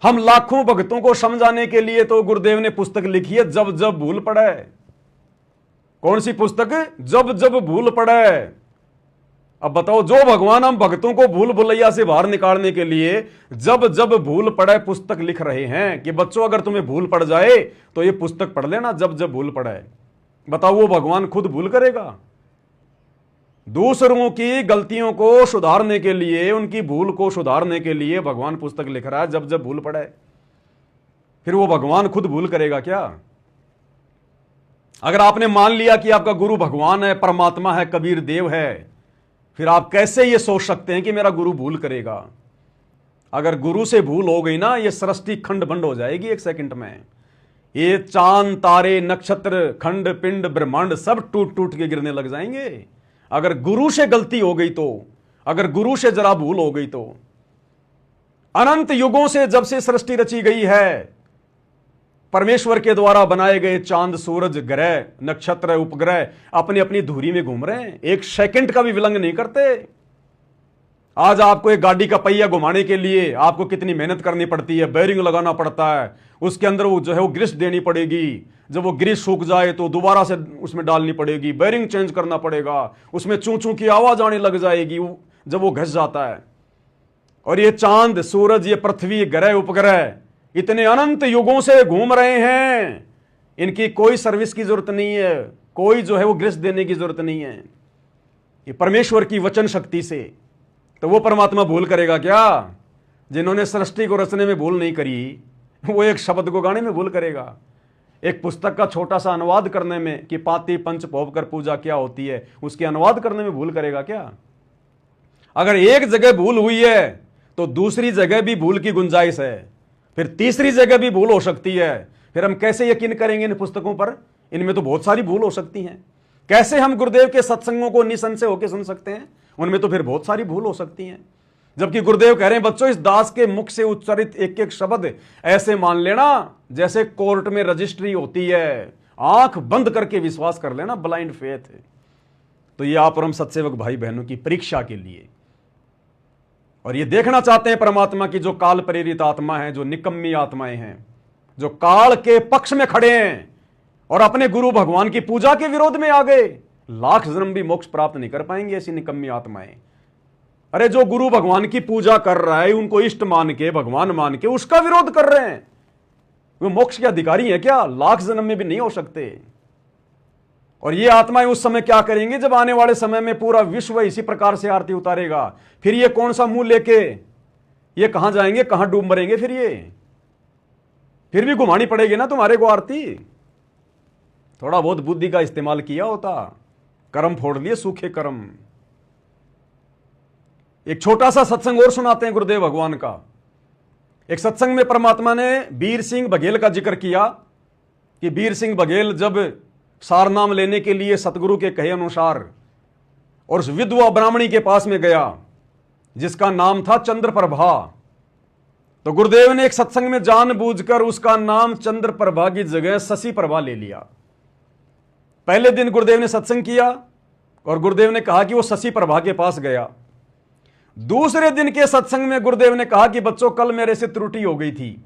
हम लाखों भक्तों को समझाने के लिए तो गुरुदेव ने पुस्तक लिखी है, जब जब भूल पड़े। कौन सी पुस्तक? जब जब भूल पड़े। अब बताओ, जो भगवान हम भक्तों को भूल भुलैया से बाहर निकालने के लिए जब जब भूल पड़े पुस्तक लिख रहे हैं कि बच्चों अगर तुम्हें भूल पड़ जाए तो ये पुस्तक पढ़ लेना, जब जब भूल पड़े। बताओ, वो भगवान खुद भूल करेगा? दूसरों की गलतियों को सुधारने के लिए, उनकी भूल को सुधारने के लिए भगवान पुस्तक लिख रहा है, जब जब भूल पड़े। फिर वो भगवान खुद भूल करेगा क्या? अगर आपने मान लिया कि आपका गुरु भगवान है, परमात्मा है, कबीर देव है, फिर आप कैसे ये सोच सकते हैं कि मेरा गुरु भूल करेगा? अगर गुरु से भूल हो गई ना, ये सृष्टि खंड बंड हो जाएगी एक सेकंड में। ये चांद, तारे, नक्षत्र, खंड, पिंड, ब्रह्मांड सब टूट टूट के गिरने लग जाएंगे। अगर गुरु से गलती हो गई तो, अगर गुरु से जरा भूल हो गई तो। अनंत युगों से जब से सृष्टि रची गई है, परमेश्वर के द्वारा बनाए गए चांद, सूरज, ग्रह, नक्षत्र, उपग्रह अपनी अपनी धुरी में घूम रहे हैं, एक सेकंड का भी विलंब नहीं करते। आज आपको एक गाड़ी का पहिया घुमाने के लिए आपको कितनी मेहनत करनी पड़ती है, बेयरिंग लगाना पड़ता है, उसके अंदर वो जो है वो ग्रीस देनी पड़ेगी, जब वो ग्रीस सूख जाए तो दोबारा से उसमें डालनी पड़ेगी, बेयरिंग चेंज करना पड़ेगा, उसमें चूं चूं की आवाज आने लग जाएगी जब वो घस जाता है। और ये चांद, सूरज, ये पृथ्वी, ग्रह, उपग्रह, इतने अनंत युगों से घूम रहे हैं, इनकी कोई सर्विस की जरूरत नहीं है, कोई जो है वो ग्रेस देने की जरूरत नहीं है, ये परमेश्वर की वचन शक्ति से। तो वो परमात्मा भूल करेगा क्या? जिन्होंने सृष्टि को रचने में भूल नहीं करी, वो एक शब्द को गाने में भूल करेगा? एक पुस्तक का छोटा सा अनुवाद करने में कि पाती पंच भोग कर पूजा क्या होती है, उसके अनुवाद करने में भूल करेगा क्या? अगर एक जगह भूल हुई है तो दूसरी जगह भी भूल की गुंजाइश है, फिर तीसरी जगह भी भूल हो सकती है। फिर हम कैसे यकीन करेंगे इन पुस्तकों पर? इनमें तो बहुत सारी भूल हो सकती हैं। कैसे हम गुरुदेव के सत्संगों को निसंशय होकर सुन सकते हैं? उनमें तो फिर बहुत सारी भूल हो सकती हैं। जबकि गुरुदेव कह रहे हैं, बच्चों इस दास के मुख से उच्चारित एक एक शब्द ऐसे मान लेना जैसे कोर्ट में रजिस्ट्री होती है, आंख बंद करके विश्वास कर लेना, ब्लाइंड फेथ। तो ये आप और हम सत्सेवक भाई बहनों की परीक्षा के लिए, और ये देखना चाहते हैं परमात्मा की जो काल प्रेरित आत्मा है, जो निकम्मी आत्माएं हैं, जो काल के पक्ष में खड़े हैं और अपने गुरु भगवान की पूजा के विरोध में आ गए, लाख जन्म भी मोक्ष प्राप्त नहीं कर पाएंगे ऐसी निकम्मी आत्माएं। अरे जो गुरु भगवान की पूजा कर रहा है, उनको इष्ट मान के, भगवान मान के उसका विरोध कर रहे हैं, वो मोक्ष के अधिकारी हैं क्या? लाख जन्म में भी नहीं हो सकते। और ये आत्माएं उस समय क्या करेंगे जब आने वाले समय में पूरा विश्व इसी प्रकार से आरती उतारेगा? फिर ये कौन सा मुंह लेके ये कहां जाएंगे, कहां डूब मरेंगे? फिर भी घुमानी पड़ेगी ना तुम्हारे को आरती। थोड़ा बहुत बुद्धि का इस्तेमाल किया होता, कर्म फोड़ लिए, सूखे कर्म। एक छोटा सा सत्संग और सुनाते हैं गुरुदेव भगवान का। एक सत्संग में परमात्मा ने वीर सिंह बघेल का जिक्र किया कि वीर सिंह बघेल जब सारनाम लेने के लिए सतगुरु के कहे अनुसार और उस विधवा ब्राह्मणी के पास में गया जिसका नाम था चंद्रप्रभा, तो गुरुदेव ने एक सत्संग में जानबूझकर उसका नाम चंद्रप्रभा की जगह शशि प्रभा ले लिया। पहले दिन गुरुदेव ने सत्संग किया और गुरुदेव ने कहा कि वो शशि प्रभा के पास गया। दूसरे दिन के सत्संग में गुरुदेव ने कहा कि बच्चों कल मेरे से त्रुटि हो गई थी,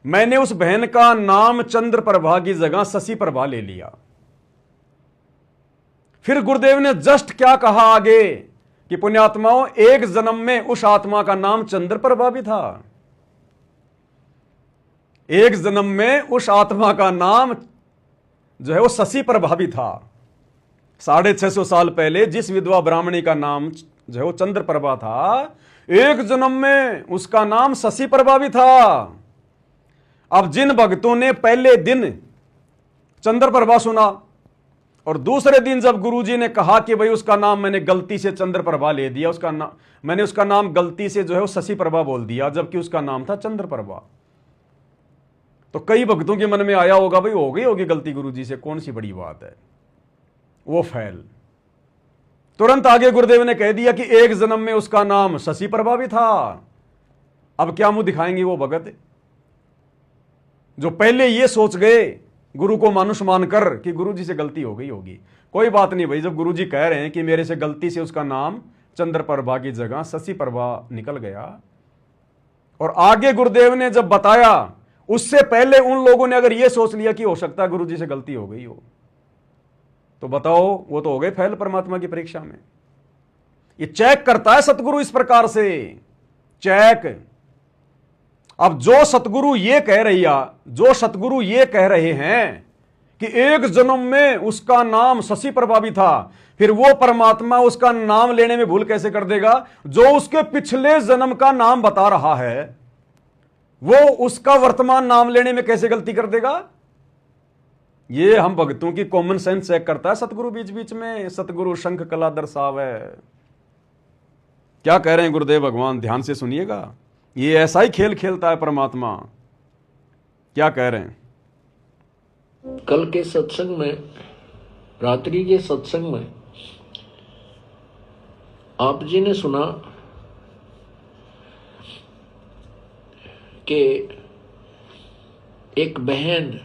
मैंने उस बहन का नाम चंद्रप्रभा की जगह शशि प्रभा ले लिया। फिर गुरुदेव ने जस्ट क्या कहा आगे कि पुण्यात्माओं, एक जन्म में उस आत्मा का नाम चंद्रप्रभा भी था। एक जन्म में उस आत्मा का नाम जो है वो शशि प्रभा भी था। 650 साल पहले जिस विधवा ब्राह्मणी का नाम जो है वो चंद्रप्रभा था, एक जन्म में उसका नाम शशि प्रभा भी था। अब जिन भक्तों ने पहले दिन चंद्रप्रभा सुना और दूसरे दिन जब गुरुजी ने कहा कि भाई उसका नाम मैंने गलती से चंद्रप्रभा ले दिया, मैंने उसका नाम गलती से जो है वो शशि प्रभा बोल दिया, जबकि उसका नाम था चंद्रप्रभा, तो कई भक्तों के मन में आया होगा भाई हो गई होगी गलती गुरुजी से, कौन सी बड़ी बात है, वो फैल। तुरंत आगे गुरुदेव ने कह दिया कि एक जन्म में उसका नाम शशि प्रभा भी था। अब क्या मुंह दिखाएंगे वो भगत जो पहले ये सोच गए गुरु को मानुष मानकर कि गुरुजी से गलती हो गई होगी। कोई बात नहीं भाई, जब गुरुजी कह रहे हैं कि मेरे से गलती से उसका नाम चंद्रप्रभा की जगह शशि प्रभा निकल गया, और आगे गुरुदेव ने जब बताया, उससे पहले उन लोगों ने अगर यह सोच लिया कि हो सकता है गुरुजी से गलती हो गई हो, तो बताओ वो तो हो गए फैल परमात्मा की परीक्षा में। ये चेक करता है सतगुरु इस प्रकार से, चेक। अब जो सतगुरु ये कह रहे हैं कि एक जन्म में उसका नाम शशि प्रभा भी था, फिर वो परमात्मा उसका नाम लेने में भूल कैसे कर देगा? जो उसके पिछले जन्म का नाम बता रहा है वो उसका वर्तमान नाम लेने में कैसे गलती कर देगा? ये हम भक्तों की कॉमन सेंस चेक करता है सतगुरु बीच बीच में। सतगुरु शंख कला दर्शावे। क्या कह रहे हैं गुरुदेव भगवान, ध्यान से सुनिएगा। ये ऐसा ही खेल खेलता है परमात्मा। क्या कह रहे हैं? कल के सत्संग में, रात्रि के सत्संग में आप जी ने सुना कि एक बहन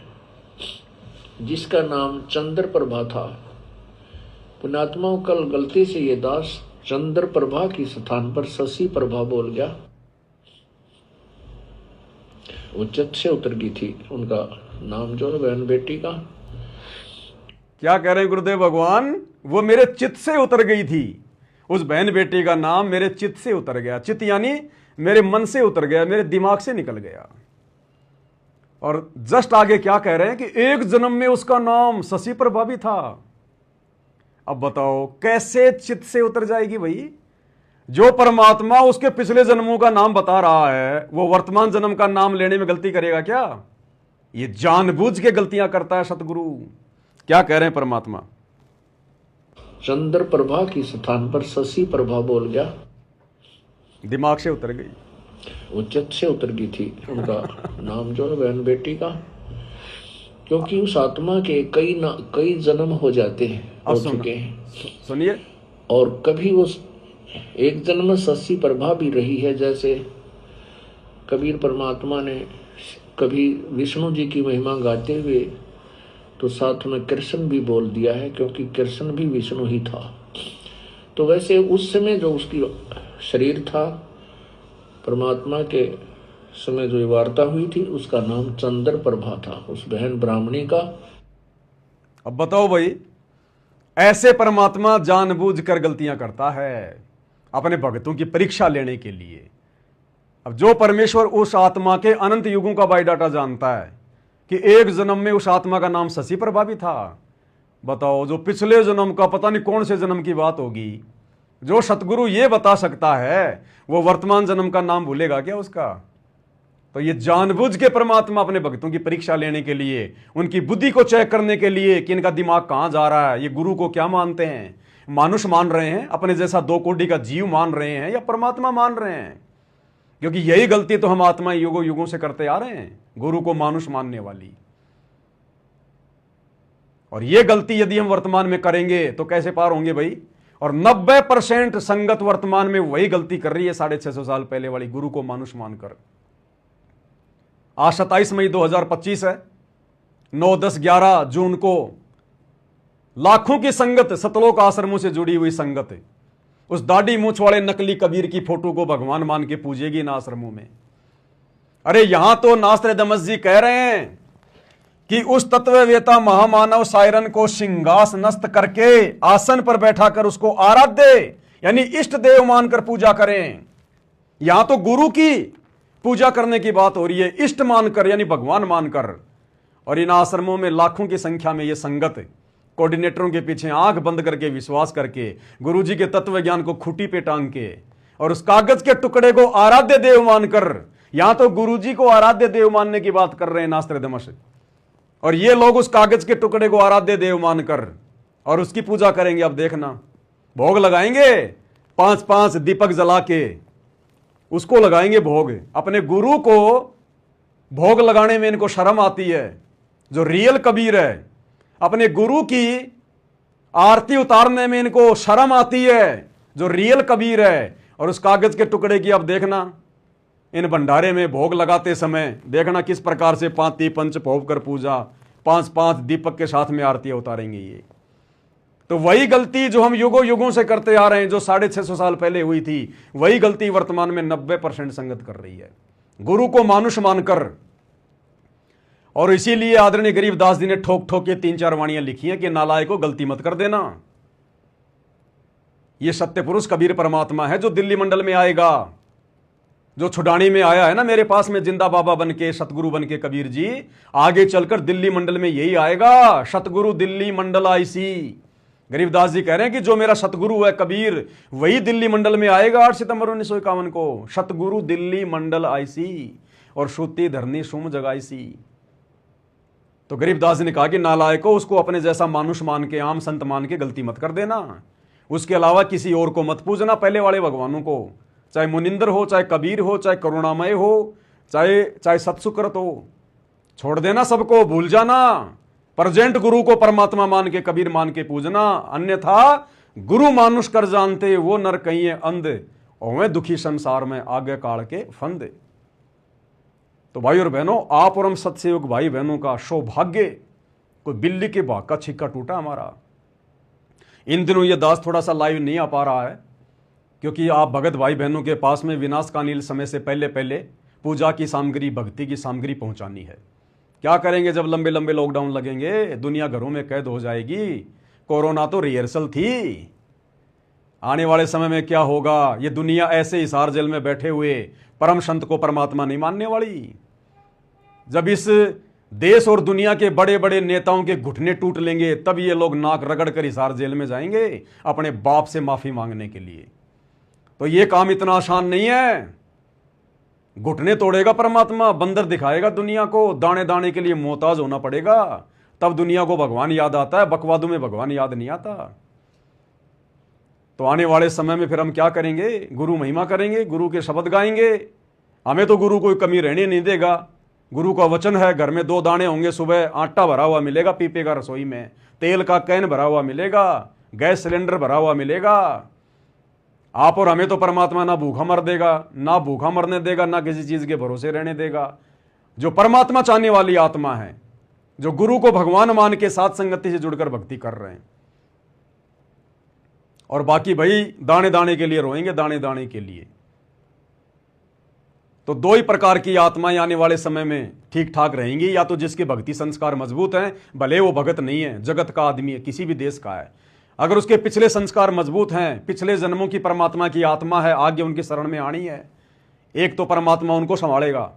जिसका नाम चंद्रप्रभा था, पुण्यात्माओं कल गलती से ये दास चंद्रप्रभा की स्थान पर शशि प्रभा बोल गया। वो चित से उतर गई थी उनका नाम जो है बहन बेटी का। क्या कह रहे हैं गुरुदेव भगवान? वो मेरे चित्त से उतर गई थी, उस बहन बेटी का नाम मेरे चित्त से उतर गया। चित्त यानी मेरे मन से उतर गया, मेरे दिमाग से निकल गया। और जस्ट आगे क्या कह रहे हैं कि एक जन्म में उसका नाम शशि प्रभा भी था। अब बताओ कैसे चित्त से उतर जाएगी भाई? जो परमात्मा उसके पिछले जन्मों का नाम बता रहा है वो वर्तमान जन्म का नाम लेने में गलती करेगा क्या? ये जानबूझ के गलतियां करता है सतगुरु। क्या कह रहे हैं परमात्मा? चंद्र प्रभा की स्थान पर शशि प्रभा बोल गया। दिमाग से उतर गई, उच्चत से उतर गई थी उनका नाम जो है बहन बेटी का, क्योंकि उस आत्मा के कई जन्म हो जाते हैं, हो चुके हैं। सुनिए, और कभी वो एक जन्म में शशि प्रभा भी रही है। जैसे कबीर परमात्मा ने कभी विष्णु जी की महिमा गाते हुए तो साथ में कृष्ण भी बोल दिया है, क्योंकि कृष्ण भी विष्णु ही था। तो वैसे उस समय जो उसकी शरीर था, परमात्मा के समय जो वार्ता हुई थी, उसका नाम चंद्र प्रभा था, उस बहन ब्राह्मणी का। अब बताओ भाई, ऐसे परमात्मा जानबूझकर गलतियां करता है अपने भक्तों की परीक्षा लेने के लिए। अब जो परमेश्वर उस आत्मा के अनंत युगों का बायोडाटा जानता है कि एक जन्म में उस आत्मा का नाम शशि प्रभा भी था, बताओ जो पिछले जन्म का पता नहीं कौन से जन्म की बात होगी, जो सतगुरु ये बता सकता है, वो वर्तमान जन्म का नाम भूलेगा क्या उसका? तो ये जानबूझ के परमात्मा अपने भक्तों की परीक्षा लेने के लिए, उनकी बुद्धि को चेक करने के लिए कि इनका दिमाग कहां जा रहा है, ये गुरु को क्या मानते हैं, मानुष मान रहे हैं, अपने जैसा दो कोटि का जीव मान रहे हैं, या परमात्मा मान रहे हैं। क्योंकि यही गलती तो हम आत्मा युगों युगों से करते आ रहे हैं, गुरु को मानुष मानने वाली। और ये गलती यदि हम वर्तमान में करेंगे तो कैसे पार होंगे भाई? और 90% संगत वर्तमान में वही गलती कर रही है 650 साल पहले वाली, गुरु को मानुष मानकर। आज 27 मई 2025 है, 9, 10, 11 जून को लाखों की संगत, सतलोक आश्रमों से जुड़ी हुई संगत उस दाढ़ी मूछ वाले नकली कबीर की फोटो को भगवान मान के पूजेगी इन आश्रमों में। अरे यहां तो नास्त्रदामस जी कह रहे हैं कि उस तत्ववेता महामानव सायरन को सिंहासनस्थ करके आसन पर बैठा कर उसको आराध्य यानी इष्ट देव मानकर पूजा करें। यहां तो गुरु की पूजा करने की बात हो रही है, इष्ट मानकर यानी भगवान मानकर। और इन आश्रमों में लाखों की संख्या में ये संगत कोऑर्डिनेटरों के पीछे आंख बंद करके विश्वास करके गुरुजी के तत्व ज्ञान को खूंटी पे टांग के और उस कागज के टुकड़े को आराध्य देव मानकर, यहां तो गुरुजी को आराध्य देव मानने की बात कर रहे हैं नास्त्रदामस, और ये लोग उस कागज के टुकड़े को आराध्य देव मानकर और उसकी पूजा करेंगे। अब देखना, भोग लगाएंगे, 5-5 दीपक जला के उसको लगाएंगे भोग। अपने गुरु को भोग लगाने में इनको शर्म आती है। जो रियल कबीर है, अपने गुरु की आरती उतारने में इनको शर्म आती है, जो रियल कबीर है। और उस कागज के टुकड़े की अब देखना, इन भंडारे में भोग लगाते समय देखना किस प्रकार से 5 पंच भोग कर पूजा, 5-5 दीपक के साथ में आरतियां उतारेंगे। ये तो वही गलती जो हम युगों युगों से करते आ रहे हैं, जो 650 साल पहले हुई थी, वही गलती वर्तमान में 90% संगत कर रही है, गुरु को मानुष मानकर। और इसीलिए आदरणीय गरीबदास जी ने ठोक ठोक के 3-4 वाणियां लिखी हैं कि नालायक को गलती मत कर देना। यह सत्य पुरुष कबीर परमात्मा है जो दिल्ली मंडल में आएगा, जो छुडानी में आया है ना मेरे पास में जिंदा बाबा बन के, सतगुरु बन के कबीर जी, आगे चलकर दिल्ली मंडल में यही आएगा, सतगुरु दिल्ली मंडल आईसी। गरीबदास जी कह रहे हैं कि जो मेरा सतगुरु है कबीर, वही दिल्ली मंडल में आएगा 8 सितंबर 1951 को, सतगुरु दिल्ली मंडल आईसी और श्रुति धरनी सुम जगाईसी। तो गरीबदास जी ने कहा कि नालायको, उसको अपने जैसा मानुष मान के, आम संत मान के गलती मत कर देना। उसके अलावा किसी और को मत पूजना, पहले वाले भगवानों को, चाहे मुनिंदर हो, चाहे कबीर हो, चाहे करुणामय हो, चाहे सतसुकृत हो, छोड़ देना सबको, भूल जाना। प्रेजेंट गुरु को परमात्मा मान के, कबीर मान के पूजना, अन्यथा गुरु मानुष कर जानते वो नर कहिए अंध, और दुखी संसार में आगे काल के फंदे। तो भाई और बहनों, आप और हम सत्सयोग भाई बहनों का सौभाग्य, कोई बिल्ली के भाग का छिक्का टूटा हमारा। इन दिनों ये दास थोड़ा सा लाइव नहीं आ पा रहा है, क्योंकि आप भगत भाई बहनों के पास में विनाशकालीन समय से पहले पहले पूजा की सामग्री, भक्ति की सामग्री पहुंचानी है। क्या करेंगे जब लंबे लंबे लॉकडाउन लगेंगे, दुनिया घरों में कैद हो जाएगी। कोरोना तो रिहर्सल थी, आने वाले समय में क्या होगा, ये दुनिया ऐसे हिसार जेल में बैठे हुए परम संत को परमात्मा नहीं मानने वाली। जब इस देश और दुनिया के बड़े बड़े नेताओं के घुटने टूट लेंगे तब ये लोग नाक रगड़ कर हिसार जेल में जाएंगे अपने बाप से माफी मांगने के लिए। तो ये काम इतना आसान नहीं है। घुटने तोड़ेगा परमात्मा, बंदर दिखाएगा दुनिया को, दाने दाने के लिए मोहताज होना पड़ेगा, तब दुनिया को भगवान याद आता है। बकवादों में भगवान याद नहीं आता। तो आने वाले समय में फिर हम क्या करेंगे? गुरु महिमा करेंगे, गुरु के शब्द गाएंगे। हमें तो गुरु कोई कमी रहने नहीं देगा। गुरु का वचन है, घर में 2 दाने होंगे, सुबह आटा भरा हुआ मिलेगा पीपे का रसोई में, तेल का कैन भरा हुआ मिलेगा, गैस सिलेंडर भरा हुआ मिलेगा। आप और हमें तो परमात्मा ना भूखा मर देगा, ना भूखा मरने देगा, ना किसी चीज के भरोसे रहने देगा। जो परमात्मा चाहने वाली आत्मा है, जो गुरु को भगवान मान के साथ संगति से जुड़कर भक्ति कर रहे हैं। और बाकी भाई दाने दाने के लिए रोएंगे, दाने दाने के लिए। तो 2 ही प्रकार की आत्माएं आने वाले समय में ठीक ठाक रहेंगी। या तो जिसके भक्ति संस्कार मजबूत हैं, भले वो भगत नहीं है, जगत का आदमी है, किसी भी देश का है, अगर उसके पिछले संस्कार मजबूत हैं, पिछले जन्मों की परमात्मा की आत्मा है, आगे उनकी शरण में आनी है, एक तो परमात्मा उनको संभालेगा।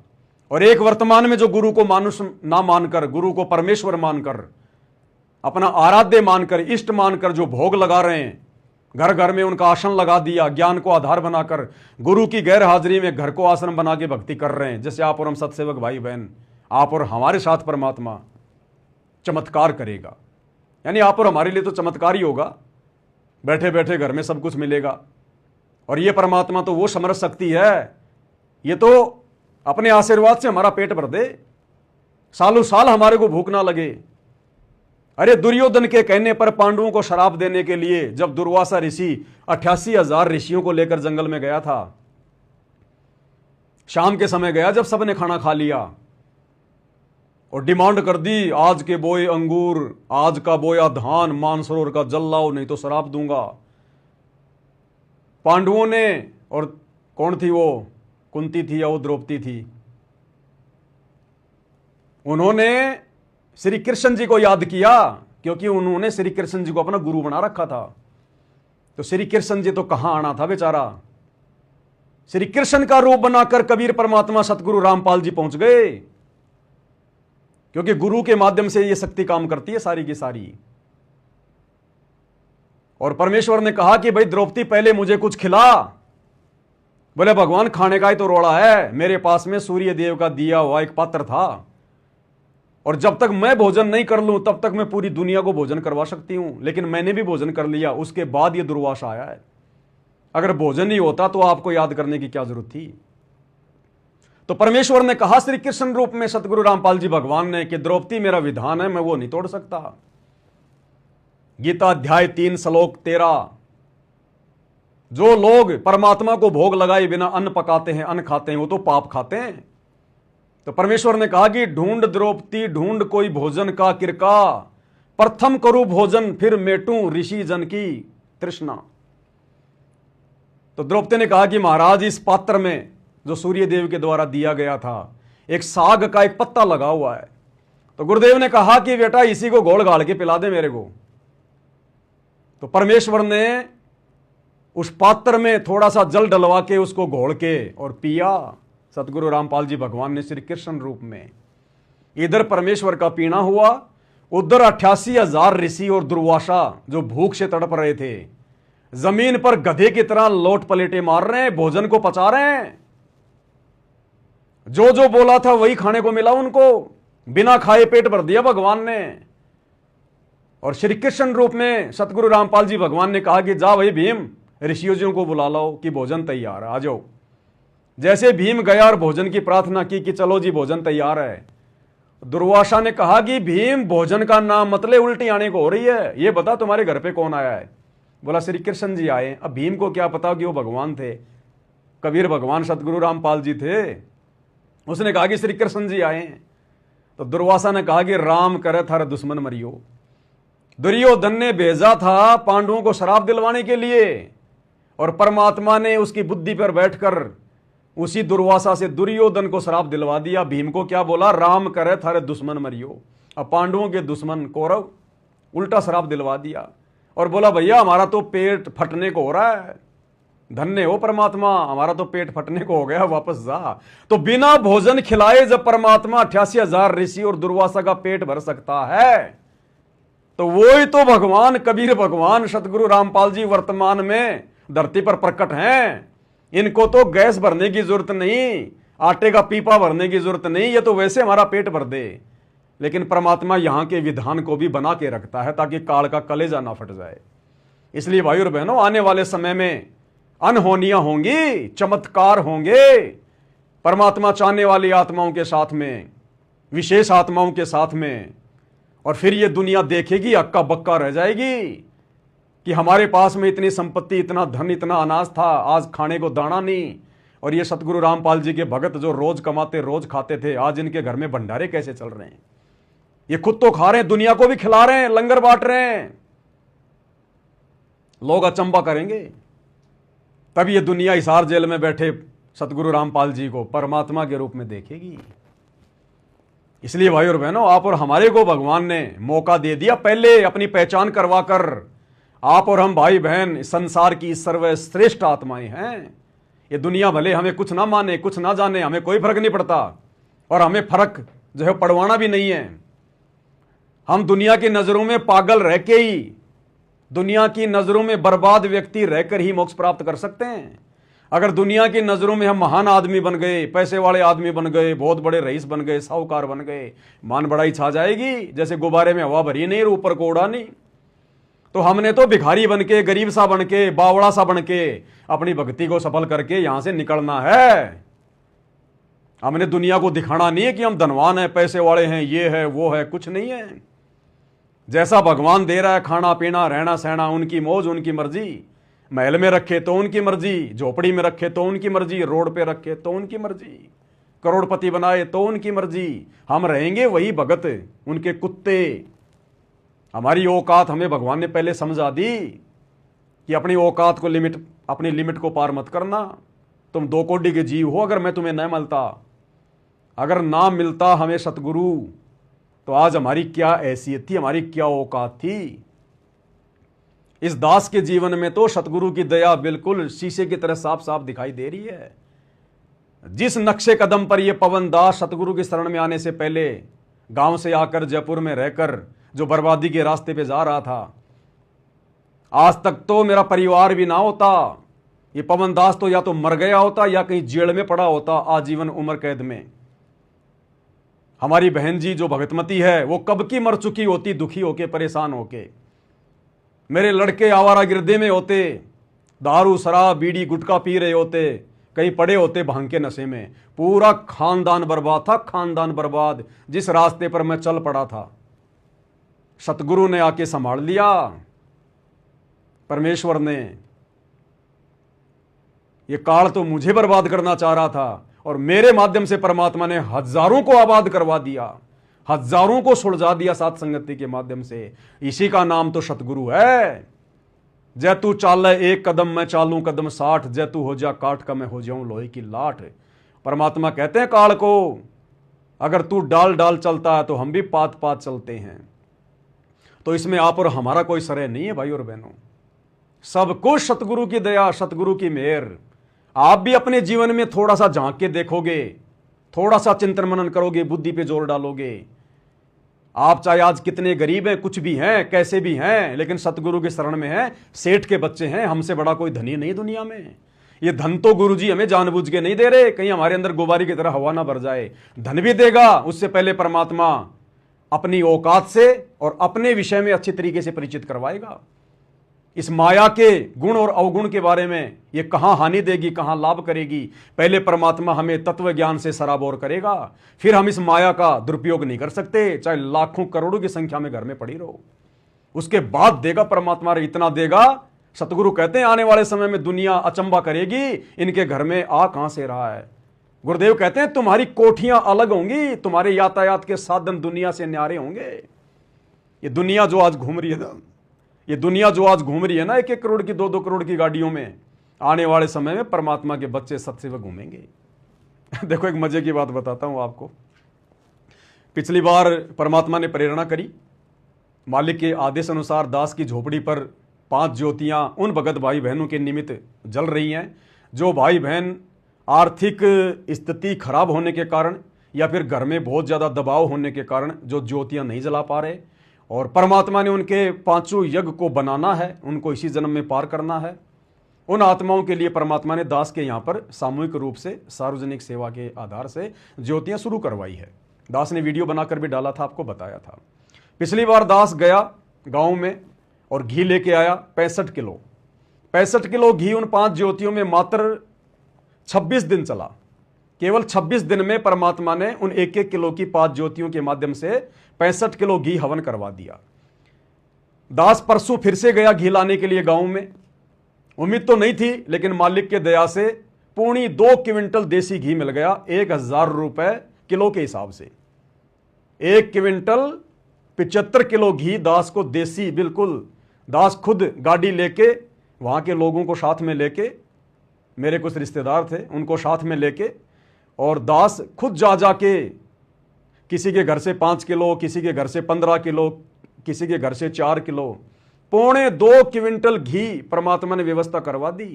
और एक वर्तमान में जो गुरु को मानुष ना मानकर, गुरु को परमेश्वर मानकर, अपना आराध्य मानकर, इष्ट मानकर जो भोग लगा रहे हैं, घर घर में उनका आसन लगा दिया, ज्ञान को आधार बनाकर गुरु की गैर हाजिरी में घर को आश्रम बना के भक्ति कर रहे हैं। जैसे आप और हम सत्सेवक भाई बहन, आप और हमारे साथ परमात्मा चमत्कार करेगा। यानी आप और हमारे लिए तो चमत्कार ही होगा, बैठे बैठे घर में सब कुछ मिलेगा। और ये परमात्मा तो वो समर्थ शक्ति है, ये तो अपने आशीर्वाद से हमारा पेट भर दे, सालों साल हमारे को भूख ना लगे। अरे दुर्योधन के कहने पर पांडवों को शराप देने के लिए जब दुर्वासा ऋषि 88,000 ऋषियों को लेकर जंगल में गया था, शाम के समय गया जब सबने खाना खा लिया और डिमांड कर दी, आज के बोए अंगूर, आज का बोया धान मानसरोवर का जल लाओ, नहीं तो शराप दूंगा। पांडवों ने, और कौन थी वो, कुंती थी या वो द्रौपदी थी, उन्होंने श्री कृष्ण जी को याद किया, क्योंकि उन्होंने श्री कृष्ण जी को अपना गुरु बना रखा था। तो श्री कृष्ण जी तो कहां आना था बेचारा, श्री कृष्ण का रूप बनाकर कबीर परमात्मा सतगुरु रामपाल जी पहुंच गए, क्योंकि गुरु के माध्यम से यह शक्ति काम करती है सारी की सारी। और परमेश्वर ने कहा कि भाई द्रौपदी पहले मुझे कुछ खिला। बोले भगवान खाने का ही तो रोड़ा है, मेरे पास में सूर्य देव का दिया हुआ एक पात्र था, और जब तक मैं भोजन नहीं कर लूं तब तक मैं पूरी दुनिया को भोजन करवा सकती हूं, लेकिन मैंने भी भोजन कर लिया, उसके बाद ये दुर्वासा आया है। अगर भोजन नहीं होता तो आपको याद करने की क्या जरूरत थी। तो परमेश्वर ने कहा श्री कृष्ण रूप में सतगुरु रामपाल जी भगवान ने कि द्रौपदी मेरा विधान है, मैं वो नहीं तोड़ सकता। गीता अध्याय 3 श्लोक 13। जो लोग परमात्मा को भोग लगाए बिना अन्न पकाते हैं, अन्न खाते हैं, वो तो पाप खाते हैं। तो परमेश्वर ने कहा कि ढूंढ द्रौपदी ढूंढ कोई भोजन का किरका, प्रथम करूं भोजन फिर मेटूं ऋषि जन की तृष्णा। तो द्रौपदी ने कहा कि महाराज इस पात्र में जो सूर्य देव के द्वारा दिया गया था, एक साग का एक पत्ता लगा हुआ है। तो गुरुदेव ने कहा कि बेटा इसी को घोल घाल के पिला दे मेरे को। तो परमेश्वर ने उस पात्र में थोड़ा सा जल डलवा के उसको घोल के और पिया। सतगुरु रामपाल जी भगवान ने श्री कृष्ण रूप में, इधर परमेश्वर का पीना हुआ, उधर 88,000 ऋषि और दुर्वासा जो भूख से तड़प रहे थे, जमीन पर गधे की तरह लोट पलेटे मार रहे हैं, भोजन को पचा रहे हैं। जो जो बोला था वही खाने को मिला उनको, बिना खाए पेट भर दिया भगवान ने। और श्री कृष्ण रूप में सतगुरु रामपाल जी भगवान ने कहा कि जा भाई भीम, ऋषियों जी को बुला लो कि भोजन तैयार है, आ जाओ। जैसे भीम गया और भोजन की प्रार्थना की कि चलो जी भोजन तैयार है, दुर्वासा ने कहा कि भीम भोजन का नाम मतलब उल्टी आने को हो रही है, ये बता तुम्हारे घर पे कौन आया है। बोला श्री कृष्ण जी आए। अब भीम को क्या पता कि वो भगवान थे, कबीर भगवान सतगुरु रामपाल जी थे। उसने कहा कि श्री कृष्ण जी आए। तो दुर्वासा ने कहा कि राम करे थारा दुश्मन मरियो। दुर्योधन ने भेजा था पांडवों को शराप दिलवाने के लिए, और परमात्मा ने उसकी बुद्धि पर बैठकर उसी दुर्वासा से दुर्योधन को श्राप दिलवा दिया। भीम को क्या बोला, राम करे थारे दुश्मन मरियो। अब पांडवों के दुश्मन कौरव उल्टा श्राप दिलवा दिया और बोला भैया हमारा तो पेट फटने को हो रहा है, धन्य हो परमात्मा, हमारा तो पेट फटने को हो गया, वापस जा। तो बिना भोजन खिलाए जब परमात्मा 88,000 ऋषि और दुर्वासा का पेट भर सकता है, तो वो ही तो भगवान कबीर भगवान सतगुरु रामपाल जी वर्तमान में धरती पर प्रकट हैं। इनको तो गैस भरने की जरूरत नहीं, आटे का पीपा भरने की जरूरत नहीं, ये तो वैसे हमारा पेट भर दे। लेकिन परमात्मा यहां के विधान को भी बना के रखता है ताकि काल का कलेजा ना फट जाए। इसलिए भाई और बहनों, आने वाले समय में अनहोनियां होंगी, चमत्कार होंगे। परमात्मा चाहने वाली आत्माओं के साथ में, विशेष आत्माओं के साथ में, और फिर ये दुनिया देखेगी, अक्का बक्का रह जाएगी कि हमारे पास में इतनी संपत्ति, इतना धन, इतना अनाज था, आज खाने को दाना नहीं। और ये सतगुरु रामपाल जी के भगत जो रोज कमाते रोज खाते थे, आज इनके घर में भंडारे कैसे चल रहे हैं। ये खुद तो खा रहे हैं, दुनिया को भी खिला रहे हैं, लंगर बांट रहे हैं। लोग अचंबा करेंगे। तब ये दुनिया हिसार जेल में बैठे सतगुरु रामपाल जी को परमात्मा के रूप में देखेगी। इसलिए भाई और बहनों, आप और हमारे को भगवान ने मौका दे दिया पहले अपनी पहचान करवाकर। आप और हम भाई बहन संसार की सर्वश्रेष्ठ आत्माएं हैं। ये दुनिया भले हमें कुछ ना माने, कुछ ना जाने, हमें कोई फर्क नहीं पड़ता, और हमें फर्क जो है पड़वाना भी नहीं है। हम दुनिया की नजरों में पागल रह के ही, दुनिया की नजरों में बर्बाद व्यक्ति रहकर ही मोक्ष प्राप्त कर सकते हैं। अगर दुनिया की नजरों में हम महान आदमी बन गए, पैसे वाले आदमी बन गए, बहुत बड़े रईस बन गए, साहूकार बन गए, मान बड़ाई छा जाएगी। जैसे गुब्बारे में हवा भरी नहीं, ऊपर को उड़ा नहीं। तो हमने तो भिखारी बन के, गरीब सा बन के, बावड़ा सा बन के अपनी भक्ति को सफल करके यहां से निकलना है। हमने दुनिया को दिखाना नहीं है कि हम धनवान हैं, पैसे वाले हैं, ये है वो है, कुछ नहीं है। जैसा भगवान दे रहा है, खाना पीना रहना सहना, उनकी मौज उनकी मर्जी। महल में रखे तो उनकी मर्जी, झोपड़ी में रखे तो उनकी मर्जी, रोड पे रखे तो उनकी मर्जी, करोड़पति बनाए तो उनकी मर्जी। हम रहेंगे वही भगत, उनके कुत्ते। हमारी औकात हमें भगवान ने पहले समझा दी कि अपनी औकात को अपनी लिमिट को पार मत करना। तुम 2 कोटि के जीव हो, अगर मैं तुम्हें न मिलता, अगर ना मिलता हमें सतगुरु, तो आज हमारी क्या हैसियत थी, हमारी क्या औकात थी। इस दास के जीवन में तो सतगुरु की दया बिल्कुल शीशे की तरह साफ साफ दिखाई दे रही है। जिस नक्शे कदम पर यह पवन दास सतगुरु की शरण में आने से पहले गांव से आकर जयपुर में रहकर जो बर्बादी के रास्ते पे जा रहा था, आज तक तो मेरा परिवार भी ना होता, ये पवन दास तो या तो मर गया होता या कहीं जेल में पड़ा होता आजीवन उम्र कैद में। हमारी बहन जी जो भगतमती है, वो कब की मर चुकी होती, दुखी होके, परेशान होके। मेरे लड़के आवारा गिरदे में होते, दारू शराब बीड़ी गुटखा पी रहे होते, कहीं पड़े होते भांग के नशे में। पूरा खानदान बर्बाद था, खानदान बर्बाद। जिस रास्ते पर मैं चल पड़ा था, सतगुरु ने आके संभाल लिया। परमेश्वर ने, ये काल तो मुझे बर्बाद करना चाह रहा था, और मेरे माध्यम से परमात्मा ने हजारों को आबाद करवा दिया, हजारों को सुलझा दिया सात संगति के माध्यम से। इसी का नाम तो सतगुरु है। जय तू चाल 1 कदम मैं चालूं कदम 60, जय तू हो जा काठ का मैं हो जाऊं लोहे की लाठ। परमात्मा कहते हैं काल को, अगर तू डाल डाल चलता है तो हम भी पात पात चलते हैं। तो इसमें आप और हमारा कोई श्रेय नहीं है भाई और बहनों। सब कुछ सतगुरु की दया, सतगुरु की मेहर। आप भी अपने जीवन में थोड़ा सा झांक के देखोगे, थोड़ा सा चिंतन मनन करोगे, बुद्धि पे जोर डालोगे। आप चाहे आज कितने गरीब हैं, कुछ भी हैं, कैसे भी हैं, लेकिन सतगुरु के शरण में हैं, सेठ के बच्चे हैं। हमसे बड़ा कोई धनी नहीं दुनिया में। ये धन तो गुरुजी हमें जानबूझ के नहीं दे रहे, कहीं हमारे अंदर गुब्बारे की तरह हवा ना भर जाए। धन भी देगा, उससे पहले परमात्मा अपनी औकात से और अपने विषय में अच्छी तरीके से परिचित करवाएगा। इस माया के गुण और अवगुण के बारे में, ये कहां हानि देगी, कहां लाभ करेगी, पहले परमात्मा हमें तत्व ज्ञान से सराबोर करेगा। फिर हम इस माया का दुरुपयोग नहीं कर सकते, चाहे लाखों करोड़ों की संख्या में घर में पड़ी रहो। उसके बाद देगा परमात्मा, इतना देगा। सतगुरु कहते हैं आने वाले समय में दुनिया अचंबा करेगी, इनके घर में आ कहां से रहा है। गुरुदेव कहते हैं तुम्हारी कोठियां अलग होंगी, तुम्हारे यातायात के साधन दुनिया से न्यारे होंगे। ये दुनिया जो आज घूम रही है ना, ये दुनिया जो आज घूम रही है ना, 1-1 करोड़ की 2-2 करोड़ की गाड़ियों में, आने वाले समय में परमात्मा के बच्चे सतसेवक घूमेंगे। देखो एक मजे की बात बताता हूं आपको। पिछली बार परमात्मा ने प्रेरणा करी, मालिक के आदेश अनुसार दास की झोपड़ी पर 5 ज्योतियां उन भगत भाई बहनों के निमित्त जल रही हैं जो भाई बहन आर्थिक स्थिति खराब होने के कारण या फिर घर में बहुत ज़्यादा दबाव होने के कारण जो ज्योतियां नहीं जला पा रहे, और परमात्मा ने उनके 5 यज्ञ को बनाना है, उनको इसी जन्म में पार करना है। उन आत्माओं के लिए परमात्मा ने दास के यहाँ पर सामूहिक रूप से सार्वजनिक सेवा के आधार से ज्योतियां शुरू करवाई है। दास ने वीडियो बनाकर भी डाला था, आपको बताया था। पिछली बार दास गया गांव में और घी लेके आया 65 किलो। 65 किलो घी उन 5 ज्योतियों में मात्र 26 दिन चला। केवल 26 दिन में परमात्मा ने उन 1-1 किलो की 5 ज्योतियों के माध्यम से 65 किलो घी हवन करवा दिया। दास परसों फिर से गया घी लाने के लिए गांव में। उम्मीद तो नहीं थी, लेकिन मालिक के दया से पूर्ण 2 क्विंटल देसी घी मिल गया 1000 रुपए किलो के हिसाब से। 1 क्विंटल 75 किलो घी दास को देसी, बिल्कुल दास खुद गाड़ी लेके वहां के लोगों को साथ में लेके, मेरे कुछ रिश्तेदार थे उनको साथ में लेके, और दास खुद जा के किसी के घर से 5 किलो, किसी के घर से 15 किलो, किसी के घर से 4 किलो, पौने 2 क्विंटल घी परमात्मा ने व्यवस्था करवा दी।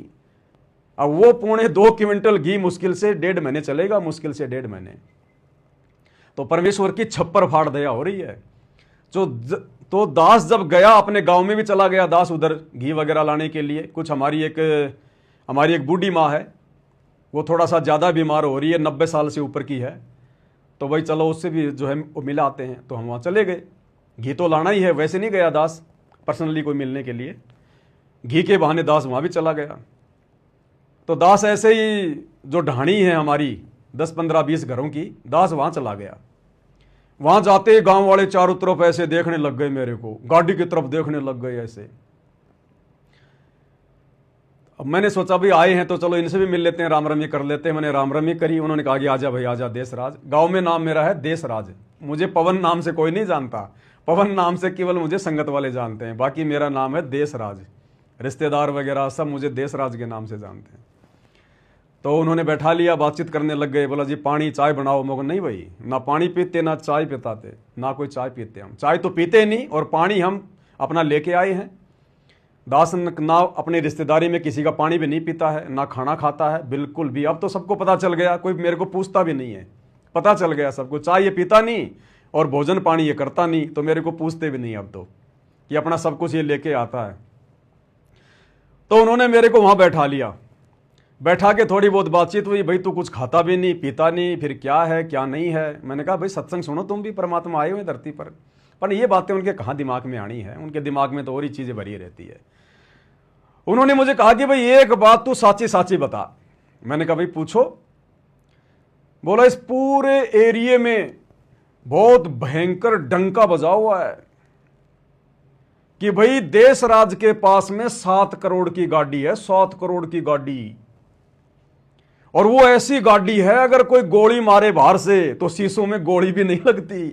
अब वो पौने 2 क्विंटल घी मुश्किल से 1.5 महीने चलेगा, मुश्किल से 1.5 महीने। तो परमेश्वर की छप्पर फाड़ दया हो रही है। तो दास जब गया, अपने गांव में भी चला गया दास उधर घी वगैरह लाने के लिए। कुछ हमारी एक बूढ़ी माँ है, वो थोड़ा सा ज़्यादा बीमार हो रही है, 90 साल से ऊपर की है। तो भाई चलो उससे भी जो है वो मिला आते हैं, तो हम वहाँ चले गए। घी तो लाना ही है, वैसे नहीं गया दास पर्सनली कोई मिलने के लिए, घी के बहाने दास वहाँ भी चला गया। तो दास ऐसे ही जो ढाणी है हमारी 10, 15, 20 घरों की, दास वहाँ चला गया। वहाँ जाते गांव वाले चारों तरफ ऐसे देखने लग गए, मेरे को गाड़ी की तरफ देखने लग गए ऐसे। अब मैंने सोचा भाई आए हैं तो चलो इनसे भी मिल लेते हैं, राम रमी कर लेते हैं। मैंने राम रमी करी। उन्होंने कहा कि आजा भाई आजा, देशराज। गांव में नाम मेरा है देशराज। मुझे पवन नाम से कोई नहीं जानता, पवन नाम से केवल मुझे संगत वाले जानते हैं, बाकी मेरा नाम है देशराज। रिश्तेदार वगैरह सब मुझे देशराज के नाम से जानते हैं। तो उन्होंने बैठा लिया, बातचीत करने लग गए। बोला जी पानी चाय बनाओ। मगर नहीं भाई, ना पानी पीते ना चाय पिताते, ना कोई चाय पीते। हम चाय तो पीते नहीं, और पानी हम अपना लेके आए हैं। दास ना अपनी रिश्तेदारी में किसी का पानी भी नहीं पीता है, ना खाना खाता है, बिल्कुल भी। अब तो सबको पता चल गया, कोई मेरे को पूछता भी नहीं है, पता चल गया सबको। चाय ये पीता नहीं और भोजन पानी ये करता नहीं, तो मेरे को पूछते भी नहीं अब तो, कि अपना सब कुछ ये लेके आता है। तो उन्होंने मेरे को वहां बैठा लिया। बैठा के थोड़ी बहुत बातचीत हुई। भाई तू कुछ खाता भी नहीं पीता नहीं, फिर क्या है क्या नहीं है। मैंने कहा भाई सत्संग सुनो, तुम भी परमात्मा आए हुए धरती पर ये बातें उनके कहाँ दिमाग में आनी है, उनके दिमाग में तो और ही चीजें भरी रहती है। उन्होंने मुझे कहा कि भाई एक बात तू साची साची बता। मैंने कहा भाई पूछो। बोला इस पूरे एरिया में बहुत भयंकर डंका बजा हुआ है कि भाई देशराज के पास में 7 करोड़ की गाड़ी है, 7 करोड़ की गाड़ी। और वो ऐसी गाड़ी है अगर कोई गोली मारे बाहर से तो शीशों में गोली भी नहीं लगती,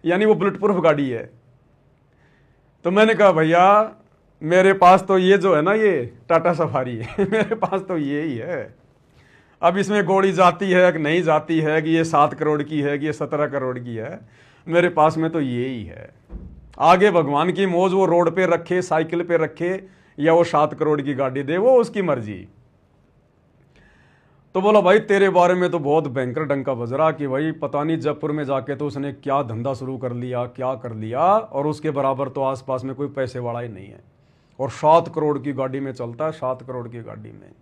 यानी वो बुलेट प्रूफ गाड़ी है। तो मैंने कहा भैया मेरे पास तो ये जो है ना, ये टाटा सफारी है, मेरे पास तो ये ही है। अब इसमें गोली जाती है कि नहीं जाती है, कि ये 7 करोड़ की है कि ये 17 करोड़ की है, मेरे पास में तो ये ही है। आगे भगवान की मौज, वो रोड पे रखे, साइकिल पे रखे, या वो 7 करोड़ की गाड़ी दे, वो उसकी मर्जी। तो बोला भाई तेरे बारे में तो बहुत भयंकर डंका बज रहा कि भाई पता नहीं जयपुर में जाके तो उसने क्या धंधा शुरू कर लिया, क्या कर लिया, और उसके बराबर तो आसपास में कोई पैसे वाला ही नहीं है, और 7 करोड़ की गाड़ी में चलता है, 7 करोड़ की गाड़ी में।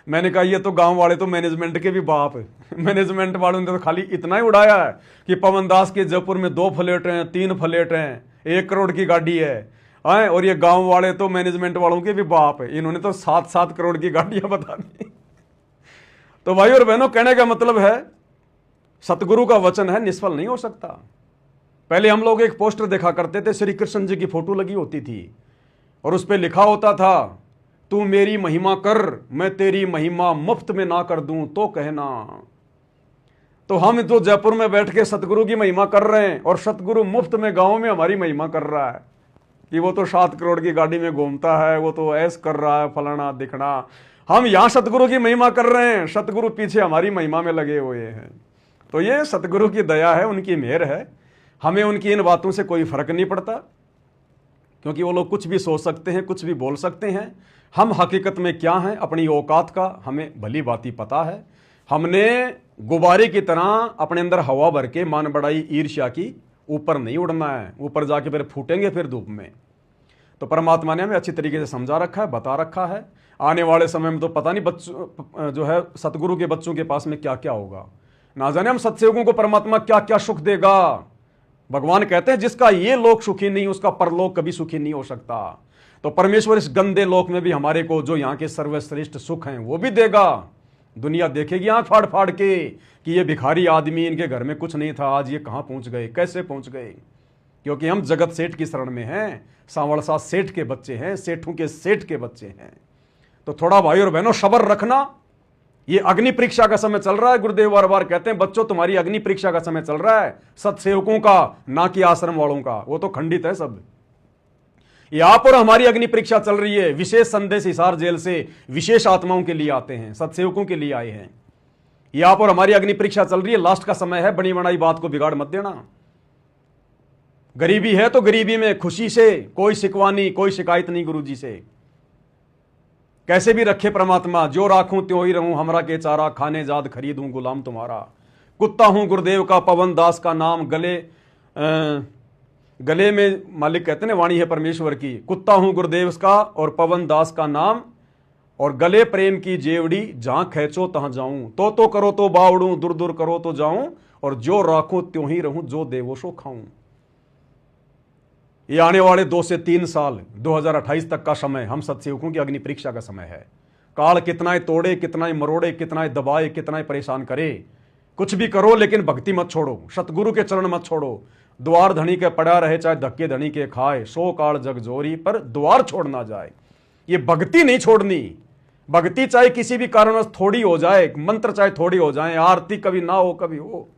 मैंने कहा ये तो गांव वाले तो मैनेजमेंट के भी बाप है, मैनेजमेंट वालों ने तो खाली इतना ही उड़ाया है कि पवन दास के जयपुर में 2 फ्लैट हैं, 3 फ्लैट हैं, 1 करोड़ की गाड़ी है, और ये गांव वाले तो मैनेजमेंट वालों के भी बाप है, इन्होंने तो 7-7 करोड़ की गाड़ियां बता दी। तो भाई और बहनों, कहने का मतलब है सतगुरु का वचन है, निष्फल नहीं हो सकता। पहले हम लोग एक पोस्टर देखा करते थे, श्री कृष्ण जी की फोटो लगी होती थी, और उस पर लिखा होता था तू मेरी महिमा कर, मैं तेरी महिमा मुफ्त में ना कर दूं तो कहना। तो हम तो जयपुर में बैठ के सतगुरु की महिमा कर रहे हैं, और सतगुरु मुफ्त में गांव में हमारी महिमा कर रहा है कि वो तो 7 करोड़ की गाड़ी में घूमता है, वो तो ऐस कर रहा है, फलाना दिखना। हम यहां सतगुरु की महिमा कर रहे हैं, सतगुरु पीछे हमारी महिमा में लगे हुए हैं। तो ये सतगुरु की दया है, उनकी मेहर है, हमें उनकी इन बातों से कोई फर्क नहीं पड़ता। क्योंकि वो लोग कुछ भी सोच सकते हैं, कुछ भी बोल सकते हैं। हम हकीकत में क्या हैं, अपनी औकात का हमें भली बाती पता है। हमने गुब्बारे की तरह अपने अंदर हवा भर के मान बढ़ाई ईर्ष्या की ऊपर नहीं उड़ना है, ऊपर जाके फिर फूटेंगे फिर धूप में। तो परमात्मा ने हमें अच्छी तरीके से समझा रखा है, बता रखा है। आने वाले समय में तो पता नहीं बच्चों जो है सतगुरु के बच्चों के पास में क्या क्या होगा, ना जाने हम सत्सेवकों को परमात्मा क्या क्या सुख देगा। भगवान कहते हैं जिसका ये लोक सुखी नहीं उसका परलोक कभी सुखी नहीं हो सकता। तो परमेश्वर इस गंदे लोक में भी हमारे को जो यहाँ के सर्वश्रेष्ठ सुख हैं वो भी देगा। दुनिया देखेगी आंख फाड़ फाड़ के कि ये भिखारी आदमी, इनके घर में कुछ नहीं था, आज ये कहाँ पहुंच गए, कैसे पहुंच गए। क्योंकि हम जगत सेठ की शरण में हैं, सांवरसा सेठ के बच्चे हैं, सेठों के सेठ के बच्चे हैं। तो थोड़ा भाई और बहनों सब्र रखना। ये अग्नि परीक्षा का समय चल रहा है। गुरुदेव बार बार कहते हैं बच्चों तुम्हारी अग्नि परीक्षा का समय चल रहा है, सत्सेवकों का, ना कि आश्रम वालों का। वो तो खंडित है सब। यहां पर हमारी अग्नि परीक्षा चल रही है। विशेष संदेश हिसार जेल से विशेष आत्माओं के लिए आते हैं, सत्सेवकों के लिए आए हैं। यहां पर हमारी अग्नि परीक्षा चल रही है। लास्ट का समय है, बनी बनाई बात को बिगाड़ मत देना। गरीबी है तो गरीबी में खुशी से, कोई शिकवा नहीं, कोई शिकायत नहीं गुरु जी से। कैसे भी रखे परमात्मा, जो राखूं त्यों ही रहूं, हमरा के चारा खाने जाद खरीदूं गुलाम तुम्हारा। कुत्ता हूं गुरुदेव का, पवन दास का नाम गले में मालिक कहते हैं वाणी है परमेश्वर की। कुत्ता हूं गुरुदेव का और पवन दास का नाम, और गले प्रेम की जेवड़ी, जहां खैचो तहां जाऊं। तो करो तो बावड़ूं, दूर दूर करो तो जाऊं, और जो राखूं त्यों ही रहूं, जो देवो सो खाऊं। ये आने वाले 2 से 3 साल 2028 तक का समय हम सत्सेवकों की अग्नि परीक्षा का समय है। काल कितना ही तोड़े, कितना ही मरोड़े, कितना ही दबाए, कितना ही परेशान करे, कुछ भी करो लेकिन भक्ति मत छोड़ो, सतगुरु के चरण मत छोड़ो। द्वार धनी के पड़ा रहे चाहे धक्के धनी के खाए, सो काल जग जोरी, पर द्वार छोड़ ना जाए। ये भक्ति नहीं छोड़नी। भक्ति चाहे किसी भी कारणवश थोड़ी हो जाए, मंत्र चाहे थोड़ी हो जाए, आरती कभी ना हो कभी हो,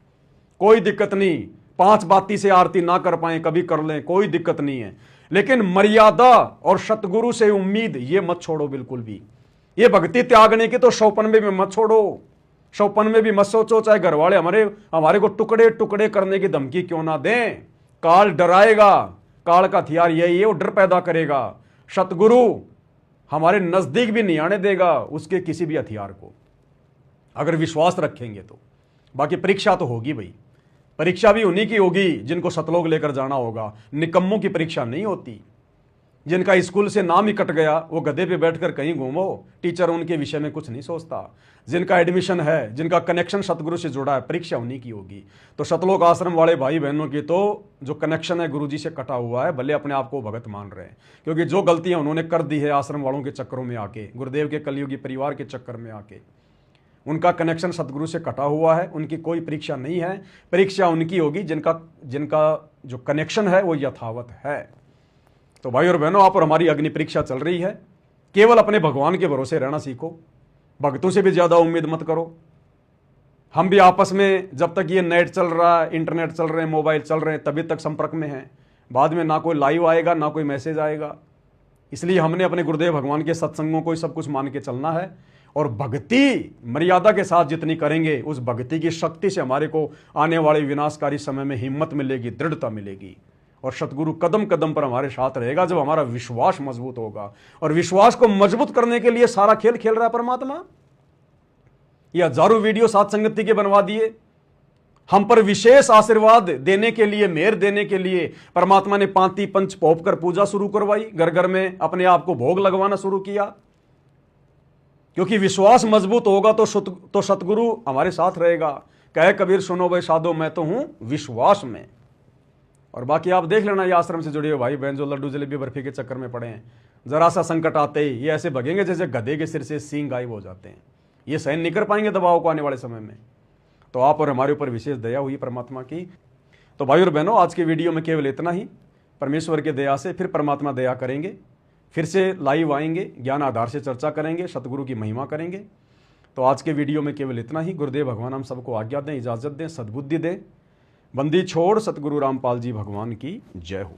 कोई दिक्कत नहीं। 5 बाती से आरती ना कर पाए कभी कर लें, कोई दिक्कत नहीं है। लेकिन मर्यादा और सतगुरु से उम्मीद ये मत छोड़ो बिल्कुल भी। ये भक्ति त्यागने की तो 195 में मत छोड़ो, 195 में भी मत सोचो। चाहे घर वाले हमारे को टुकड़े टुकड़े करने की धमकी क्यों ना दें, काल डराएगा। काल का हथियार यही है, वो डर पैदा करेगा। सतगुरु हमारे नजदीक भी नहीं आने देगा उसके किसी भी हथियार को, अगर विश्वास रखेंगे तो। बाकी परीक्षा तो होगी भाई, परीक्षा भी उन्हीं की होगी जिनको सतलोक लेकर जाना होगा। निकम्मों की परीक्षा नहीं होती। जिनका स्कूल से नाम ही कट गया वो गधे पे बैठकर कहीं घूमो, टीचर उनके विषय में कुछ नहीं सोचता। जिनका एडमिशन है, जिनका कनेक्शन सतगुरु से जुड़ा है, परीक्षा उन्हीं की होगी। तो सतलोक आश्रम वाले भाई बहनों की तो जो कनेक्शन है गुरु जी से कटा हुआ है, भले अपने आप को भगत मान रहे हैं, क्योंकि जो गलतियां उन्होंने कर दी है आश्रम वालों के चक्करों में आके, गुरुदेव के कलयुगी परिवार के चक्कर में आके, उनका कनेक्शन सतगुरु से कटा हुआ है। उनकी कोई परीक्षा नहीं है। परीक्षा उनकी होगी जिनका जो कनेक्शन है वो यथावत है। तो भाई और बहनों, आप और हमारी अग्नि परीक्षा चल रही है। केवल अपने भगवान के भरोसे रहना सीखो, भक्तों से भी ज्यादा उम्मीद मत करो। हम भी आपस में जब तक ये नेट चल रहा है, इंटरनेट चल रहे हैं, मोबाइल चल रहे हैं, तभी तक संपर्क में हैं। बाद में ना कोई लाइव आएगा ना कोई मैसेज आएगा। इसलिए हमने अपने गुरुदेव भगवान के सत्संगों को ही सब कुछ मान के चलना है। और भक्ति मर्यादा के साथ जितनी करेंगे, उस भक्ति की शक्ति से हमारे को आने वाले विनाशकारी समय में हिम्मत मिलेगी, दृढ़ता मिलेगी। और सतगुरु कदम कदम पर हमारे साथ रहेगा जब हमारा विश्वास मजबूत होगा। और विश्वास को मजबूत करने के लिए सारा खेल खेल रहा है परमात्मा। ये हजारों वीडियो साथ संगति के बनवा दिए, हम पर विशेष आशीर्वाद देने के लिए, मेहर देने के लिए परमात्मा ने पांति पंच पोप कर पूजा शुरू करवाई, घर घर में अपने आप को भोग लगवाना शुरू किया। क्योंकि विश्वास मजबूत होगा तो सतगुरु हमारे साथ रहेगा। कहे कबीर सुनो भाई साधो, मैं तो हूं विश्वास में। और बाकी आप देख लेना, ये आश्रम से जुड़े हुए भाई बहन जो लड्डू जलेबी बर्फी के चक्कर में पड़े हैं, जरा सा संकट आते ही ये ऐसे भगेंगे जैसे गधे के सिर से सींग गायब हो जाते हैं। ये सहन नहीं कर पाएंगे दबाव को आने वाले समय में। तो आप और हमारे ऊपर विशेष दया हुई परमात्मा की। तो भाई और बहनों, आज के वीडियो में केवल इतना ही। परमेश्वर के दया से फिर परमात्मा दया करेंगे, फिर से लाइव आएंगे, ज्ञान आधार से चर्चा करेंगे, सतगुरु की महिमा करेंगे। तो आज के वीडियो में केवल इतना ही। गुरुदेव भगवान हम सबको आज्ञा दें, इजाजत दें, सद्बुद्धि दें। बंदी छोड़ सतगुरु रामपाल जी भगवान की जय हो।